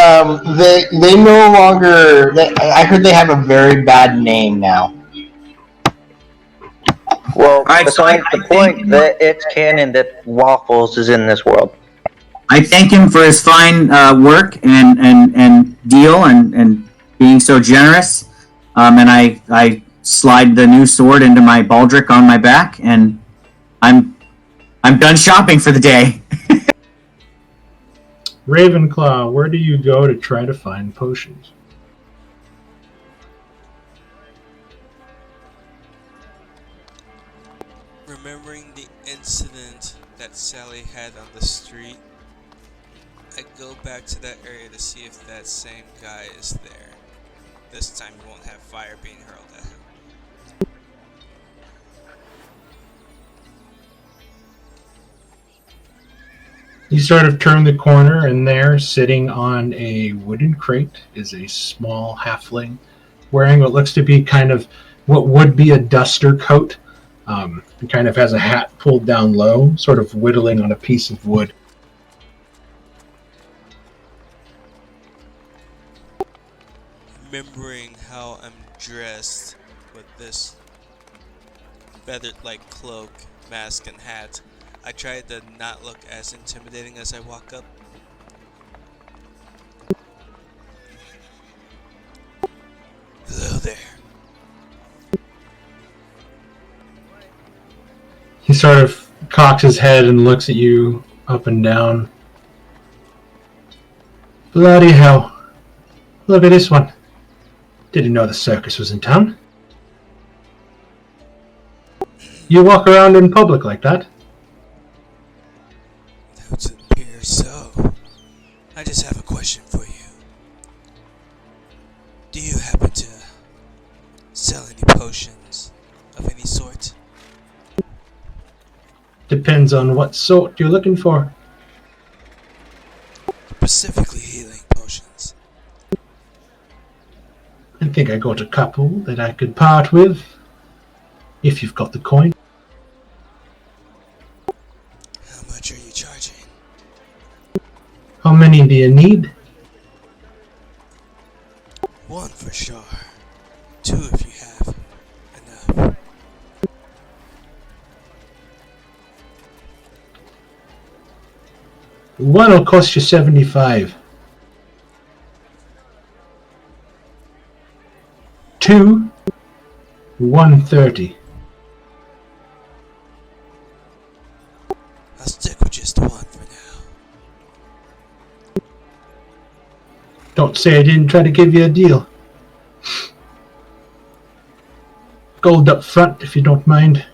no longer. I heard they have a very bad name now. Well, I besides the point think- that it's canon that Waffles is in this world. I thank him for his fine work and deal and being so generous. And I slide the new sword into my baldric on my back, and I'm done shopping for the day. Ravenclaw, where do you go to try to find potions? Remembering the incident that Sally had on the street, I go back to that area to see if that same guy is there. This time he won't have fire being hurled at him. You sort of turn the corner, and there, sitting on a wooden crate, is a small halfling wearing what looks to be kind of what would be a duster coat. He kind of has a hat pulled down low, sort of whittling on a piece of wood. Remembering how I'm dressed with this feathered-like cloak, mask, and hat, I try to not look as intimidating as I walk up. Hello there. He sort of cocks his head and looks at you up and down. Bloody hell. Look at this one. Didn't know the circus was in town. You walk around in public like that? That would appear so. I just have a question for you. Do you happen to sell any potions of any sort? Depends on what sort you're looking for. Specifically healing potions. I think I got a couple that I could part with, if you've got the coin. How much are you charging? How many do you need? One for sure. Two if you have enough. One will cost you 75. Two, 130. I'll stick with just one for now. Don't say I didn't try to give you a deal. Gold up front, if you don't mind.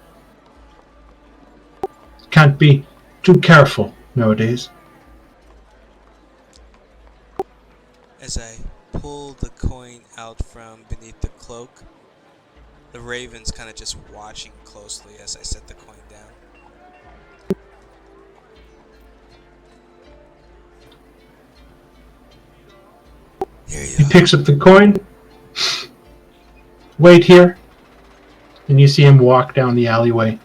Can't be too careful nowadays. As I pull the coin out from beneath the cloak, the raven's kind of just watching closely as I set the coin down. Here you He are. picks up the coin. Wait here. And you see him walk down the alleyway.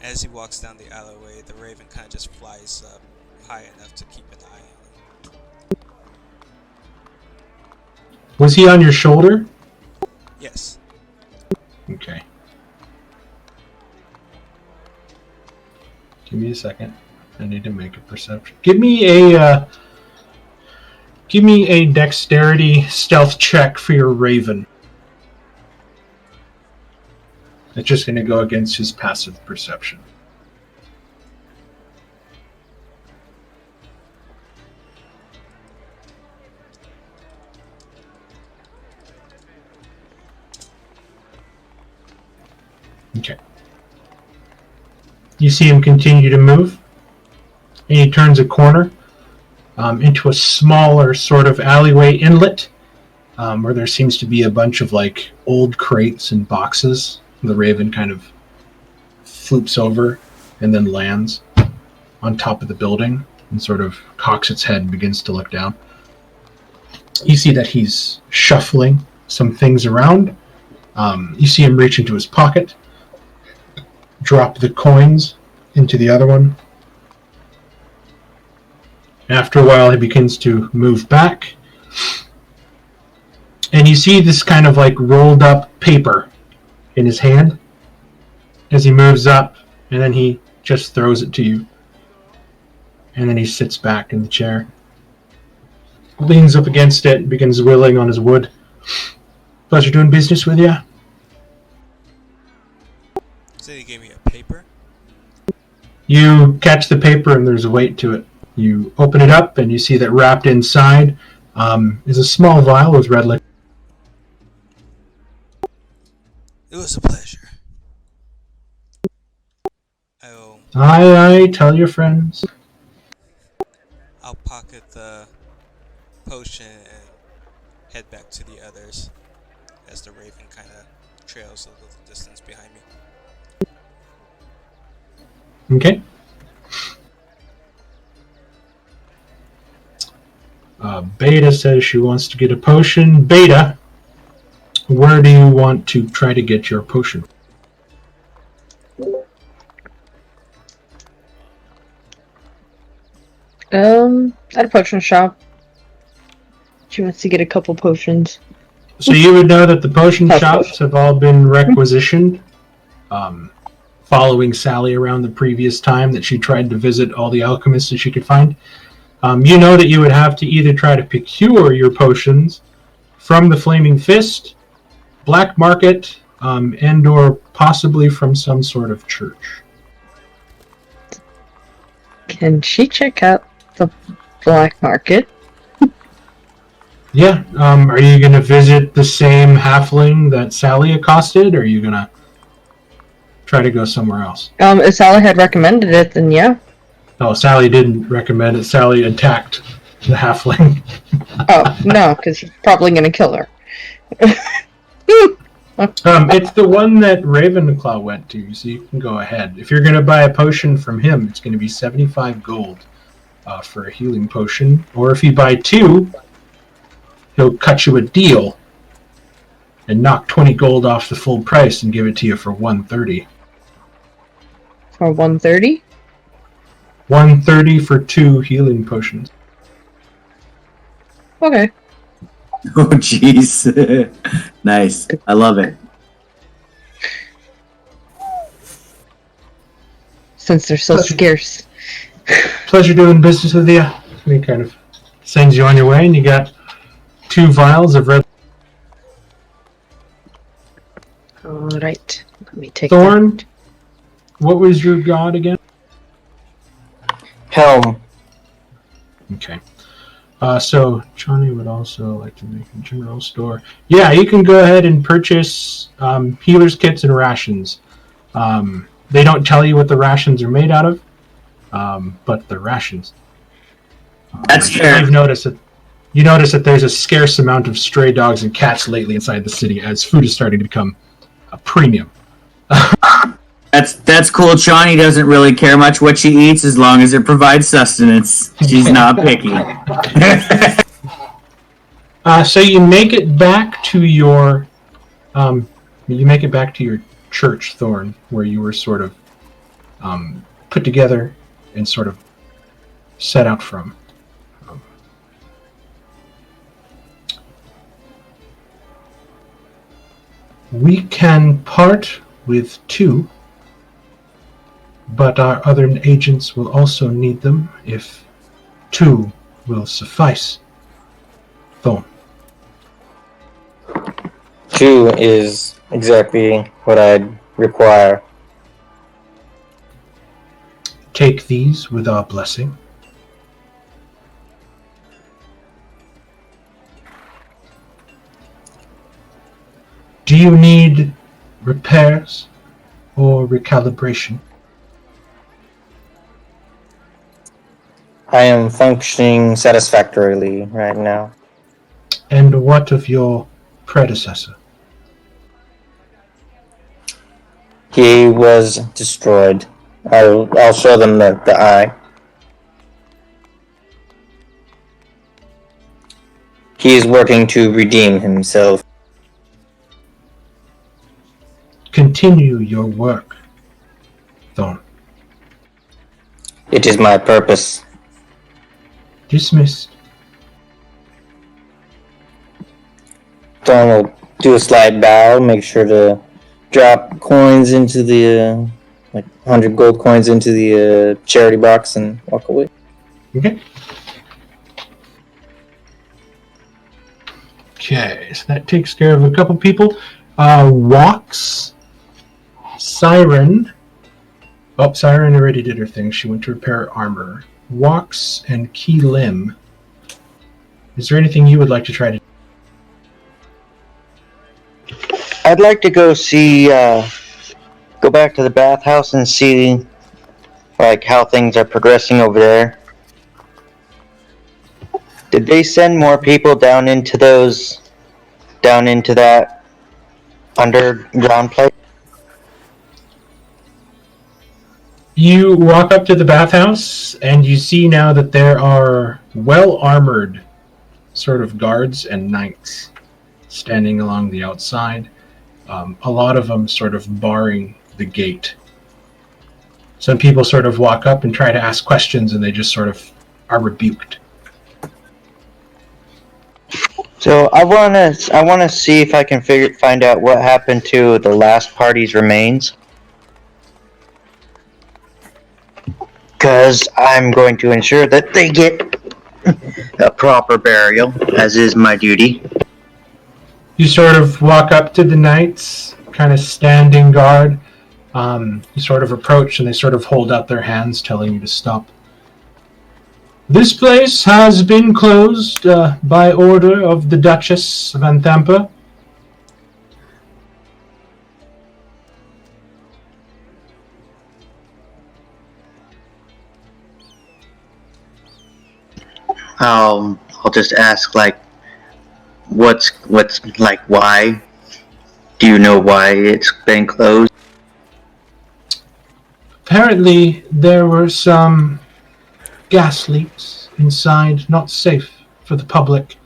As he walks down the alleyway, the raven kind of just flies up high enough to keep an eye on him. Was he on your shoulder? Yes. Okay. Give me a second. I need to make a perception. Give me a dexterity stealth check for your raven. It's just going to go against his passive perception. You see him continue to move, and he turns a corner into a smaller sort of alleyway inlet where there seems to be a bunch of like old crates and boxes. The raven kind of floops over and then lands on top of the building and sort of cocks its head and begins to look down. You see that he's shuffling some things around. You see him reach into his pocket, drop the coins into the other one. After a while, he begins to move back. And you see this kind of like rolled up paper in his hand as he moves up, and then he just throws it to you. And then he sits back in the chair, leans up against it, and begins whittling on his wood. Pleasure doing business with you. Said he gave me a paper. You catch the paper, and there's a weight to it. You open it up, and you see that wrapped inside is a small vial with red liquid. It was a pleasure. Aye, tell your friends. I'll pocket the potion and head back to the others as the raven kind of trails a little distance behind me. Okay. Beta says she wants to get a potion. Beta, where do you want to try to get your potion? At a potion shop. She wants to get a couple potions. So you would know that the potion shops have all been requisitioned, following Sally around the previous time that she tried to visit all the alchemists that she could find. You know that you would have to either try to procure your potions from the Flaming Fist, Black Market, and or possibly from some sort of church. Can she check out the black market? Yeah. Are you going to visit the same halfling that Sally accosted, or are you going to try to go somewhere else? If Sally had recommended it, then yeah. Oh, Sally didn't recommend it. Sally attacked the halfling. Oh, no, because he's probably going to kill her. It's the one that Ravenclaw went to, so you can go ahead. If you're going to buy a potion from him, it's going to be 75 gold for a healing potion. Or if you buy two, he'll cut you a deal and knock 20 gold off the full price and give it to you for 130. For 130? 130 for 2 healing potions. Okay. Oh, jeez. Nice. I love it. Since they're so scarce. Pleasure doing business with you. He kind of sends you on your way, and you got 2 vials of red. Alright. Let me take Thorn, what was your god again? Helm. Okay. So Johnny would also like to make a general store. Yeah, you can go ahead and purchase healer's kits and rations. They don't tell you what the rations are made out of, but they're rations. That's fair. You notice that there's a scarce amount of stray dogs and cats lately inside the city as food is starting to become a premium. That's cool. Shawnee doesn't really care much what she eats as long as it provides sustenance. She's not picky. So you make it back to your church, Thorn, where you were sort of put together and sort of set out from. We can part with 2. But our other agents will also need them if 2 will suffice. Thorn. 2 is exactly what I'd require. Take these with our blessing. Do you need repairs or recalibration? I am functioning satisfactorily right now. And what of your predecessor? He was destroyed. I'll show them the eye. He is working to redeem himself. Continue your work, Thorn. It is my purpose. Dismissed. Thorn will do a slight bow, make sure to drop coins into the, 100 gold coins into the charity box and walk away. Okay. Okay, so that takes care of a couple people. Walks, Siren. Oh, Siren already did her thing. She went to repair her armor. Walks and Key Lim. Is there anything you would like to try to? I'd like to go see, go back to the bathhouse and see, like, how things are progressing over there. Did they send more people down into that underground place? You walk up to the bathhouse, and you see now that there are well-armored sort of guards and knights standing along the outside. A lot of them sort of barring the gate. Some people sort of walk up and try to ask questions, and they just sort of are rebuked. So I wanna see if I can find out what happened to the last party's remains. Because I'm going to ensure that they get a proper burial, as is my duty. You sort of walk up to the knights, kind of standing guard. You sort of approach, and they sort of hold out their hands, telling you to stop. This place has been closed by order of the Duchess of Anthampa. I'll just ask, like, what's like, why? Do you know why it's been closed? Apparently, there were some gas leaks inside, not safe for the public.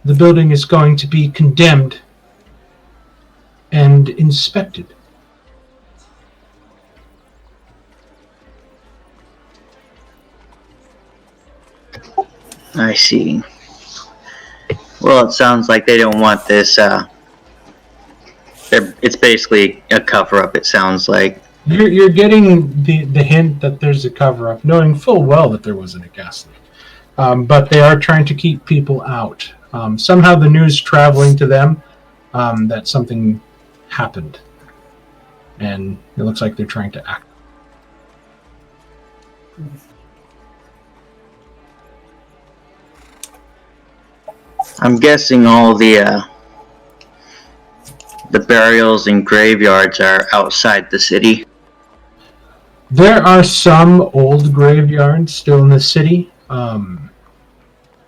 The building is going to be condemned and inspected. I see. Well, it sounds like they don't want this, it's basically a cover-up, it sounds like. You're getting the hint that there's a cover-up, knowing full well that there wasn't a gas leak. But they are trying to keep people out. Somehow the news traveling to them that something happened. And it looks like they're trying to act. I'm guessing all the burials and graveyards are outside the city. There are some old graveyards still in the city.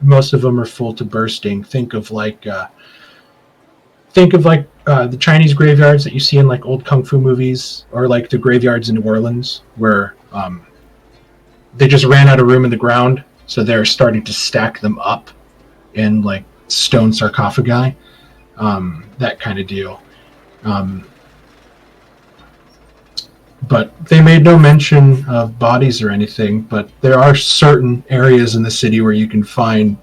Most of them are full to bursting. Think of the Chinese graveyards that you see in like old kung fu movies, or like the graveyards in New Orleans where they just ran out of room in the ground, so they're starting to stack them up in like stone sarcophagi, that kind of deal. But they made no mention of bodies or anything, but there are certain areas in the city where you can find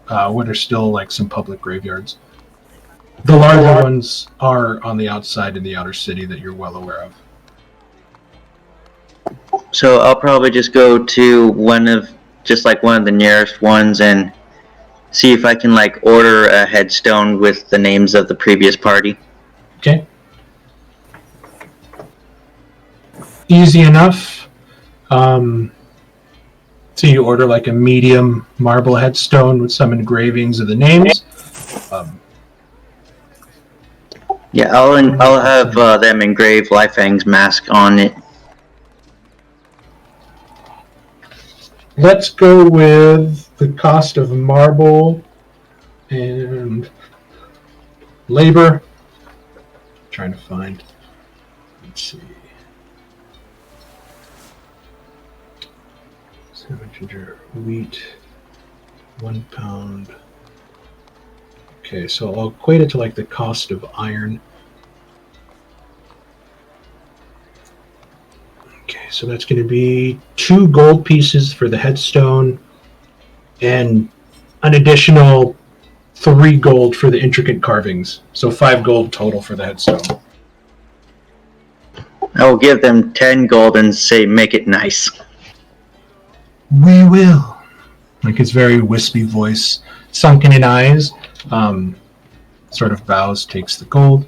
what are still like some public graveyards. The larger ones are on the outside in the outer city that you're well aware of. So I'll probably just go to one of the nearest ones and see if I can like order a headstone with the names of the previous party. Okay. Easy enough. So you order like a medium marble headstone with some engravings of the names. Yeah, I'll have them engrave Lifang's mask on it. Let's go with the cost of marble and labor. Trying to find. Let's see. Ginger, wheat, 1 pound. Okay, so I'll equate it to like the cost of iron. Okay, so that's going to be 2 gold pieces for the headstone and an additional 3 gold for the intricate carvings. So 5 gold total for the headstone. I will give them 10 gold and say, make it nice. We will. Like his very wispy voice, sunken in eyes, sort of bows, takes the gold,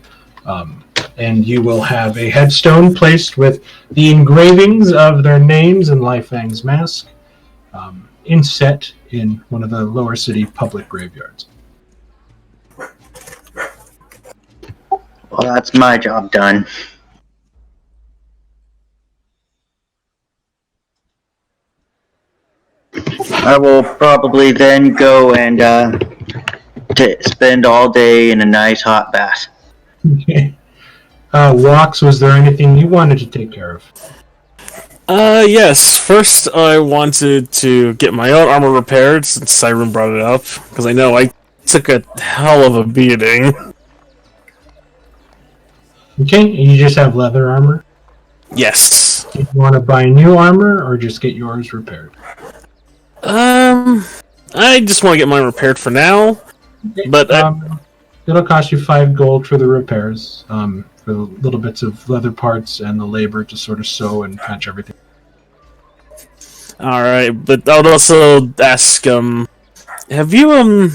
and you will have a headstone placed with the engravings of their names and Lai Fang's mask, inset in one of the lower city public graveyards. Well, that's my job done. I will probably then go and spend all day in a nice hot bath. Okay. Walks, was there anything you wanted to take care of? Yes. First, I wanted to get my own armor repaired since Siren brought it up, because I know I took a hell of a beating. Okay, and you just have leather armor? Yes. Do you want to buy new armor or just get yours repaired? I just want to get mine repaired for now, but it'll cost you 5 gold for the repairs, for the little bits of leather parts and the labor to sort of sew and patch everything. All right, but I would also ask, have you heard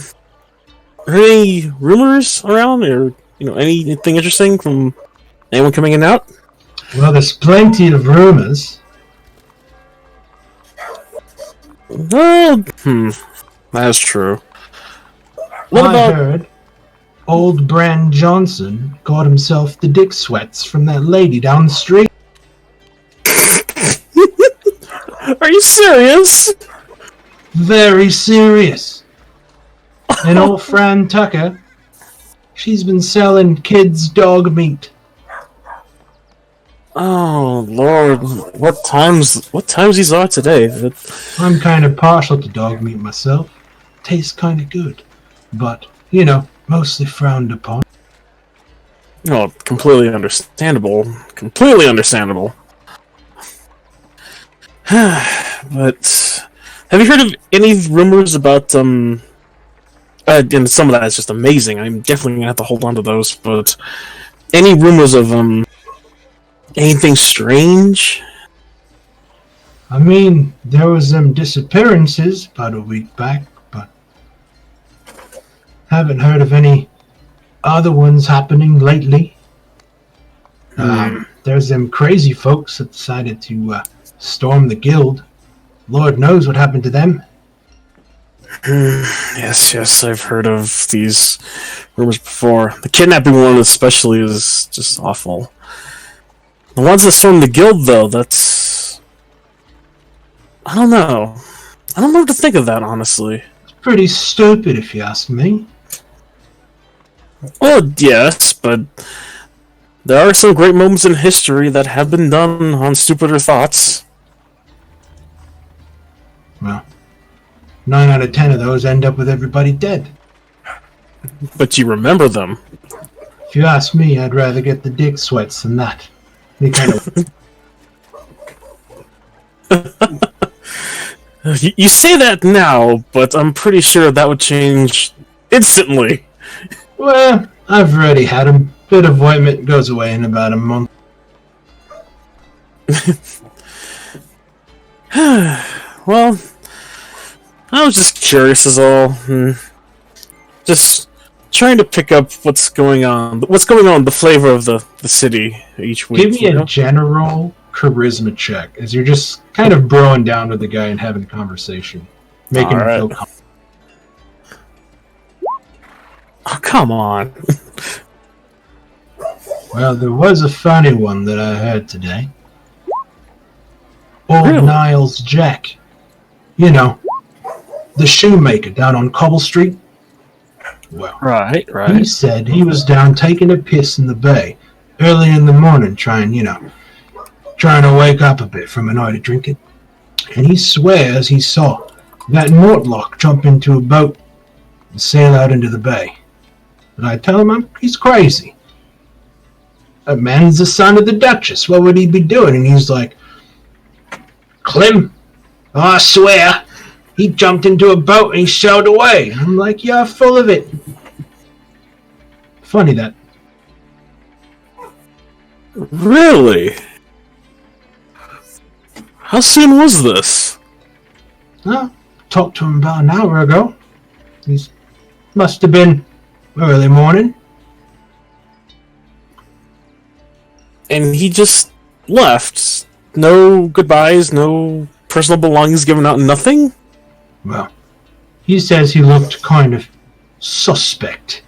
any rumors around, or anything interesting from anyone coming in and out? Well, there's plenty of rumors. Well, that is true. What I about? heard old Bran Johnson got himself the dick sweats from that lady down the street. Are you serious? Very serious. And old Fran Tucker, she's been selling kids' dog meat. Oh Lord, what times these are today? I'm kind of partial to dog meat myself. Tastes kind of good, but mostly frowned upon. Oh, completely understandable. Completely understandable. But have you heard of any rumors about and some of that is just amazing. I'm definitely gonna have to hold on to those. But any rumors of anything strange? I mean, there was them disappearances about a week back, but haven't heard of any other ones happening lately. There's them crazy folks that decided to storm the guild. Lord knows what happened to them. Yes, I've heard of these rumors before. The kidnapping one especially is just awful. The ones that stormed the guild, though, that's... I don't know. I don't know what to think of that, honestly. It's pretty stupid, if you ask me. Well, yes, but there are some great moments in history that have been done on stupider thoughts. Well, 9 out of 10 of those end up with everybody dead. But you remember them. If you ask me, I'd rather get the dick sweats than that. They kind of... You say that now, but I'm pretty sure that would change instantly. Well, I've already had them. Bit of ointment goes away in about a month. Well, I was just curious as all. Just trying to pick up what's going on. The flavor of the city each week. Give me a general charisma check, as you're just kind of broing down with the guy and having a conversation. Making him feel comfortable. Oh, come on. Well, there was a funny one that I heard today. Old Really? Niles Jack. You know, the shoemaker down on Cobble Street. Well, Right, he right. said he was down taking a piss in the bay early in the morning, trying to wake up a bit from a night of drinking. And he swears he saw that Mortlock jump into a boat and sail out into the bay. But I tell him he's crazy. That man's the son of the Duchess. What would he be doing? And he's like, Clem, I swear, he jumped into a boat and he sailed away. And I'm like, you're full of it. Funny that. Really? How soon was this? Well, talked to him about an hour ago. He must have been early morning. And he just left. No goodbyes, no personal belongings given out, nothing? Well, he says he looked kind of suspect.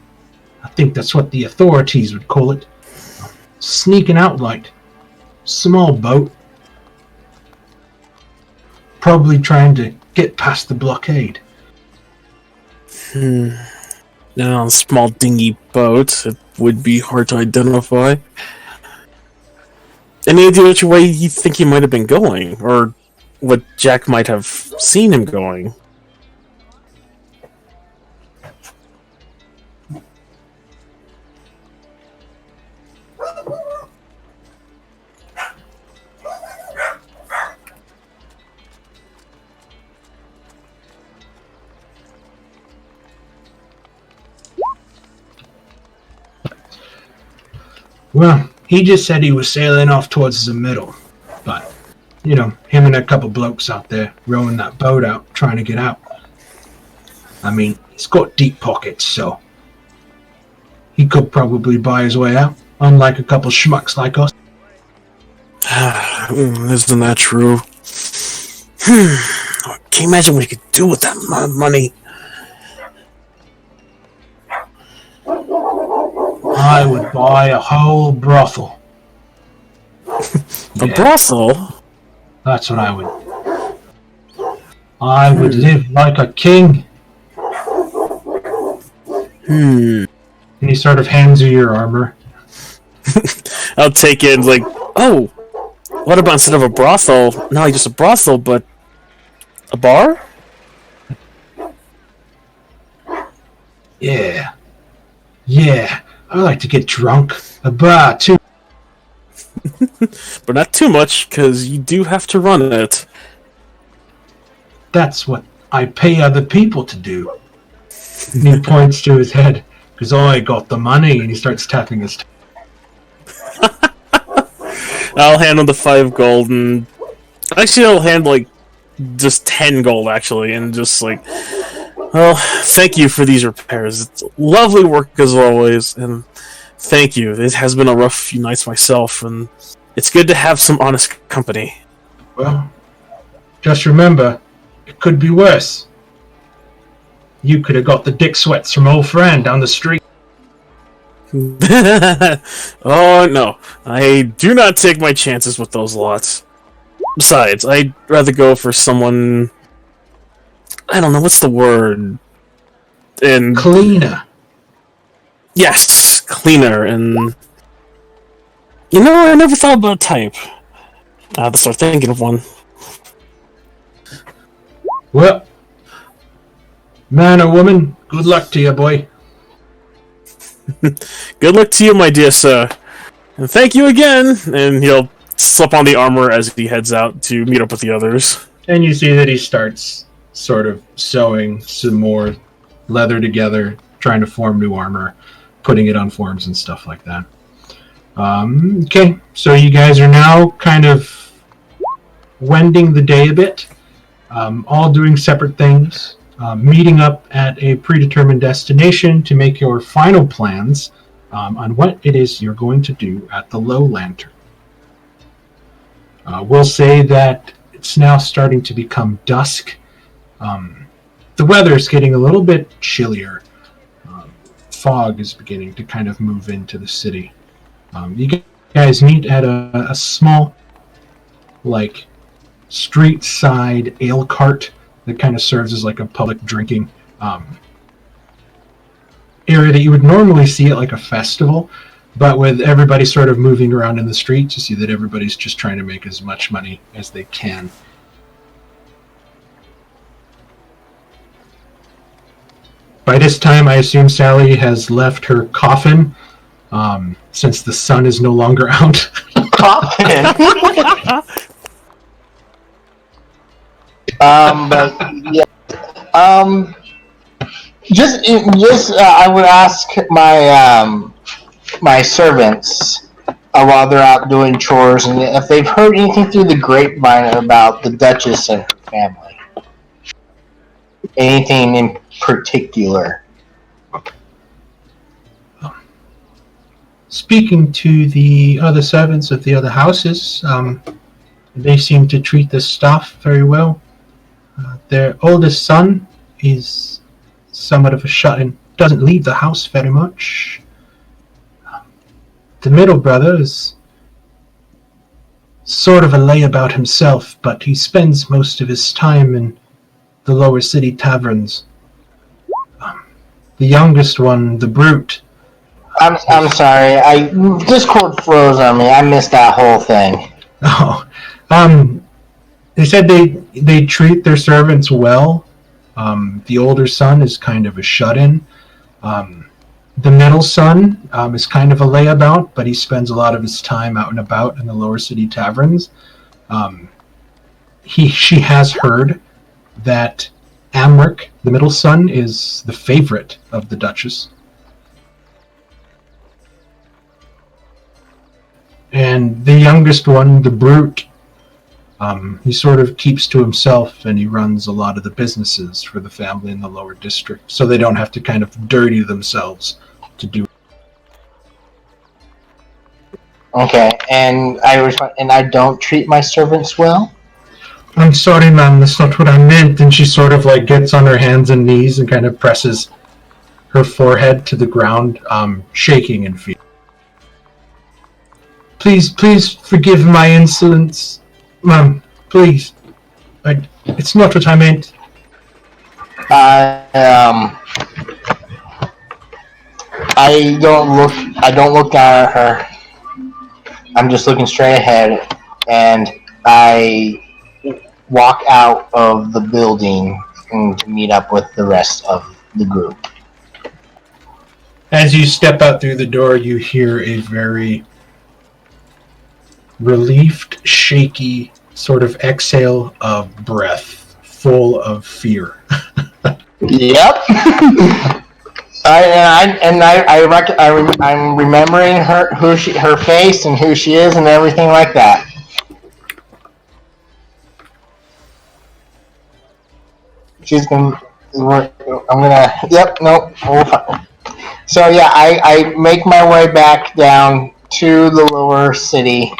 I think that's what the authorities would call it. Sneaking out like small boat. Probably trying to get past the blockade. Now, small dinghy boat, it would be hard to identify. Any idea which way you think he might have been going? Or what Jack might have seen him going? Well, he just said he was sailing off towards the middle. But, him and a couple blokes out there rowing that boat out, trying to get out. I mean, he's got deep pockets, so he could probably buy his way out, unlike a couple schmucks like us. Isn't that true? Can you imagine what he could do with that money? I would buy a whole brothel. A brothel? That's what I would. I would live like a king. And he sort of hands you your armor. I'll take it like, oh, what about instead of a brothel, not like just a brothel, but a bar? Yeah. I like to get drunk. A bar, too. But not too much, because you do have to run it. That's what I pay other people to do. And he points to his head, because I got the money, and he starts tapping his I'll handle the 5 gold, and actually I'll handle just 10 gold actually, and just well, thank you for these repairs. It's lovely work as always, and thank you. It has been a rough few nights myself, and it's good to have some honest company. Well, just remember, it could be worse. You could have got the dick sweats from old Fran down the street. Oh no, I do not take my chances with those lots. Besides, I'd rather go for someone... I don't know, what's the word? And Cleaner. yes, cleaner, and... I never thought about type. I have to start thinking of one. Well, man or woman, good luck to you, boy. Good luck to you, my dear sir. And thank you again! And he'll slip on the armor as he heads out to meet up with the others. And you see that he starts sort of sewing some more leather together, trying to form new armor, putting it on forms and stuff like that. Okay, so you guys are now kind of wending the day a bit, all doing separate things, meeting up at a predetermined destination to make your final plans on what it is you're going to do at the Low Lantern. We'll say that it's now starting to become dusk. The weather is getting a little bit chillier. Fog is beginning to kind of move into the city. You guys meet at a small, street side ale cart that kind of serves as like a public drinking area that you would normally see at like a festival, but with everybody sort of moving around in the streets, you see that everybody's just trying to make as much money as they can. By this time, I assume Sally has left her coffin, since the sun is no longer out. Coffin. But yeah. I would ask my servants while they're out doing chores, and if they've heard anything through the grapevine about the Duchess and her family, anything in particular. Speaking to the other servants of the other houses, they seem to treat the staff very well. Their oldest son is somewhat of a shut-in, doesn't leave the house very much. The middle brother is sort of a layabout himself, but he spends most of his time in the lower city taverns. The youngest one, the brute. I'm sorry. Discord froze on me. I missed that whole thing. Oh, they said they treat their servants well. The older son is kind of a shut-in. The middle son is kind of a layabout, but he spends a lot of his time out and about in the lower city taverns. She has heard that Amric, the middle son, is the favorite of the Duchess. And the youngest one, the brute, he sort of keeps to himself, and he runs a lot of the businesses for the family in the lower district, so they don't have to kind of dirty themselves to do. Okay, and I don't treat my servants well. I'm sorry, ma'am, that's not what I meant. And she sort of like gets on her hands and knees and kind of presses her forehead to the ground, shaking in fear. Please forgive my insolence, ma'am. Please, it's not what I meant. I don't look down at her. I'm just looking straight ahead, and I walk out of the building and meet up with the rest of the group. As you step out through the door, you hear a very relieved, shaky sort of exhale of breath, full of fear. Yep. I'm remembering her face and who she is and everything like that. Yep, nope. So yeah, I make my way back down to the lower city.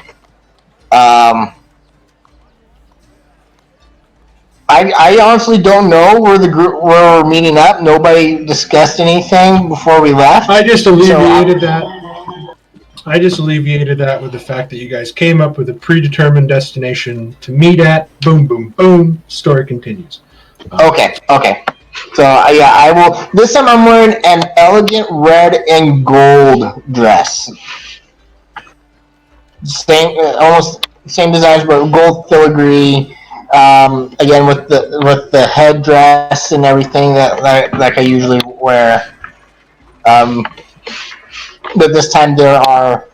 I honestly don't know where we're meeting up. Nobody discussed anything before we left. I just alleviated that with the fact that you guys came up with a predetermined destination to meet at. Boom, boom, boom. Story continues. Okay. So yeah, I will. This time I'm wearing an elegant red and gold dress. Almost same designs, but gold filigree. Again with the headdress and everything that like I usually wear. But this time there are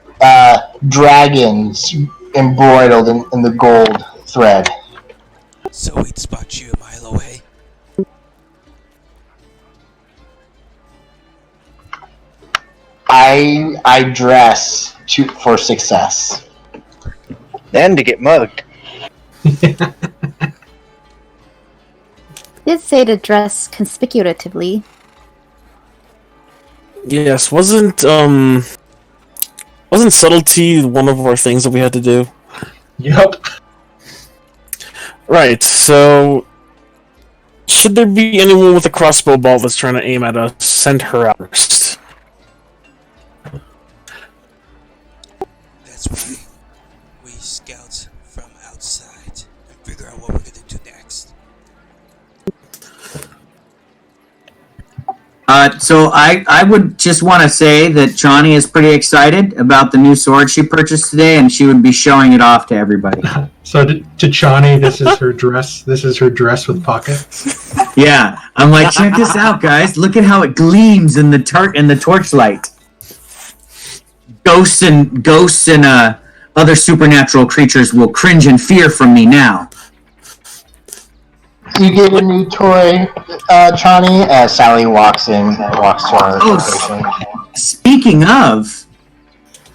dragons embroidered in the gold thread. So we'd spot you a mile away. I dress for success. And to get mugged. Did say to dress conspicuously. Yes, wasn't subtlety one of our things that we had to do? Yep. Right, so should there be anyone with a crossbow ball that's trying to aim at us, send her out first. That's why we scout from outside and figure out what we're gonna do next. So I would just want to say that Johnny is pretty excited about the new sword she purchased today, and she would be showing it off to everybody. So to Chani, this is her dress. This is her dress with pockets. Yeah, I'm like, check this out, guys. Look at how it gleams in the torchlight. Ghosts and other supernatural creatures will cringe in fear from me now. You get a new toy, Chani, as Sally walks to our location. Speaking of,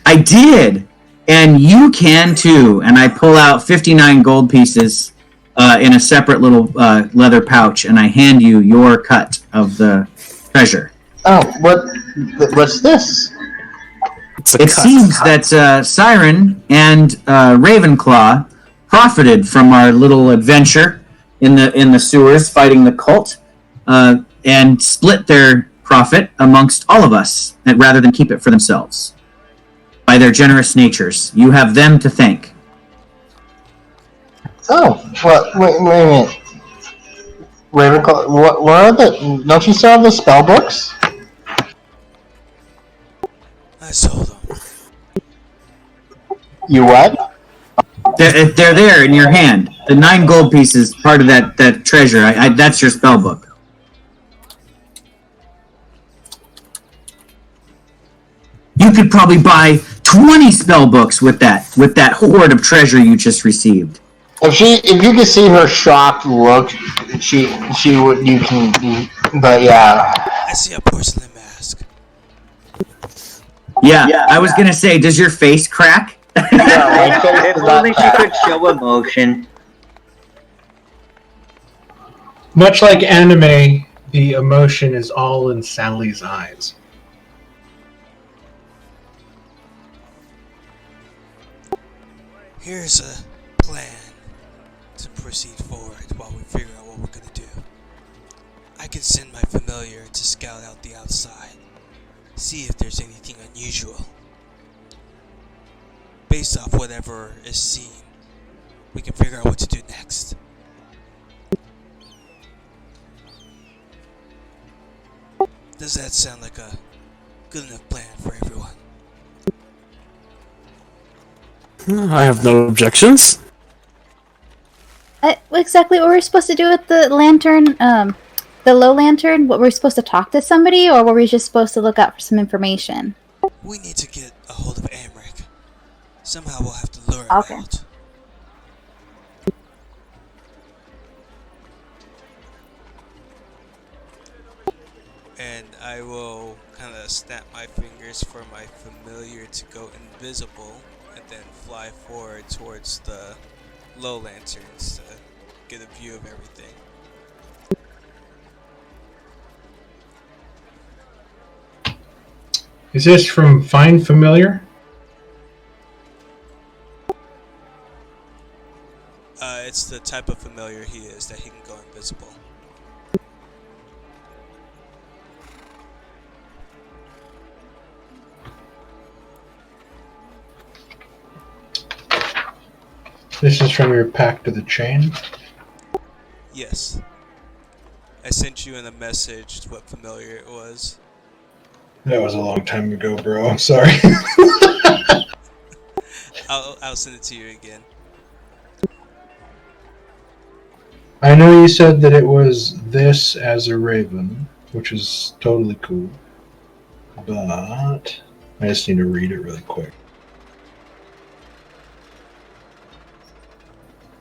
I did, and you can too. And I pull out 59 gold pieces in a separate little leather pouch, and I hand you your cut of the treasure. Oh, what's this? It seems that Siren and Ravenclaw profited from our little adventure in the sewers fighting the cult, and split their profit amongst all of us, rather than keep it for themselves. By their generous natures, you have them to thank. Oh, wait a minute. Ravenclaw, what are the? Don't you still have the spell books? I sold them. You what? They're there in your hand. The 9 gold pieces, part of that treasure. That's your spell book. You could probably buy 20 spell books with that hoard of treasure you just received. If you could see her shocked look, she would. You can, but yeah. I see a porcelain mask. Yeah, I was gonna say, does your face crack? If only she could show emotion. Much like anime, the emotion is all in Sally's eyes. Here's a plan to proceed forward while we figure out what we're gonna do. I can send my familiar to scout out the outside, see if there's anything unusual. Based off whatever is seen, we can figure out what to do next. Does that sound like a good enough plan for everyone? I have no objections. Exactly what we're supposed to do with the lantern, the low lantern? What, we're supposed to talk to somebody, or were we just supposed to look out for some information? We need to get a hold of Amric. Somehow we'll have to lure him Okay. out. And I will kind of snap my fingers for my familiar to go invisible and then fly forward towards the low lanterns to get a view of everything. Is this from Find Familiar? It's the type of familiar he is that he can go invisible. This is from your Pact of the Chain? Yes. I sent you in a message what familiar it was. That was a long time ago, bro. I'm sorry. I'll send it to you again. I know you said that it was this as a raven, which is totally cool. But I just need to read it really quick.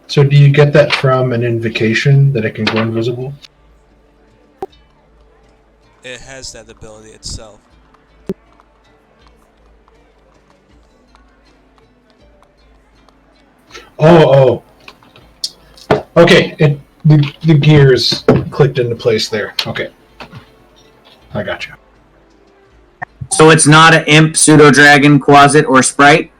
So do you get that from an invocation that it can go invisible? It has that ability itself. Oh. Okay, the gears clicked into place there. Okay. I got you. So it's not an imp, pseudo-dragon, quasit, or sprite?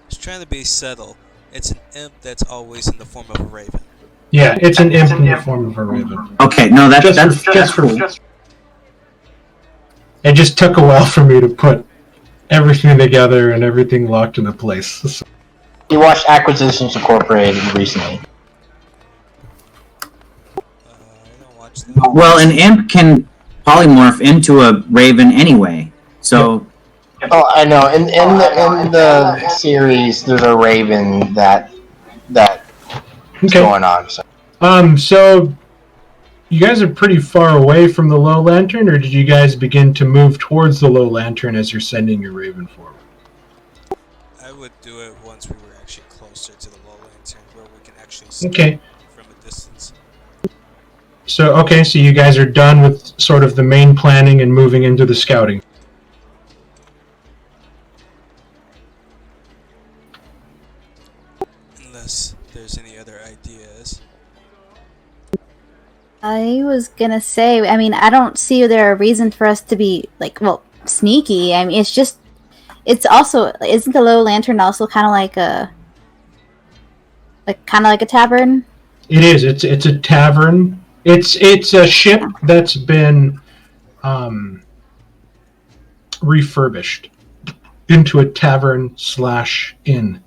It's trying to be subtle. It's an imp that's always in the form of a raven. Yeah, it's an imp in the form of a raven. Okay, no, that's cool. cool. It just took a while for me to put everything together and everything locked into place. You watched Acquisitions Incorporated recently. I don't watch that. Well, an imp can polymorph into a raven anyway. So Oh, I know. In the series, there's a raven that's Okay. going on. So. So you guys are pretty far away from the low lantern, or did you guys begin to move towards the low lantern as you're sending your raven forward? I would do it once we were actually closer to the low lantern, where we can actually see Okay. from a distance. So you guys are done with sort of the main planning and moving into the scouting. Unless there's any other ideas. I was gonna say, I mean, I don't see there a reason for us to be, like, well, sneaky. I mean, it's also, isn't the Low Lantern also kind of like a tavern? It is. It's a tavern. It's a ship that's been refurbished into a tavern/inn.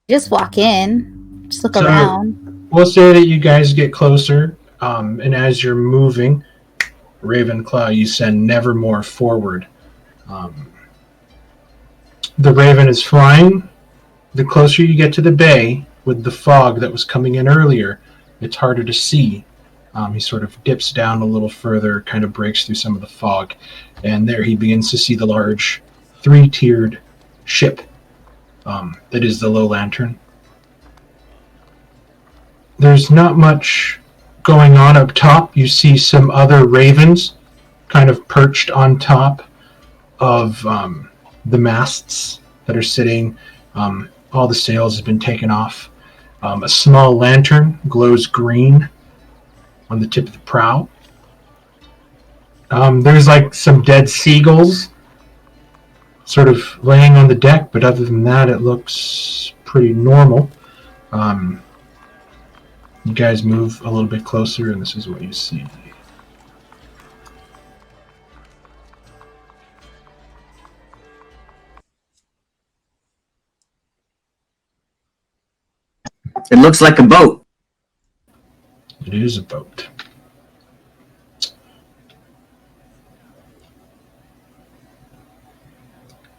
Just walk in, just look So- around. We'll say that you guys get closer, and as you're moving, Ravenclaw, you send Nevermore forward. The Raven is flying. The closer you get to the bay, with the fog that was coming in earlier, it's harder to see. He sort of dips down a little further, kind of breaks through some of the fog, and there he begins to see the large, three-tiered ship that is the Low Lantern. There's not much going on up top. You see some other ravens kind of perched on top of the masts that are sitting. All the sails have been taken off. A small lantern glows green on the tip of the prow. There's like some dead seagulls sort of laying on the deck, but other than that, it looks pretty normal. You guys move a little bit closer, and this is what you see. it looks like a boat. It is a boat.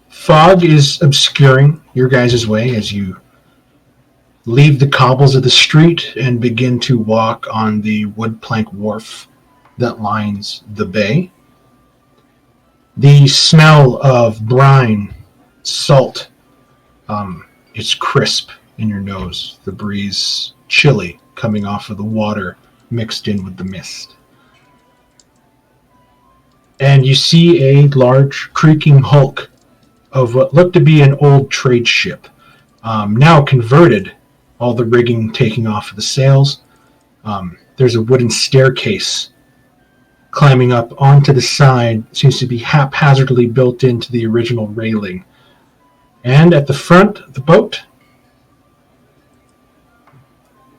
Fog is obscuring your guys' way as you leave the cobbles of the street and begin to walk on the wood plank wharf that lines the bay. The smell of brine, salt, is crisp in your nose. The breeze chilly coming off of the water mixed in with the mist. And you see a large creaking hulk of what looked to be an old trade ship, now converted, all the rigging taking off of the sails. There's a wooden staircase climbing up onto the side, seems to be haphazardly built into the original railing. And at the front of the boat,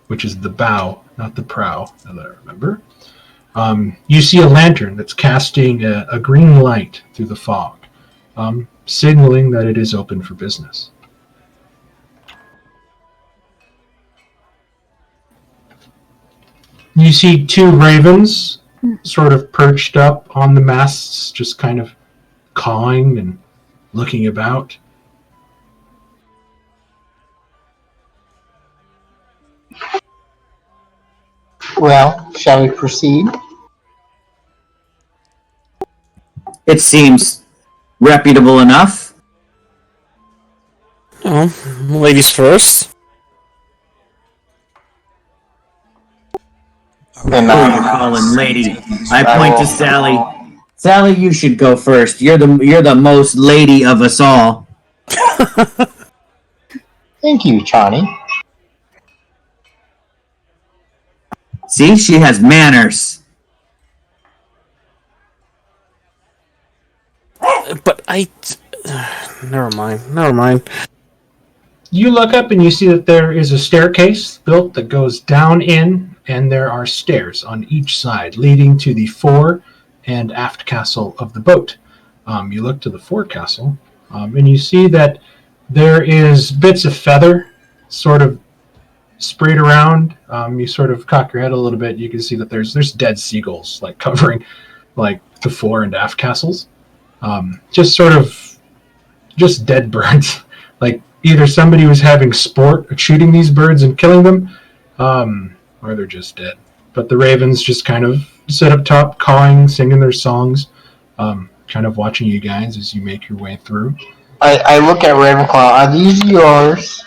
which is the bow, not the prow, now that I remember, you see a lantern that's casting a green light through the fog, signaling that it is open for business. You see two ravens sort of perched up on the masts, just kind of cawing and looking about. Well, shall we proceed? It seems reputable enough. Oh, ladies first. And Oh, you're calling lady. I point to Sally. Sally, you should go first. You're the most lady of us all. Thank you, Chani. See, she has manners. But never mind. You look up and you see that there is a staircase built that goes down in, and there are stairs on each side leading to the fore and aft castle of the boat. You look to the forecastle, and you see that there is bits of feather sort of sprayed around. You sort of cock your head a little bit. You can see that there's dead seagulls like covering like the fore and aft castles. Just dead birds. Like either somebody was having sport at shooting these birds and killing them, or they're just dead. But the ravens just kind of sit up top, cawing, singing their songs, kind of watching you guys as you make your way through. I look at Ravenclaw. Are these yours?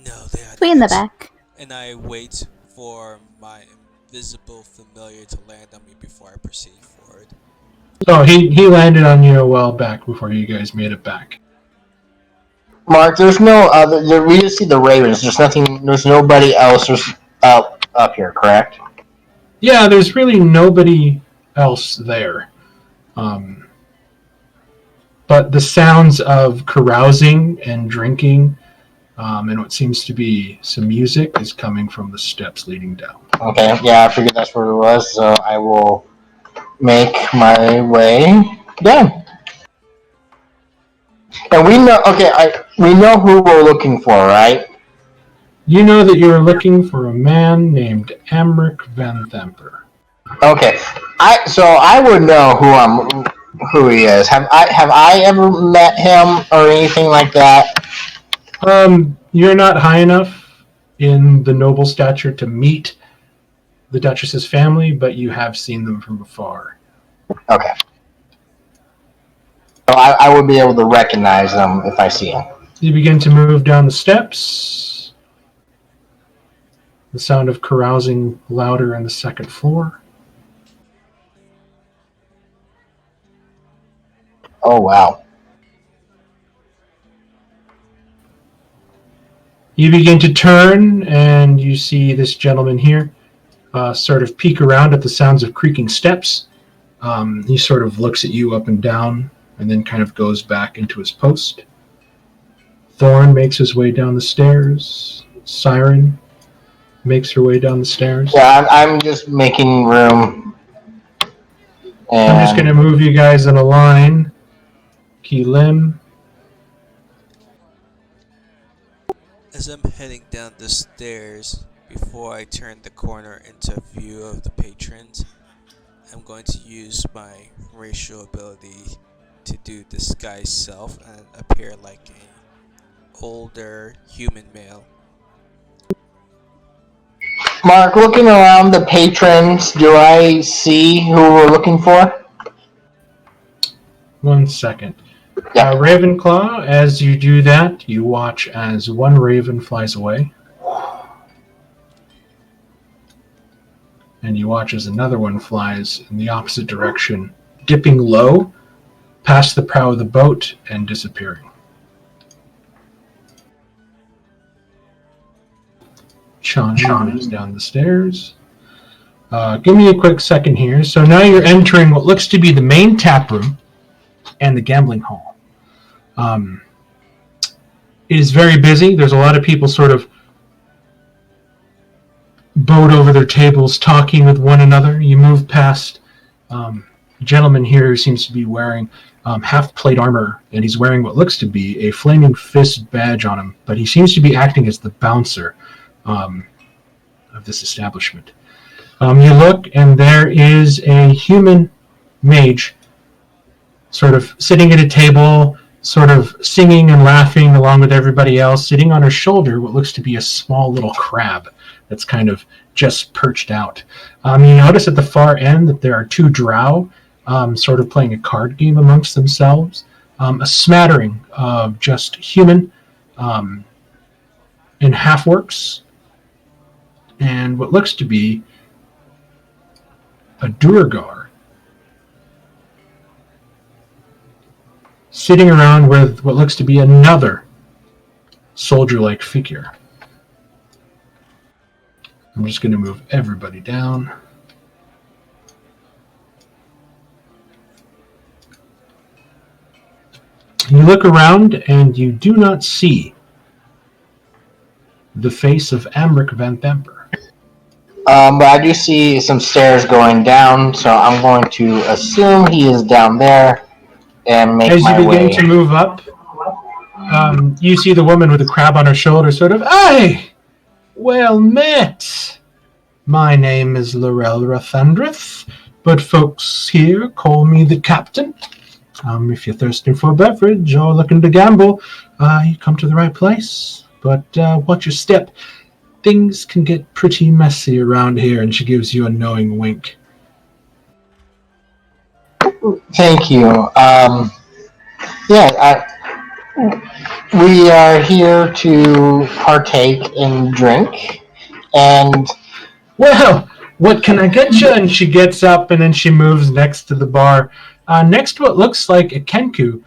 No, they are Between the not. back. And I wait for my invisible familiar to land on me before I proceed forward. So he landed on you a while back before you guys made it back. Mark, there's no other. We just see the ravens. There's nothing. There's nobody else up here, correct? Yeah, there's really nobody else there. But the sounds of carousing and drinking and what seems to be some music is coming from the steps leading down. Okay, yeah, I figured that's where it was, so I will make my way down. And we know, we know who we're looking for, right? You know that you're looking for a man named Amric Van Themper. Okay, I would know who he is. Have I ever met him or anything like that? You're not high enough in the noble stature to meet the Duchess's family, but you have seen them from afar. Okay. So I would be able to recognize them if I see them. You begin to move down the steps. The sound of carousing louder on the second floor. Oh, wow. You begin to turn, and you see this gentleman here sort of peek around at the sounds of creaking steps. He sort of looks at you up and down, and then kind of goes back into his post. Thorn makes his way down the stairs. Siren makes her way down the stairs. Yeah, I'm just making room. And I'm just going to move you guys in a line. Key Lim. As I'm heading down the stairs, before I turn the corner into view of the patrons, I'm going to use my racial ability to do disguise self and appear like a older human male. Mark, looking around the patrons, do I see who we're looking for? 1 second. Yeah. Ravenclaw, as you do that, you watch as one raven flies away. And you watch as another one flies in the opposite direction, dipping low, past the prow of the boat, and disappearing. Sean is down the stairs. Give me a quick second here. So now you're entering what looks to be the main tap room and the gambling hall. It is very busy. There's a lot of people sort of bowed over their tables talking with one another. You move past a gentleman here who seems to be wearing half plate armor, and he's wearing what looks to be a flaming fist badge on him, but he seems to be acting as the bouncer of this establishment. You look, and there is a human mage sort of sitting at a table, sort of singing and laughing along with everybody else, sitting on her shoulder what looks to be a small little crab that's kind of just perched out. You notice at the far end that there are two drow sort of playing a card game amongst themselves. A smattering of just human in half-orcs and what looks to be a Duergar sitting around with what looks to be another soldier-like figure. I'm just going to move everybody down. You look around and you do not see the face of Amric Van Themper. But I do see some stairs going down, so I'm going to assume he is down there and make As my you begin way. to move up, you see the woman with the crab on her shoulder sort of, "Hey, Well met! My name is Laurel Rathundreth, but folks here call me the Captain. If you're thirsting for a beverage or looking to gamble, you come to the right place. But watch your step. Things can get pretty messy around here, and she gives you a knowing wink. Thank you. We are here to partake and drink, and Well, what can I get you? And she gets up and then she moves next to the bar. Next to what looks like a Kenku,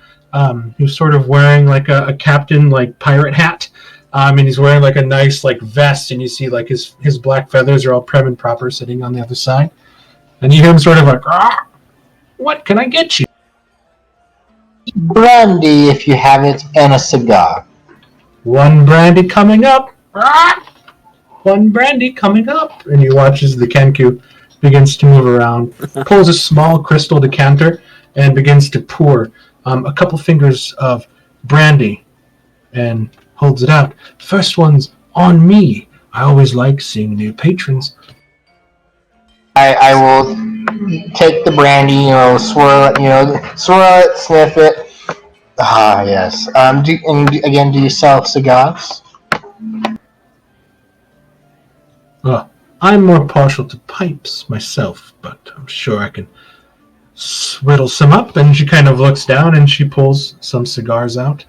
who's sort of wearing like a captain like pirate hat. And he's wearing like a nice like vest, and you see like his black feathers are all prim and proper sitting on the other side. And you hear him sort of like, what can I get you? brandy if you have it, and a cigar. One brandy coming up. One brandy coming up. And he watches the Kenku begins to move around, pulls a small crystal decanter, and begins to pour a couple fingers of brandy and holds it out. First one's on me. I always like seeing new patrons. I will take the brandy, swirl it, sniff it. Ah, yes. Do you sell cigars? I'm more partial to pipes myself, but I'm sure I can whittle some up. And she kind of looks down and she pulls some cigars out.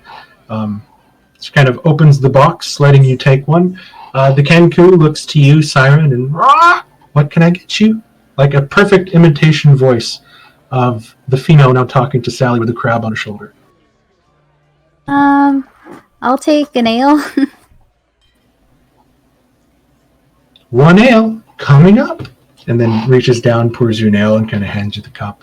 She kind of opens the box, letting you take one. The Kenku looks to you, Siren, and what can I get you? Like a perfect imitation voice of the female now talking to Sally with a crab on her shoulder. I'll take an ale. One ale coming up, and then reaches down, pours you an ale, and kind of hands you the cup,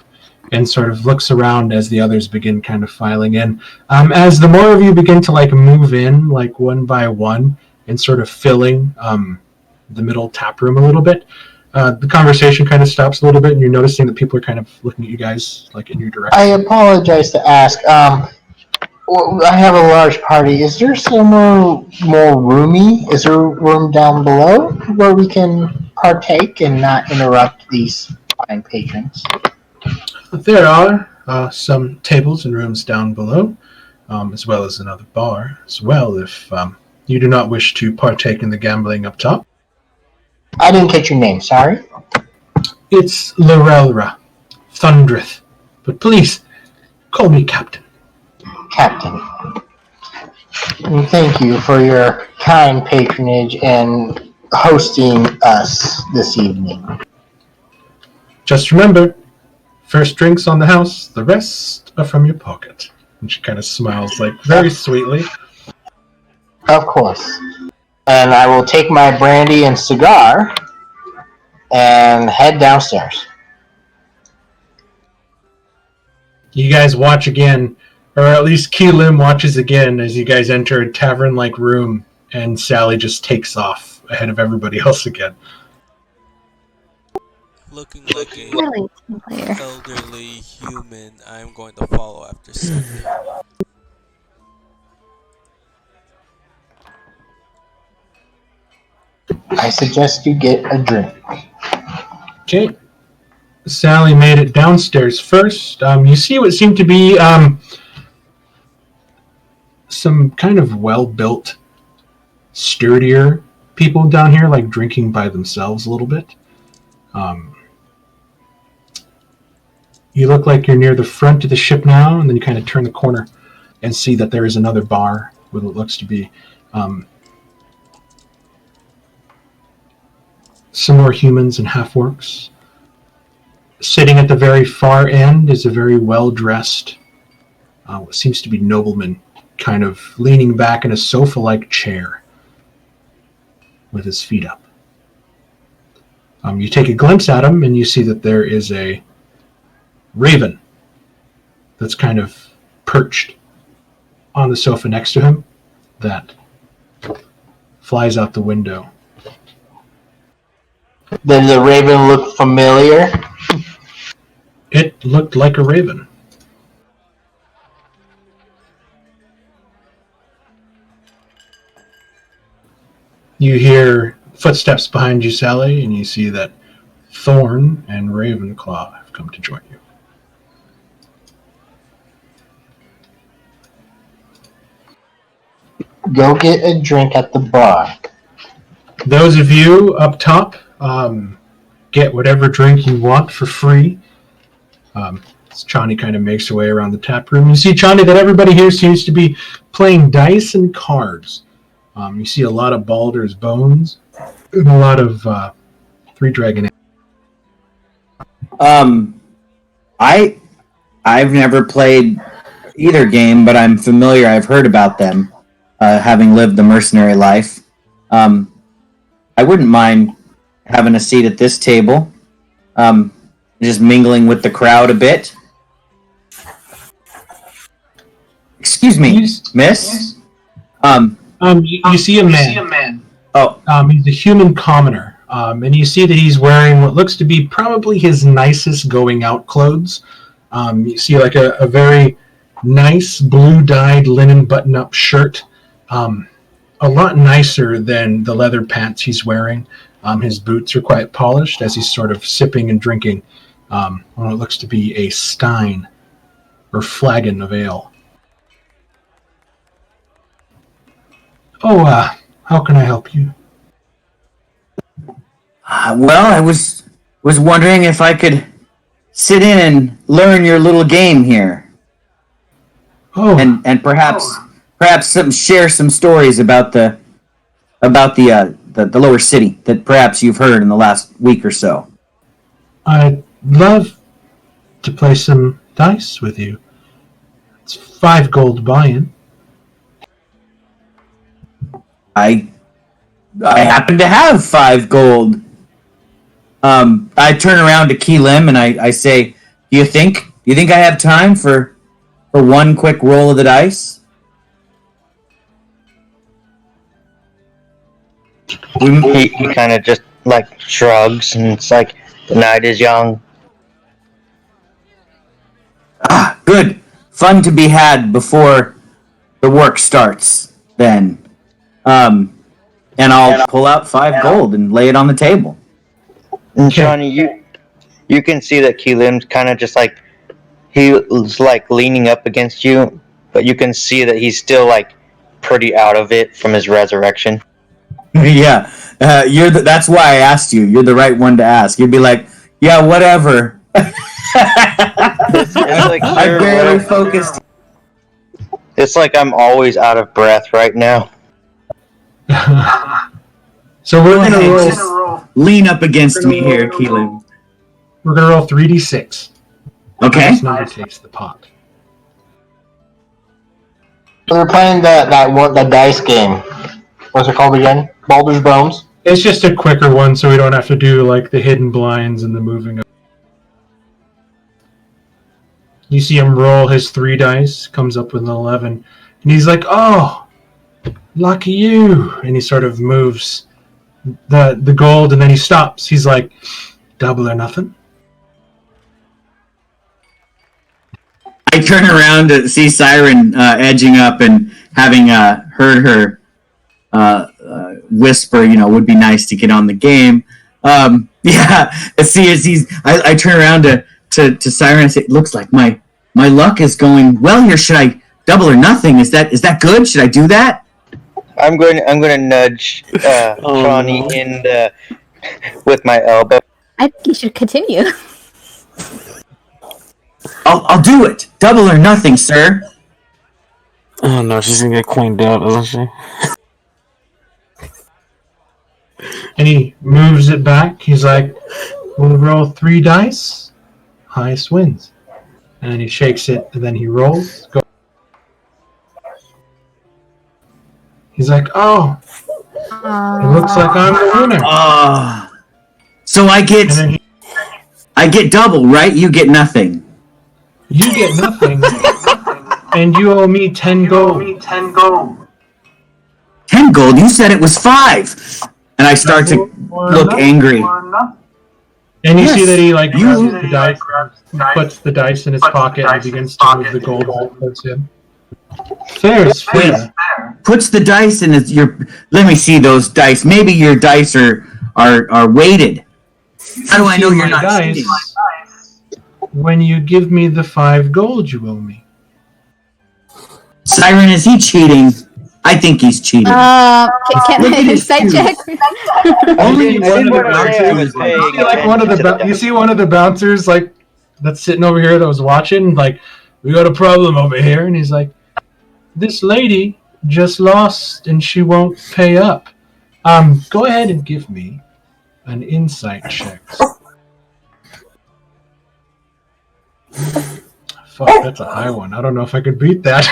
and sort of looks around as the others begin kind of filing in. As the more of you begin to like move in, like one by one, and sort of filling the middle tap room a little bit, the conversation kind of stops a little bit, and you're noticing that people are kind of looking at you guys like in your direction. I apologize to ask. I have a large party. Is there somewhere more roomy? Is there room down below where we can partake and not interrupt these fine patrons? There are some tables and rooms down below, as well as another bar as well, if you do not wish to partake in the gambling up top. I didn't catch your name, sorry. It's Lorelra Thundreth, but please, call me Captain. Captain. And thank you for your kind patronage and hosting us this evening. Just remember, first drink's on the house, the rest are from your pocket. And she kind of smiles, like, very sweetly. Of course. And I will take my brandy and cigar and head downstairs. You guys watch again, or at least Keelim watches again as you guys enter a tavern-like room, and Sally just takes off ahead of everybody else again. Looking like a Really team player. elderly human, I'm going to follow after Cindy. I suggest you get a drink. Okay. Sally made it downstairs first. You see what seemed to be some kind of well-built, sturdier people down here, like drinking by themselves a little bit. You look like you're near the front of the ship now, and then you kind of turn the corner and see that there is another bar with what looks to be some more humans and half-orcs. Sitting at the very far end is a very well-dressed, what seems to be nobleman, kind of leaning back in a sofa-like chair with his feet up. You take a glimpse at him, and you see that there is a raven that's kind of perched on the sofa next to him that flies out the window. Does the raven look familiar? It looked like a raven. You hear footsteps behind you, Sally, and you see that Thorn and Ravenclaw have come to join you. Go get a drink at the bar. Those of you up top get whatever drink you want for free. As Chani kind of makes her way around the tap room. You see, Chani, that everybody here seems to be playing dice and cards. You see a lot of Baldur's Bones and a lot of Three Dragon. I've never played either game, but I'm familiar. I've heard about them, having lived the mercenary life. I wouldn't mind having a seat at this table, just mingling with the crowd a bit. Excuse me, miss. You see a man. Oh, he's a human commoner, and you see that he's wearing what looks to be probably his nicest going out clothes. You see like a very nice blue-dyed linen button-up shirt, a lot nicer than the leather pants he's wearing. His boots are quite polished as he's sort of sipping and drinking what looks to be a stein or flagon of ale. Oh, how can I help you? well, I was wondering if I could sit in and learn your little game here, Oh, and perhaps share some stories about the lower city that perhaps you've heard in the last week or so. I'd love to play some dice with you. It's 5 gold buy-in. I happen to have 5 gold. I turn around to Keelim and I say, "Do you think I have time for one quick roll of the dice?" He kind of just like shrugs, and it's like the night is young. Ah, good. Fun to be had before the work starts. Then, and I'll pull out 5 gold and lay it on the table. And Johnny, you can see that Keelim's kind of just like he's like leaning up against you, but you can see that he's still like pretty out of it from his resurrection. Yeah, that's why I asked you. You're the right one to ask. You'd be like, "Yeah, whatever." It's like I'm barely focused. It's like I'm always out of breath right now. So we're gonna Hey, roll. just lean up against me here, Keelan. We're gonna roll 3d6. Okay. Highest number takes the pot. So we're playing the dice game. What's it called again? Baldur's Bones? It's just a quicker one, so we don't have to do like the hidden blinds and the moving. You see him roll his 3 dice, comes up with an 11, and he's like, "Oh, lucky you!" And he sort of moves the gold, and then he stops. He's like, "Double or nothing." I turn around to see Siren edging up and having heard her whisper, would be nice to get on the game. Yeah, see, I turn around to Siren and say, "It looks like my luck is going well here. Should I double or nothing? Is that good? Should I do that?" I'm going to nudge Johnny in the with my elbow. I think you should continue. I'll do it. Double or nothing, sir. Oh no, she's gonna get coined out, isn't she? And he moves it back. He's like, "We'll roll 3 dice. Highest wins." And he shakes it, and then he rolls. Go. He's like, "Oh, it looks like I'm the winner." So I And then I get double, right? You get nothing. you get nothing, and you owe me 10 gold. 10 gold? You said it was 5. And I start to look angry. And you Yes, see that he like you- grabs the dice, puts the dice in his pocket, and begins to move the gold towards him. Fair's fair. Puts the dice in your. Let me see those dice. Maybe your dice are weighted. How do I know you're not cheating? When you give me the 5 gold you owe me. Siren, is he cheating? I think he's cheating. Can I insight check? Only one of the bouncers. You see one of the bouncers like that's sitting over here that was watching. Like, we got a problem over here, and he's like, "This lady just lost, and she won't pay up. Go ahead and give me an insight check." Fuck, that's a high one. I don't know if I could beat that.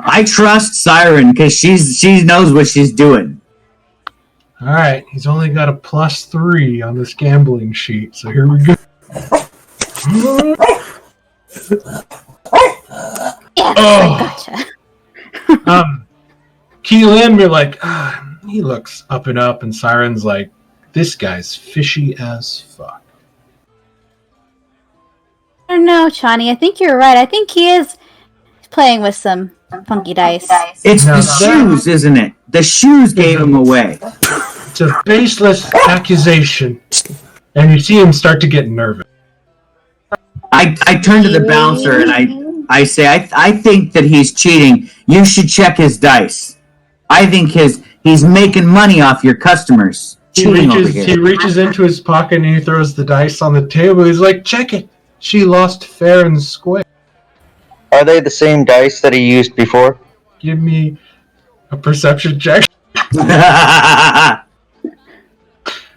I trust Siren because she knows what she's doing. All right, he's only got a +3 on this gambling sheet, so here we go. Gotcha. Keelan, you're like, he looks up and up, and Siren's like, this guy's fishy as fuck. I don't know, Chani. I think you're right. I think he is playing with some funky dice. It's the shoes, isn't it? The shoes gave him away. It's a baseless accusation. And you see him start to get nervous. I turn to the bouncer and I say, I think that he's cheating. You should check his dice. I think he's making money off your customers. He reaches into his pocket and he throws the dice on the table. He's like, check it. She lost fair and square. Are they the same dice that he used before? Give me a perception check.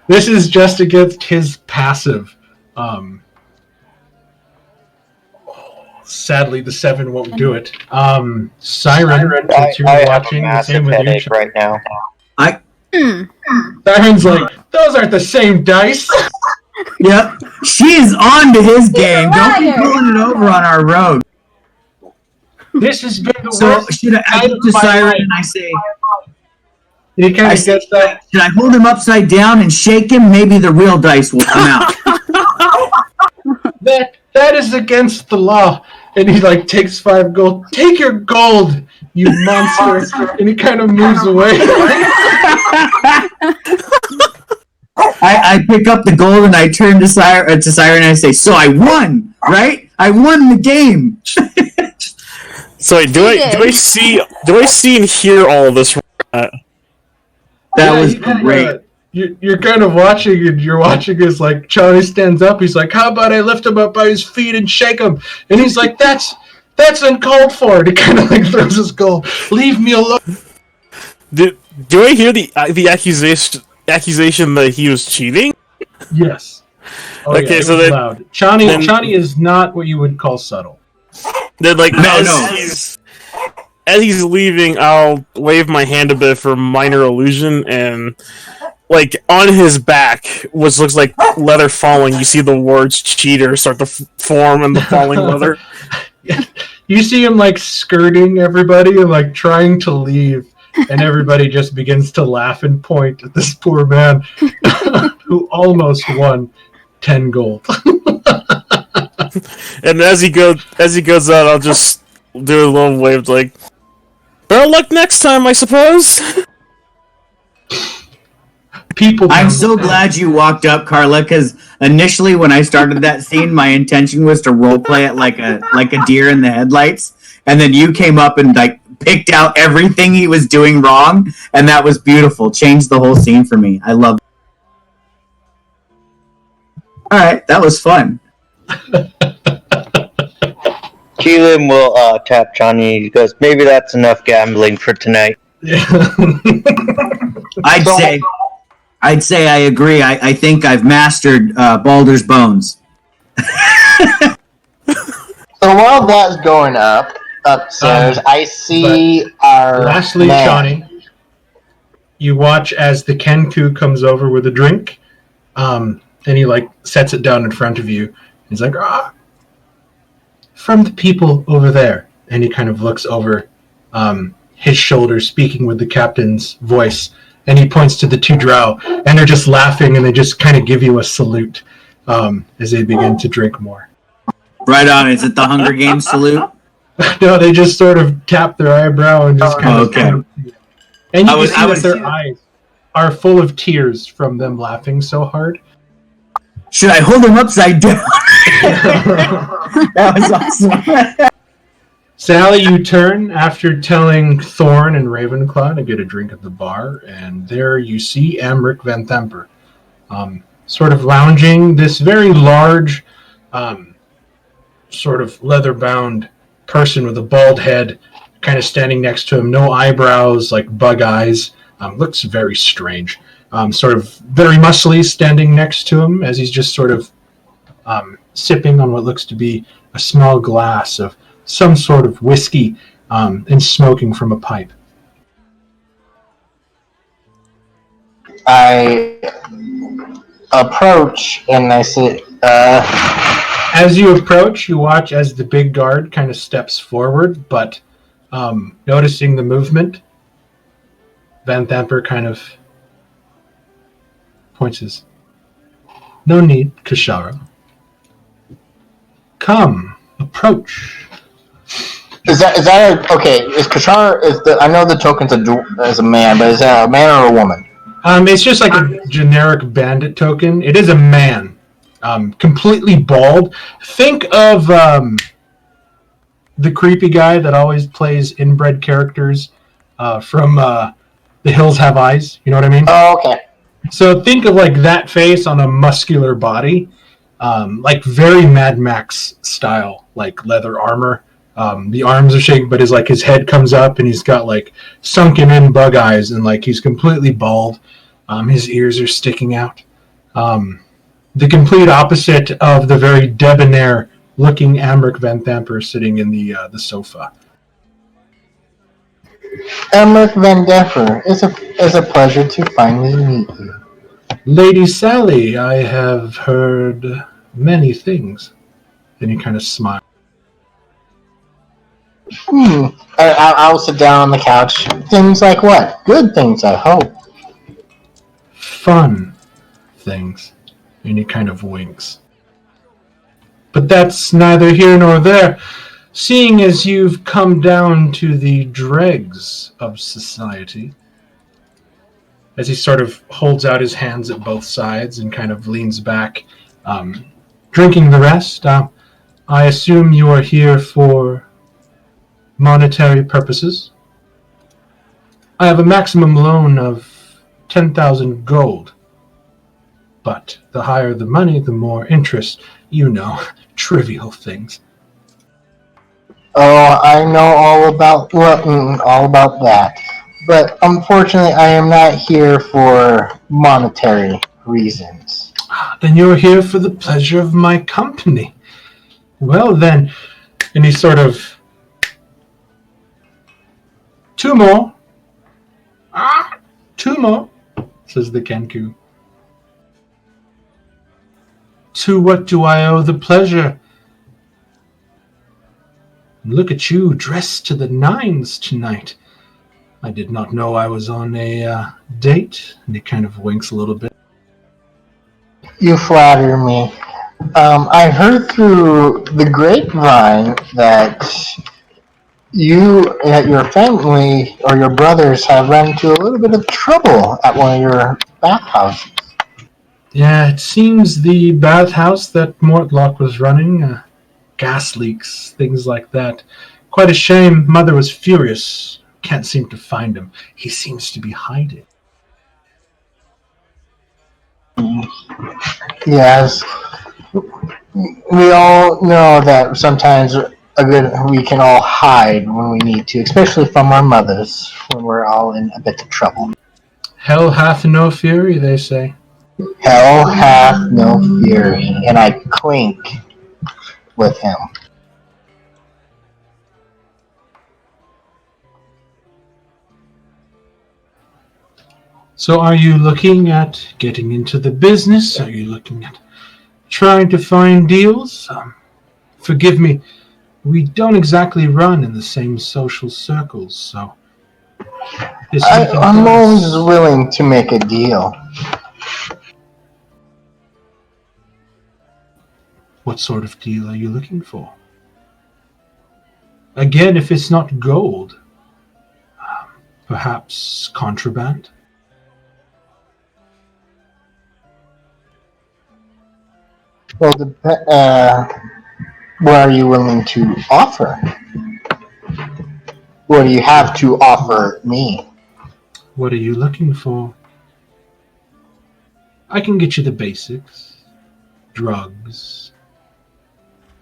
This is just against his passive. Sadly, the 7 won't do it. Siren, since you're watching, the same with you right now. Siren's like, those aren't the same dice. Yep. She's on to his game. Don't be pulling it over on our road. This has been the So worst. should I go to Siren and I say, He kind of gets that. should I hold him upside down and shake him? Maybe the real dice will come out. That is against the law. And he like takes 5 gold. Take your gold, you monster. And he kind of moves away. I pick up the gold and I turn to Siren and I say, so I won, right? I won the game. So do I see and hear all of this? That was great. You're kind of watching, and you're watching as like Charlie stands up. He's like, "How about I lift him up by his feet and shake him?" And he's like, "That's uncalled for." And he kind of like throws his gold. Leave me alone. Do I hear the accusation that he was cheating? Yes. Oh, Okay, yeah, so it was then loud. Chani is not what you would call subtle. Then as he's leaving, I'll wave my hand a bit for minor illusion, and like on his back, which looks like leather falling, you see the words "cheater" start to form in the falling leather. You see him like skirting everybody and like trying to leave, and everybody just begins to laugh and point at this poor man who almost won 10 gold. And as he goes out, I'll just do a little wave like, "Better luck next time, I suppose." I'm so glad you walked up, Carla, because initially when I started that scene, my intention was to roleplay it like a deer in the headlights, and then you came up and like picked out everything he was doing wrong, and that was beautiful. Changed the whole scene for me. I love it. All right, that was fun. Keelan will tap Johnny. He goes, maybe that's enough gambling for tonight. Yeah. I'd say I agree. I think I've mastered Baldur's Bones. So while that's going upstairs, I see our Lastly, man. Johnny, you watch as the Kenku comes over with a drink, and he like sets it down in front of you. He's like, from the people over there, and he kind of looks over his shoulder, speaking with the captain's voice, and he points to the 2 drow, and they're just laughing, and they just kind of give you a salute as they begin to drink more. Right on. Is it the Hunger Games salute? No, they just sort of tap their eyebrow and just kind of. Okay. And you I was- can see I that was- their eyes are full of tears from them laughing so hard. Should I hold him upside down? That was awesome. Sally, you turn after telling Thorn and Ravenclaw to get a drink at the bar, and there you see Amric Van Thamper, sort of lounging. This very large, sort of leather-bound person with a bald head, kind of standing next to him. No eyebrows, like bug eyes. Looks very strange. Sort of very muscly, standing next to him as he's just sort of sipping on what looks to be a small glass of some sort of whiskey and smoking from a pipe. I approach and I say, As you approach, you watch as the big guard kind of steps forward, but noticing the movement, Van Thamper kind of points his, "No need, Kashara. Come, approach." is that okay? Is Kashar I know the token's as a man, but is that a man or a woman? It's just like a generic bandit token. It is a man, completely bald. Think of the creepy guy that always plays inbred characters from The Hills Have Eyes. You know what I mean? Oh, okay. So think of like that face on a muscular body, like very Mad Max style, like leather armor. The arms are shaking, but his head comes up and he's got like sunken in bug eyes and like he's completely bald. His ears are sticking out. The complete opposite of the very debonair looking Amric Van Thamper sitting in the sofa. Emmerich Van Deffer, it's a pleasure to finally meet you. Lady Sally, I have heard many things. Then he kind of smiles. I'll sit down on the couch. Things like what? Good things, I hope. Fun things. And he kind of winks. But that's neither here nor there. Seeing as you've come down to the dregs of society, as he sort of holds out his hands at both sides and kind of leans back, drinking the rest, I assume you are here for monetary purposes. I have a maximum loan of 10,000 gold. But the higher the money, the more interest. You know, trivial things. Oh, I know all about that. But unfortunately, I am not here for monetary reasons. Then you're here for the pleasure of my company. Well then, and he sort of, two more, says the Kenku. To what do I owe the pleasure? Look at you, dressed to the nines tonight. I did not know I was on a date. And he kind of winks a little bit. You flatter me. I heard through the grapevine that you and your family or your brothers have run into a little bit of trouble at one of your bathhouses. Yeah, it seems the bathhouse that Mortlock was running, gas leaks, things like that. Quite a shame. Mother was furious. Can't seem to find him. He seems to be hiding. Yes. We all know that sometimes we can all hide when we need to, especially from our mothers when we're all in a bit of trouble. Hell hath no fury, they say. Hell hath no fury, and I clink with him. So are you looking at getting into the business? Are you looking at trying to find deals? Forgive me, we don't exactly run in the same social circles, so... I'm always willing to make a deal. What sort of deal are you looking for? Again, if it's not gold, perhaps contraband? Well, what are you willing to offer? What do you have to offer me? What are you looking for? I can get you the basics. Drugs,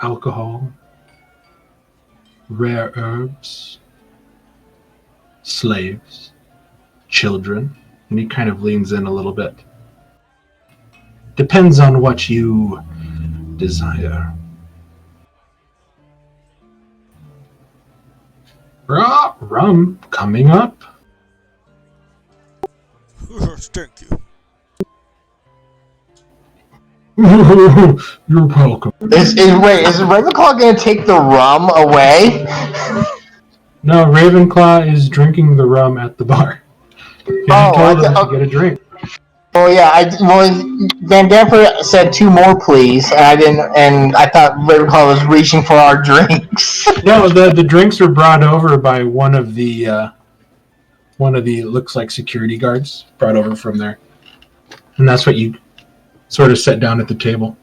alcohol, rare herbs, slaves, children. And he kind of leans in a little bit. Depends on what you desire. Rum coming up. Thank you. You're welcome. Is Ravenclaw going to take the rum away? No, Ravenclaw is drinking the rum at the bar. He told him to get a drink. Oh yeah, Van Damper said 2 more, please, and I thought Ravenclaw was reaching for our drinks. No, the drinks were brought over by one of the looks like security guards brought over from there, and that's what you sort of set down at the table.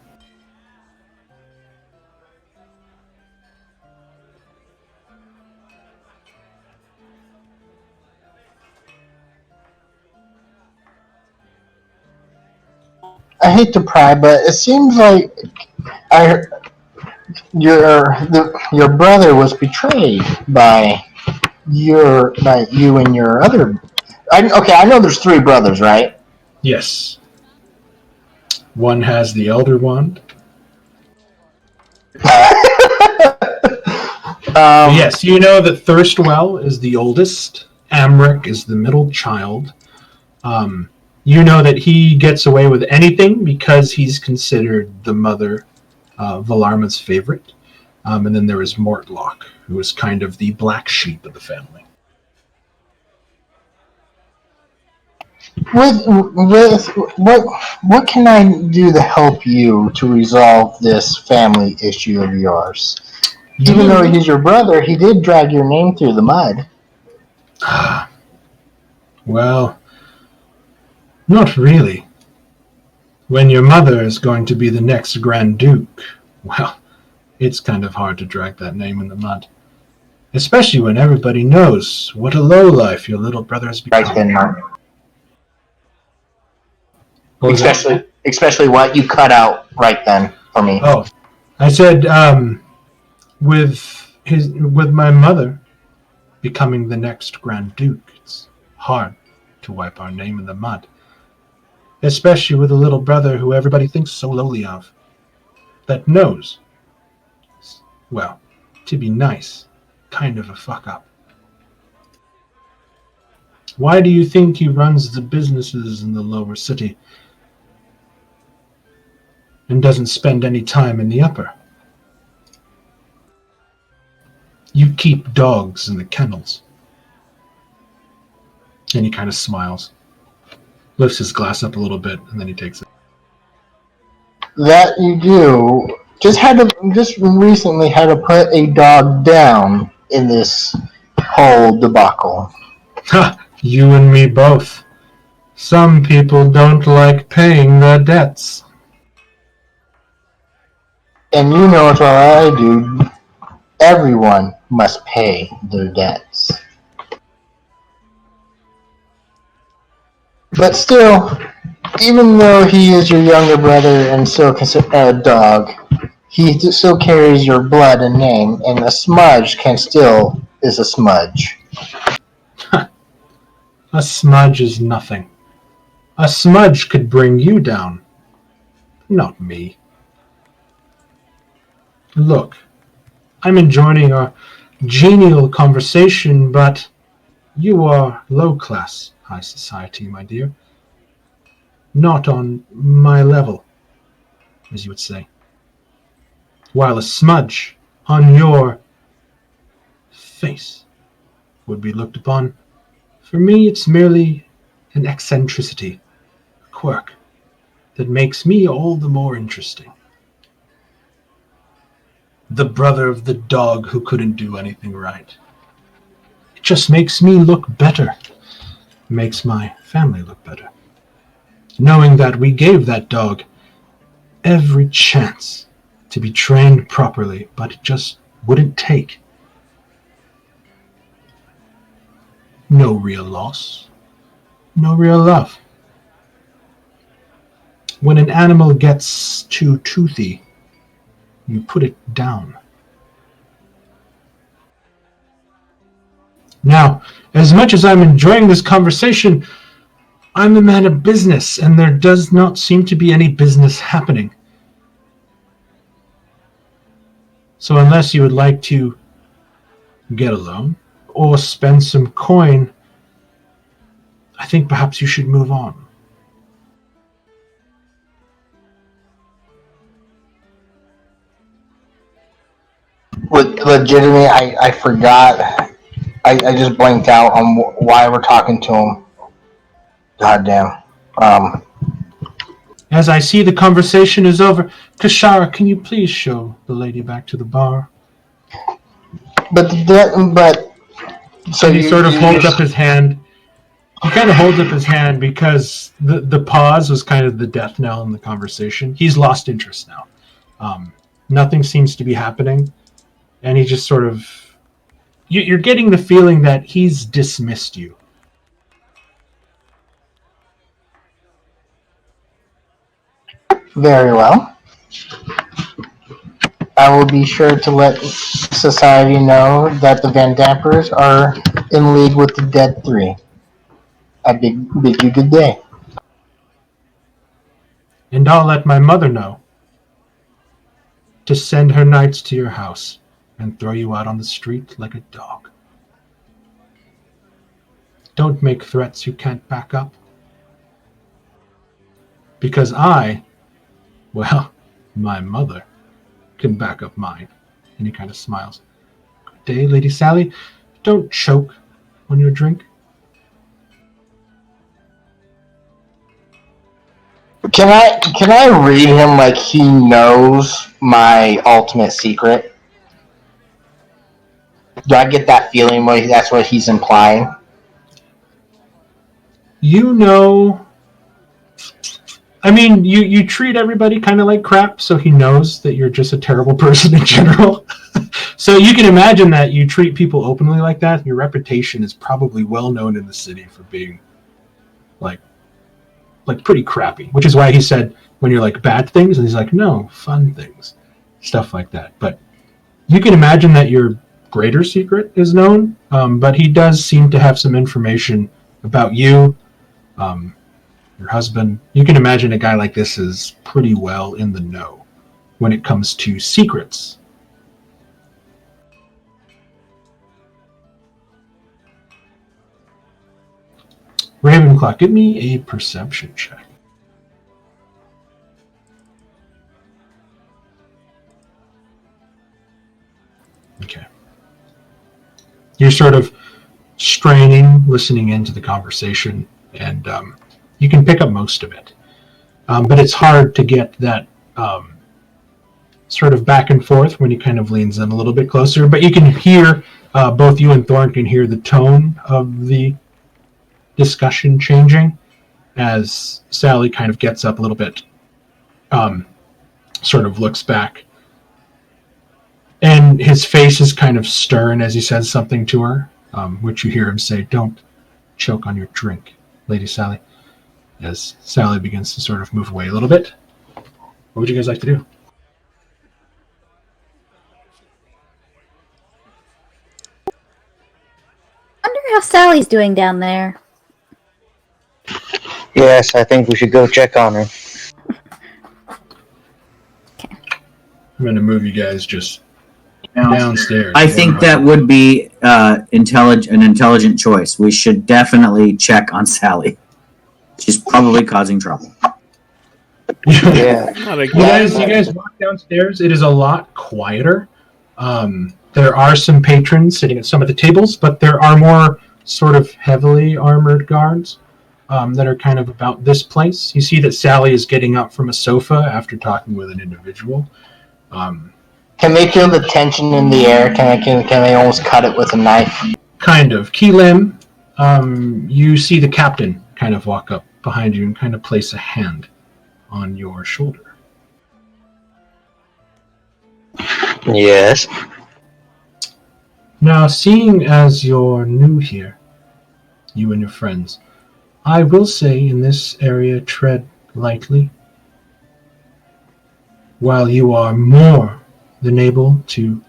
I hate to pry, but it seems like your brother was betrayed by you and your other. I know there's 3 brothers, right? Yes. One has the Elder Wand. Yes, you know that Thirstwell is the oldest. Amric is the middle child. You know that he gets away with anything because he's considered the mother, Valarma's favorite. And then there is Mortlock, who is kind of the black sheep of the family. What can I do to help you to resolve this family issue of yours? Even though he's your brother, he did drag your name through the mud. Well, not really. When your mother is going to be the next Grand Duke, well, it's kind of hard to drag that name in the mud. Especially when everybody knows what a lowlife your little brother has become. Right then, Mark. Especially what you cut out right then for me. Oh, I said, with my mother becoming the next Grand Duke, it's hard to wipe our name in the mud. Especially with a little brother who everybody thinks so lowly of. That knows, well, to be nice, kind of a fuck up. Why do you think he runs the businesses in the lower city and doesn't spend any time in the upper? You keep dogs in the kennels. And he kind of smiles. Lifts his glass up a little bit, and then he takes it. That you do. Just recently had to put a dog down in this whole debacle. Ha! You and me both. Some people don't like paying their debts. And you know as well as I do, everyone must pay their debts. But still, even though he is your younger brother and still considered a dog, he still carries your blood and name, and a smudge is a smudge. A smudge is nothing. A smudge could bring you down. Not me. Look, I'm enjoying our genial conversation, but you are low-class high society, my dear. Not on my level, as you would say. While a smudge on your face would be looked upon, for me it's merely an eccentricity, a quirk, that makes me all the more interesting. the brother of the dog who couldn't do anything right. It just makes me look better. Makes my family look better. Knowing that we gave that dog every chance to be trained properly, but it just wouldn't take. No real loss. No real love. When an animal gets too toothy, you put it down. Now, as much as I'm enjoying this conversation, I'm a man of business, and there does not seem to be any business happening. So unless you would like to get a loan or spend some coin, I think perhaps you should move on. Legitimately, I forgot. I just blanked out on why we're talking to him. Goddamn. As I see the conversation is over, Kashara, can you please show the lady back to the bar? So he sort of holds up his hand. He kind of holds up his hand because the pause was kind of the death knell in the conversation. He's lost interest now. Nothing seems to be happening, and he just sort of... You're getting the feeling that he's dismissed you. Very well. I will be sure to let society know that the Van Dampers are in league with the Dead Three. I bid you good day. And I'll let my mother know to send her knights to your house and throw you out on the street like a dog. Don't make threats you can't back up. Because my mother can back up mine. And he kind of smiles. Good day, Lady Sally. Don't choke on your drink. Can I read him like he knows my ultimate secret? Do I get that feeling where that's what he's implying? You know... I mean, you treat everybody kind of like crap, so he knows that you're just a terrible person in general. So you can imagine that you treat people openly like that. Your reputation is probably well known in the city for being like pretty crappy, which is why he said when you're like bad things, and he's like, no, fun things, stuff like that. But you can imagine that your greater secret is known, but he does seem to have some information about you, your husband. You can imagine a guy like this is pretty well in the know when it comes to secrets. Ravenclaw, give me a perception check. Okay. You're sort of straining, listening into the conversation, and you can pick up most of it. But it's hard to get that sort of back and forth when he kind of leans in a little bit closer. But you can hear, both you and Thorn can hear the tone of the discussion changing as Sally kind of gets up a little bit, sort of looks back. And his face is kind of stern as he says something to her, which you hear him say, "Don't choke on your drink, Lady Sally," as Sally begins to sort of move away a little bit. What would you guys like to do? I wonder how Sally's doing down there. Yes, I think we should go check on her. Okay. I'm going to move you guys just downstairs. I think that would be an intelligent choice. We should definitely check on Sally. She's probably causing trouble. Yeah. You guys walk downstairs. It is a lot quieter. There are some patrons sitting at some of the tables, but there are more sort of heavily armored guards that are kind of about this place. You see that Sally is getting up from a sofa after talking with an individual. Can they feel the tension in the air? Can they almost cut it with a knife? Kind of. Keelim, you see the captain kind of walk up behind you and kind of place a hand on your shoulder. Yes. Now, seeing as you're new here, you and your friends, I will say in this area tread lightly. While you are more than able to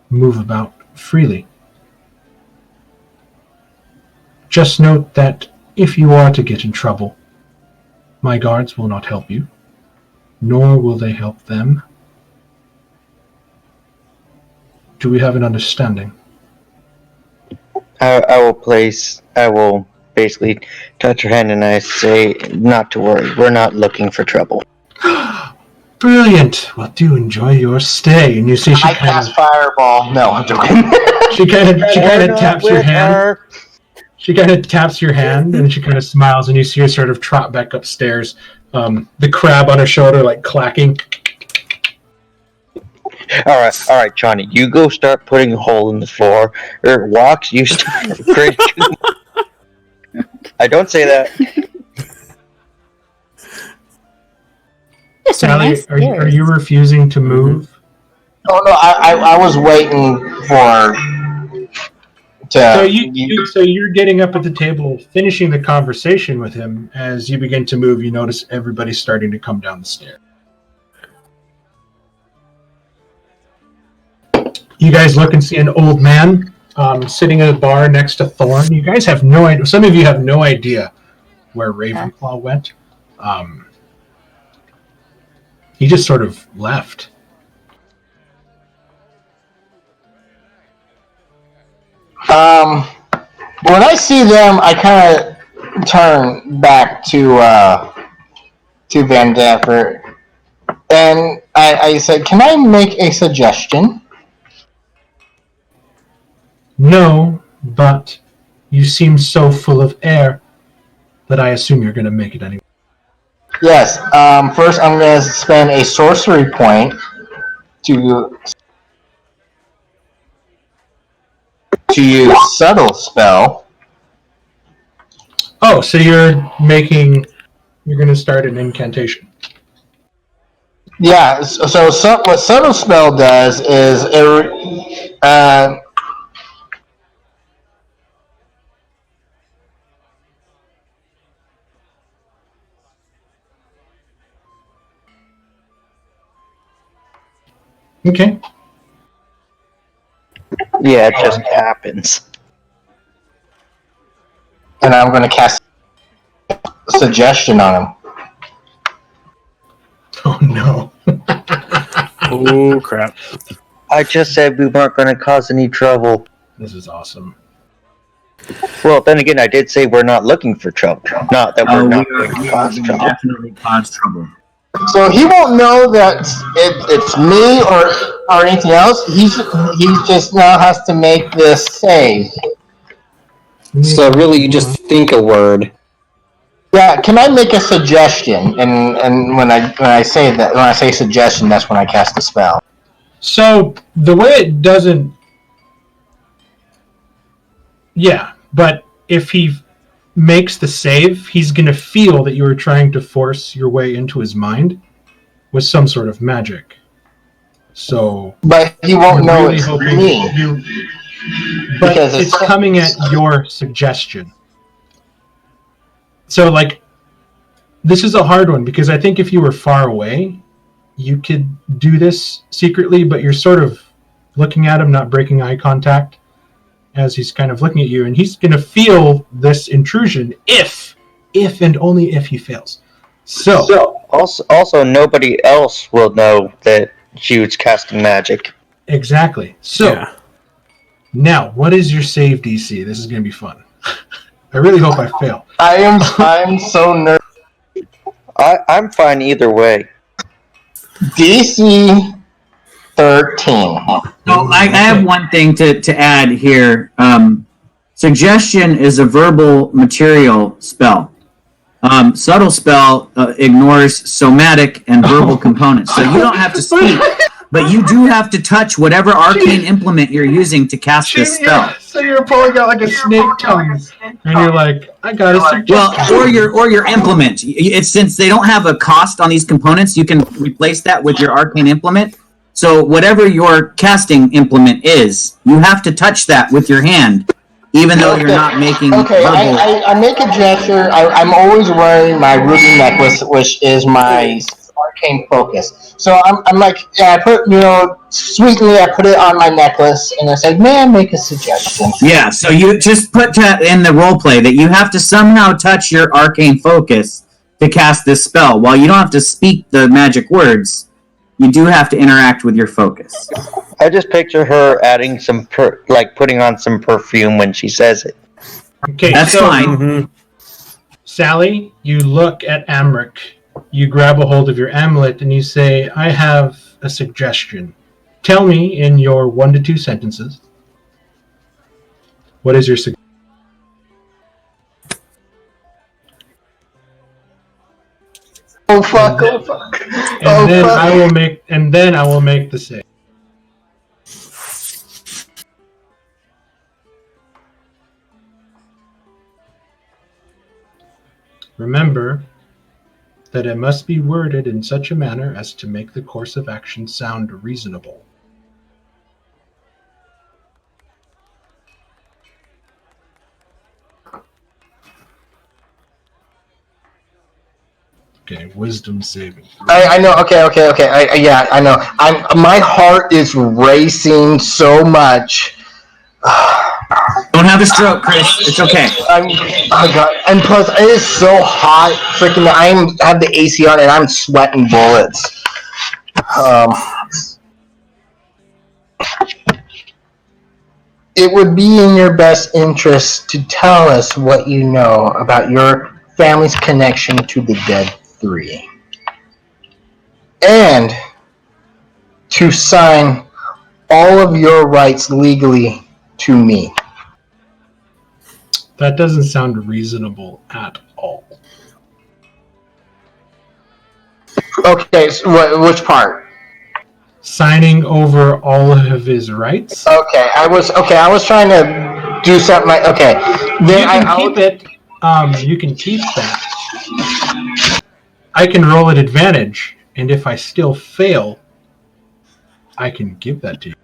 move about freely. Just note that if you are to get in trouble, my guards will not help you, nor will they help them. Do we have an understanding? I will basically touch her hand and I say, not to worry, we're not looking for trouble. Brilliant! Well, do enjoy your stay. And you see she I kind cast of fireball. No, I'm joking. she kind of taps your hand. She kind of taps your hand and she kind of smiles, and you see her sort of trot back upstairs. The crab on her shoulder like clacking. All right, Johnny, you go start putting a hole in the floor. Or walks, you start. I don't say that. Sally, are you refusing to move? Oh no, I was waiting for. So you're getting up at the table, finishing the conversation with him. As you begin to move, you notice everybody's starting to come down the stairs. You guys look and see an old man sitting at a bar next to Thorn. You guys have no idea. Some of you have no idea where Ravenclaw went. He just sort of left. When I see them, I kind of turn back to Van Dapper, and I said, "Can I make a suggestion?" No, but you seem so full of air that I assume you're going to make it anyway. Yes. First, I'm going to spend a sorcery point to use subtle spell. Oh, so you're going to start an incantation. Yeah. So what subtle spell does is Okay. Yeah, it just happens. and I'm going to cast suggestion on him. Oh, no. Oh, crap. I just said we weren't going to cause any trouble. This is awesome. Well, then again, I did say we're not looking for trouble. Not that we're not going to We cause will trouble. definitely cause trouble. So he won't know that it's me or anything else. He just now has to make this save. So really, you just think a word. Yeah, can I make a suggestion? And when I say suggestion, that's when I cast the spell. So the way it doesn't... Yeah, but if he makes the save, he's going to feel that you are trying to force your way into his mind with some sort of magic. So... But he won't I'm know really it's hoping me. But Because it's coming at your suggestion. So, like, this is a hard one, because I think if you were far away, you could do this secretly, but you're sort of looking at him, not breaking eye contact, as he's kind of looking at you, and he's going to feel this intrusion if and only if he fails. So Also, nobody else will know that she was casting magic. exactly. So, Yeah. now, what is your save DC? This is going to be fun. I really hope I fail. I'm so nervous. I'm fine either way. DC 13. So I have one thing to add here. Suggestion is a verbal material spell. Subtle spell ignores somatic and verbal components. So you don't have to speak, But you do have to touch whatever arcane implement you're using to cast this spell. So you're pulling out like a snake tongue, and you're like, I got a suggestion. Well, or your implement. It's since they don't have a cost on these components, you can replace that with your arcane implement. So whatever your casting implement is, you have to touch that with your hand, even though you're not making. Okay, I make a gesture. I'm always wearing my ruby necklace, which is my arcane focus. So I'm like, I put, sweetly, I put it on my necklace, and I said, "May I make a suggestion?" Yeah. So you just put in the role play that you have to somehow touch your arcane focus to cast this spell. While you don't have to speak the magic words, you do have to interact with your focus. I just picture her adding some, putting on some perfume when she says it. Okay, That's fine. Mm-hmm. Sally, you look at Amric. You grab a hold of your amulet and you say, I have a suggestion. Tell me in your 1 to 2 sentences, what is your suggestion? Oh fuck! Oh fuck! And then I will make the save. Remember that it must be worded in such a manner as to make the course of action sound reasonable. Okay, wisdom saving. I know. Okay. I know. My heart is racing so much. Don't have a stroke, Chris. It's okay. Oh god! And plus, it is so hot. Freaking! I have the AC on, and I'm sweating bullets. It would be in your best interest to tell us what you know about your family's connection to the Dead 3, and to sign all of your rights legally to me. That doesn't sound reasonable at all. Okay, so which part? Signing over all of his rights? Okay, I was trying to do something like, okay. Then you can keep that. I can roll at advantage, and if I still fail, I can give that to you.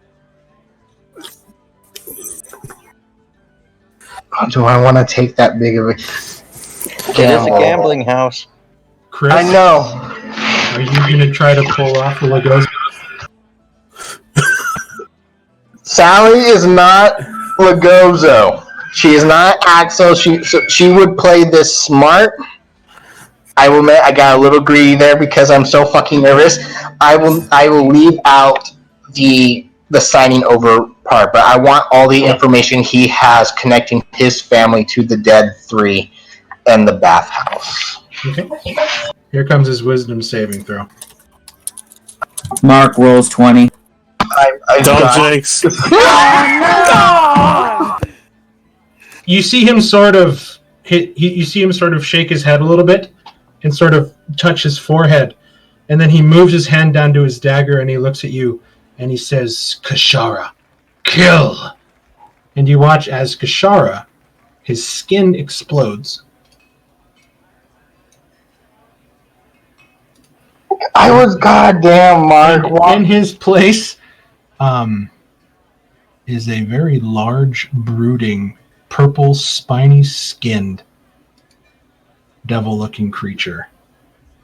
Do I want to take that big of a It is a gambling house. Chris, I know. Are you going to try to pull off the Legos? Sally is not Legozo. She is not Axel. She would play this smart. I will admit I got a little greedy there because I'm so fucking nervous. I will leave out the signing over part, but I want all the information he has connecting his family to the Dead 3 and the bathhouse. Okay. Here comes his wisdom saving throw. Mark rolls 20. Don't jinx. You see him sort of shake his head a little bit and sort of touch his forehead, and then he moves his hand down to his dagger and he looks at you and he says, Kashara, kill! And you watch as Kashara, his skin explodes. I was goddamn Mark. In his place is a very large, brooding, purple, spiny-skinned, devil-looking creature.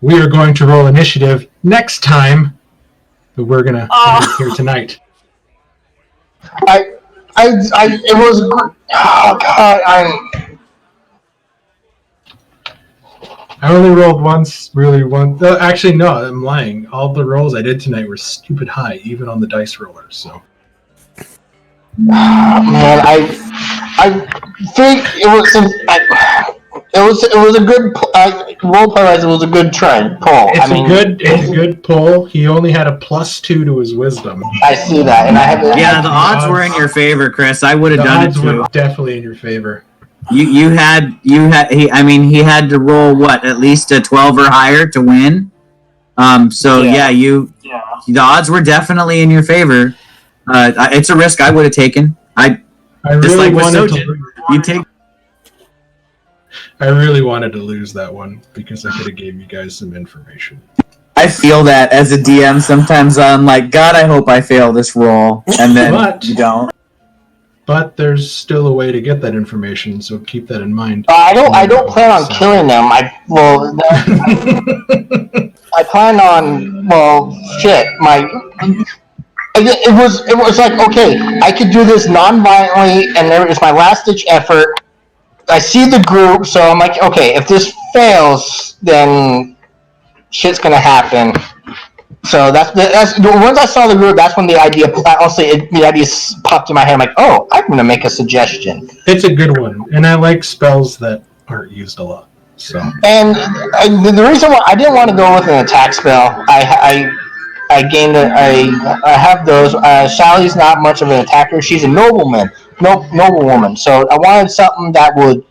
We are going to roll initiative next time, but we're gonna end it here tonight. It was. Oh god, I only rolled once, really one. Actually, no, I'm lying. All the rolls I did tonight were stupid high, even on the dice rollers. So, man, I think it was a good roll play. It was a good try pull. It's a good pull. He only had a +2 to his wisdom. I see that, and I have. Yeah, the odds were in your favor, Chris. I would have done it The odds too. were definitely in your favor. He had to roll what, at least a 12 or higher to win. So yeah, you the odds were definitely in your favor. It's a risk I would have taken. I Just really like with wanted Sojin, to. you take. I really wanted to lose that one because I could have gave you guys some information. I feel that as a DM, sometimes I'm like, God, I hope I fail this roll, and then But- you don't. But there's still a way to get that information, so keep that in mind. I don't plan on killing them. I plan on it was like, okay, I could do this non-violently, and there is my last-ditch effort. I see the group, so I'm like, okay, if this fails, then shit's gonna happen. So that's once I saw the group, that's when the idea popped in my head. I'm like, oh, I'm gonna make a suggestion. It's a good one, and I like spells that aren't used a lot. So. And the reason why I didn't want to go with an attack spell, I have those. Sally's not much of an attacker. She's a noble woman. So I wanted something that would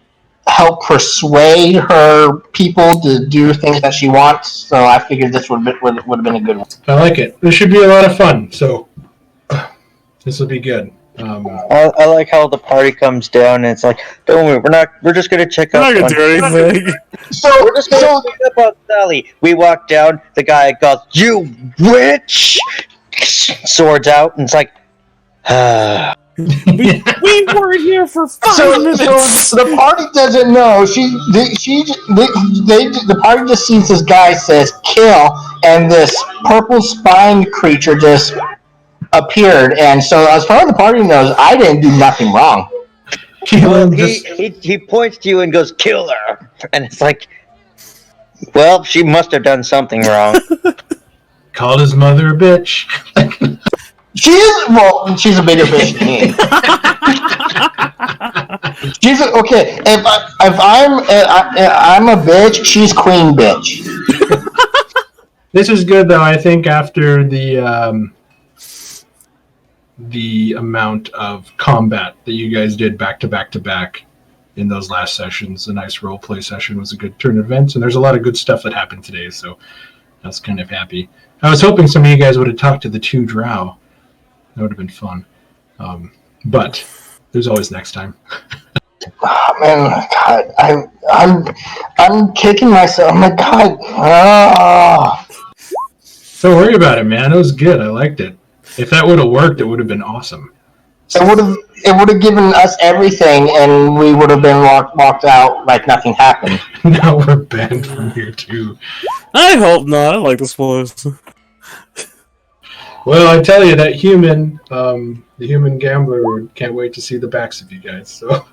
help persuade her people to do things that she wants. So I figured this would have been a good one. I like it. This should be a lot of fun. So this will be good. I like how the party comes down and it's like, don't worry, we're just gonna check I'm up not on gonna do anything. we're just gonna check up on Sally. We walk down, the guy goes, "You witch!" Swords out, and it's like, we were here for 5 minutes. So the party doesn't know. The party just sees this guy says kill, and this purple spine creature just appeared. And so as far as the party knows, I didn't do nothing wrong. well, he points to you and goes, "Kill her," and it's like, well, she must have done something wrong. Called his mother a bitch. She's a bigger bitch than me. Okay. If I'm a bitch, she's queen bitch. This is good though. I think after the amount of combat that you guys did back to back in those last sessions, a nice role play session was a good turn of events, and there's a lot of good stuff that happened today. So I was kind of happy. I was hoping some of you guys would have talked to the 2 drow. That would have been fun. But there's always next time. Oh, man, God, I'm kicking myself. Oh my God. Oh. Don't worry about it, man. It was good. I liked it. If that would have worked, it would have been awesome. It would have given us everything, and we would have been walked out like nothing happened. Now we're banned from here too. I hope not. I like this place. Well, I tell you, that human, the human gambler, can't wait to see the backs of you guys. So,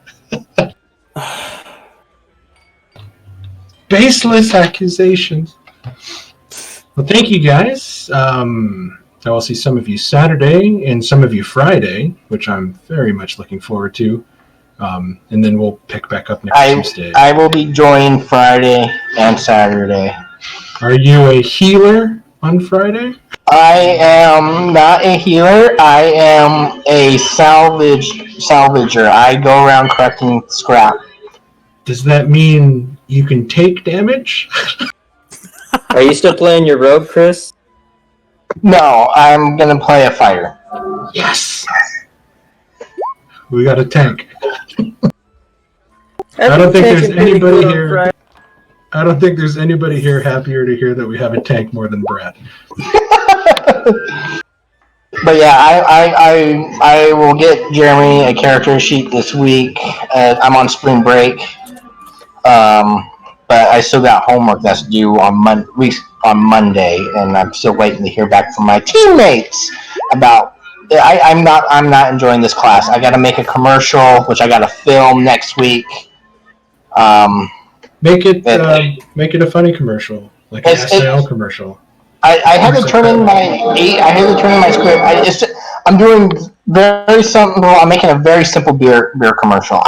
baseless accusations. Well, thank you guys. I will see some of you Saturday and some of you Friday, which I'm very much looking forward to. And then we'll pick back up next Tuesday. I will be joining Friday and Saturday. Are you a healer on Friday? I am not a healer. I am a salvager. I go around collecting scrap. Does that mean you can take damage? Are you still playing your rogue, Chris? No, I'm gonna play a fighter. Yes! We got a tank. I don't think there's anybody here. I don't think there's anybody here happier to hear that we have a tank more than Brad. But yeah, I will get Jeremy a character sheet this week. I'm on spring break, but I still got homework that's due on Monday, and I'm still waiting to hear back from my teammates about. I'm not enjoying this class. I got to make a commercial, which I got to film next week. Make it a funny commercial, like an SNL commercial. I had to turn in my script. I'm doing very simple. I'm making a very simple beer commercial.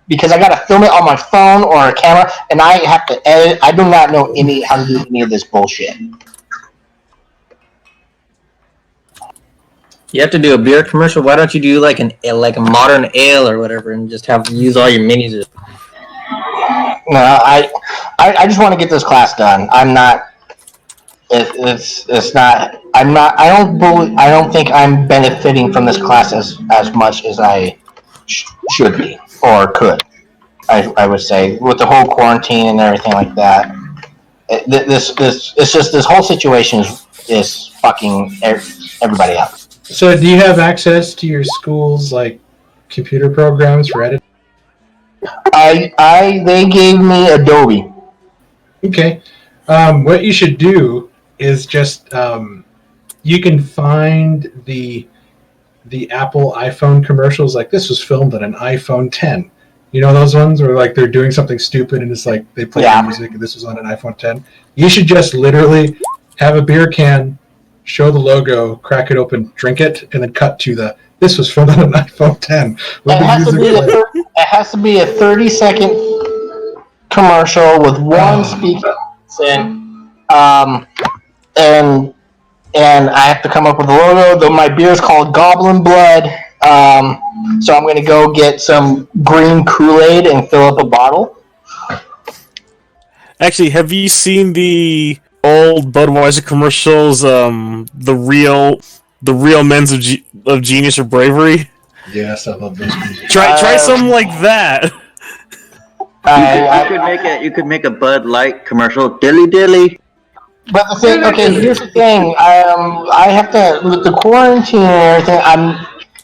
Because I got to film it on my phone or a camera, and I have to edit. I do not know how to do any of this bullshit. You have to do a beer commercial. Why don't you do like a modern ale or whatever, and just use all your minis? No, I just want to get this class done. I'm not. It's not. I'm not. I don't think I'm benefiting from this class as much as I should be or could. I would say with the whole quarantine and everything like that. It's just this whole situation is fucking everybody up. So, do you have access to your school's like computer programs for editing? They gave me Adobe. Okay. What you should do is just you can find the Apple iPhone commercials. Like this was filmed on an iPhone 10. You know those ones where like they're doing something stupid and it's like they play music and this was on an iPhone 10. You should just literally have a beer can, show the logo, crack it open, drink it, and then cut to this was filmed on an iPhone 10. It has to be a 30-second commercial with one speaker, and I have to come up with a logo. Though my beer is called Goblin Blood, so I'm going to go get some green Kool-Aid and fill up a bottle. Actually, have you seen the old Budweiser commercials? The real men's of genius or bravery. Yes, I love those. Try something like that. You could make a Bud Light commercial. Dilly. But the thing, here's the thing. I have to with the quarantine and everything.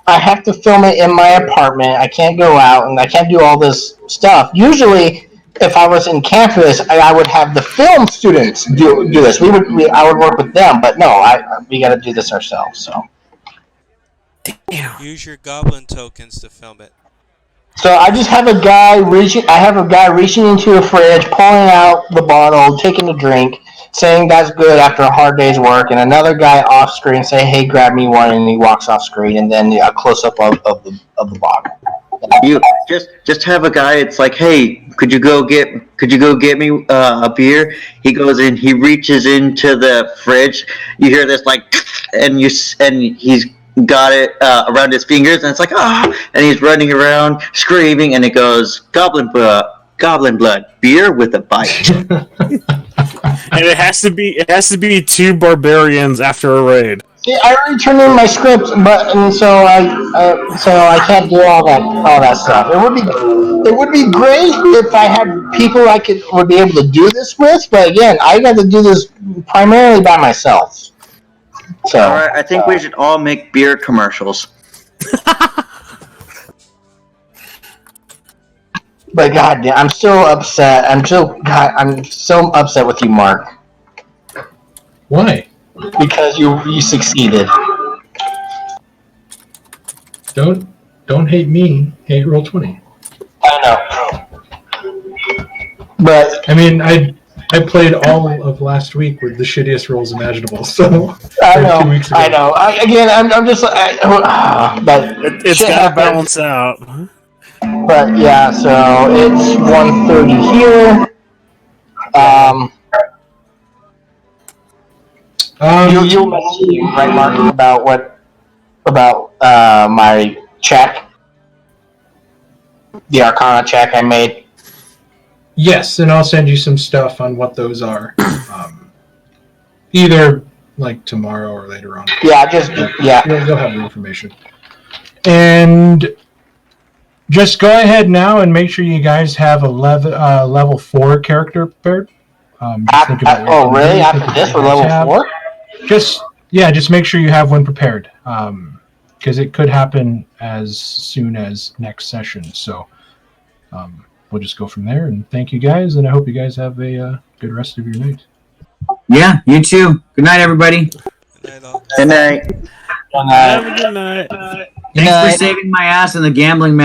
I have to film it in my apartment. I can't go out and I can't do all this stuff. Usually, if I was in campus, I would have the film students do this. I would work with them, but no, we got to do this ourselves. So. Damn. Use your goblin tokens to film it. So I just have a guy reaching. I have a guy reaching into a fridge, pulling out the bottle, taking a drink, saying that's good after a hard day's work, and another guy off screen say, "Hey, grab me one," and he walks off screen, and then a close up of the bottle. You just have a guy. It's like, hey, could you go get me a beer? He goes in. He reaches into the fridge. You hear this like, and he's got it around his fingers, and it's like and he's running around screaming, and it goes goblin blood, beer with a bite. And it has to be two barbarians after a raid. See, I already turned in my script, so I can't do all that stuff. It would be great if I had people would be able to do this with, but again, I got to do this primarily by myself. So, all right, I think we should all make beer commercials. But God, I'm still upset. I'm so upset with you, Mark. Why? Because you succeeded. Don't hate me. Hate Roll20. I know. But I mean, I played all of last week with the shittiest rolls imaginable. So I know. 2 weeks ago. I know. I'm just. But it's gotta balance out. But yeah, so it's 1:30 here. You mentioned, right, Mark, about my check, the Arcana check I made. Yes, and I'll send you some stuff on what those are. Either like tomorrow or later on. Yeah, You'll have the information. And just go ahead now and make sure you guys have a level 4 character prepared. Really? After this, we're level 4? Just make sure you have one prepared. Because it could happen as soon as next session. So we'll just go from there. And thank you guys, and I hope you guys have a good rest of your night. Yeah, you too. Good night, everybody. Good night. Have a good night. Thanks for saving my ass in the gambling match.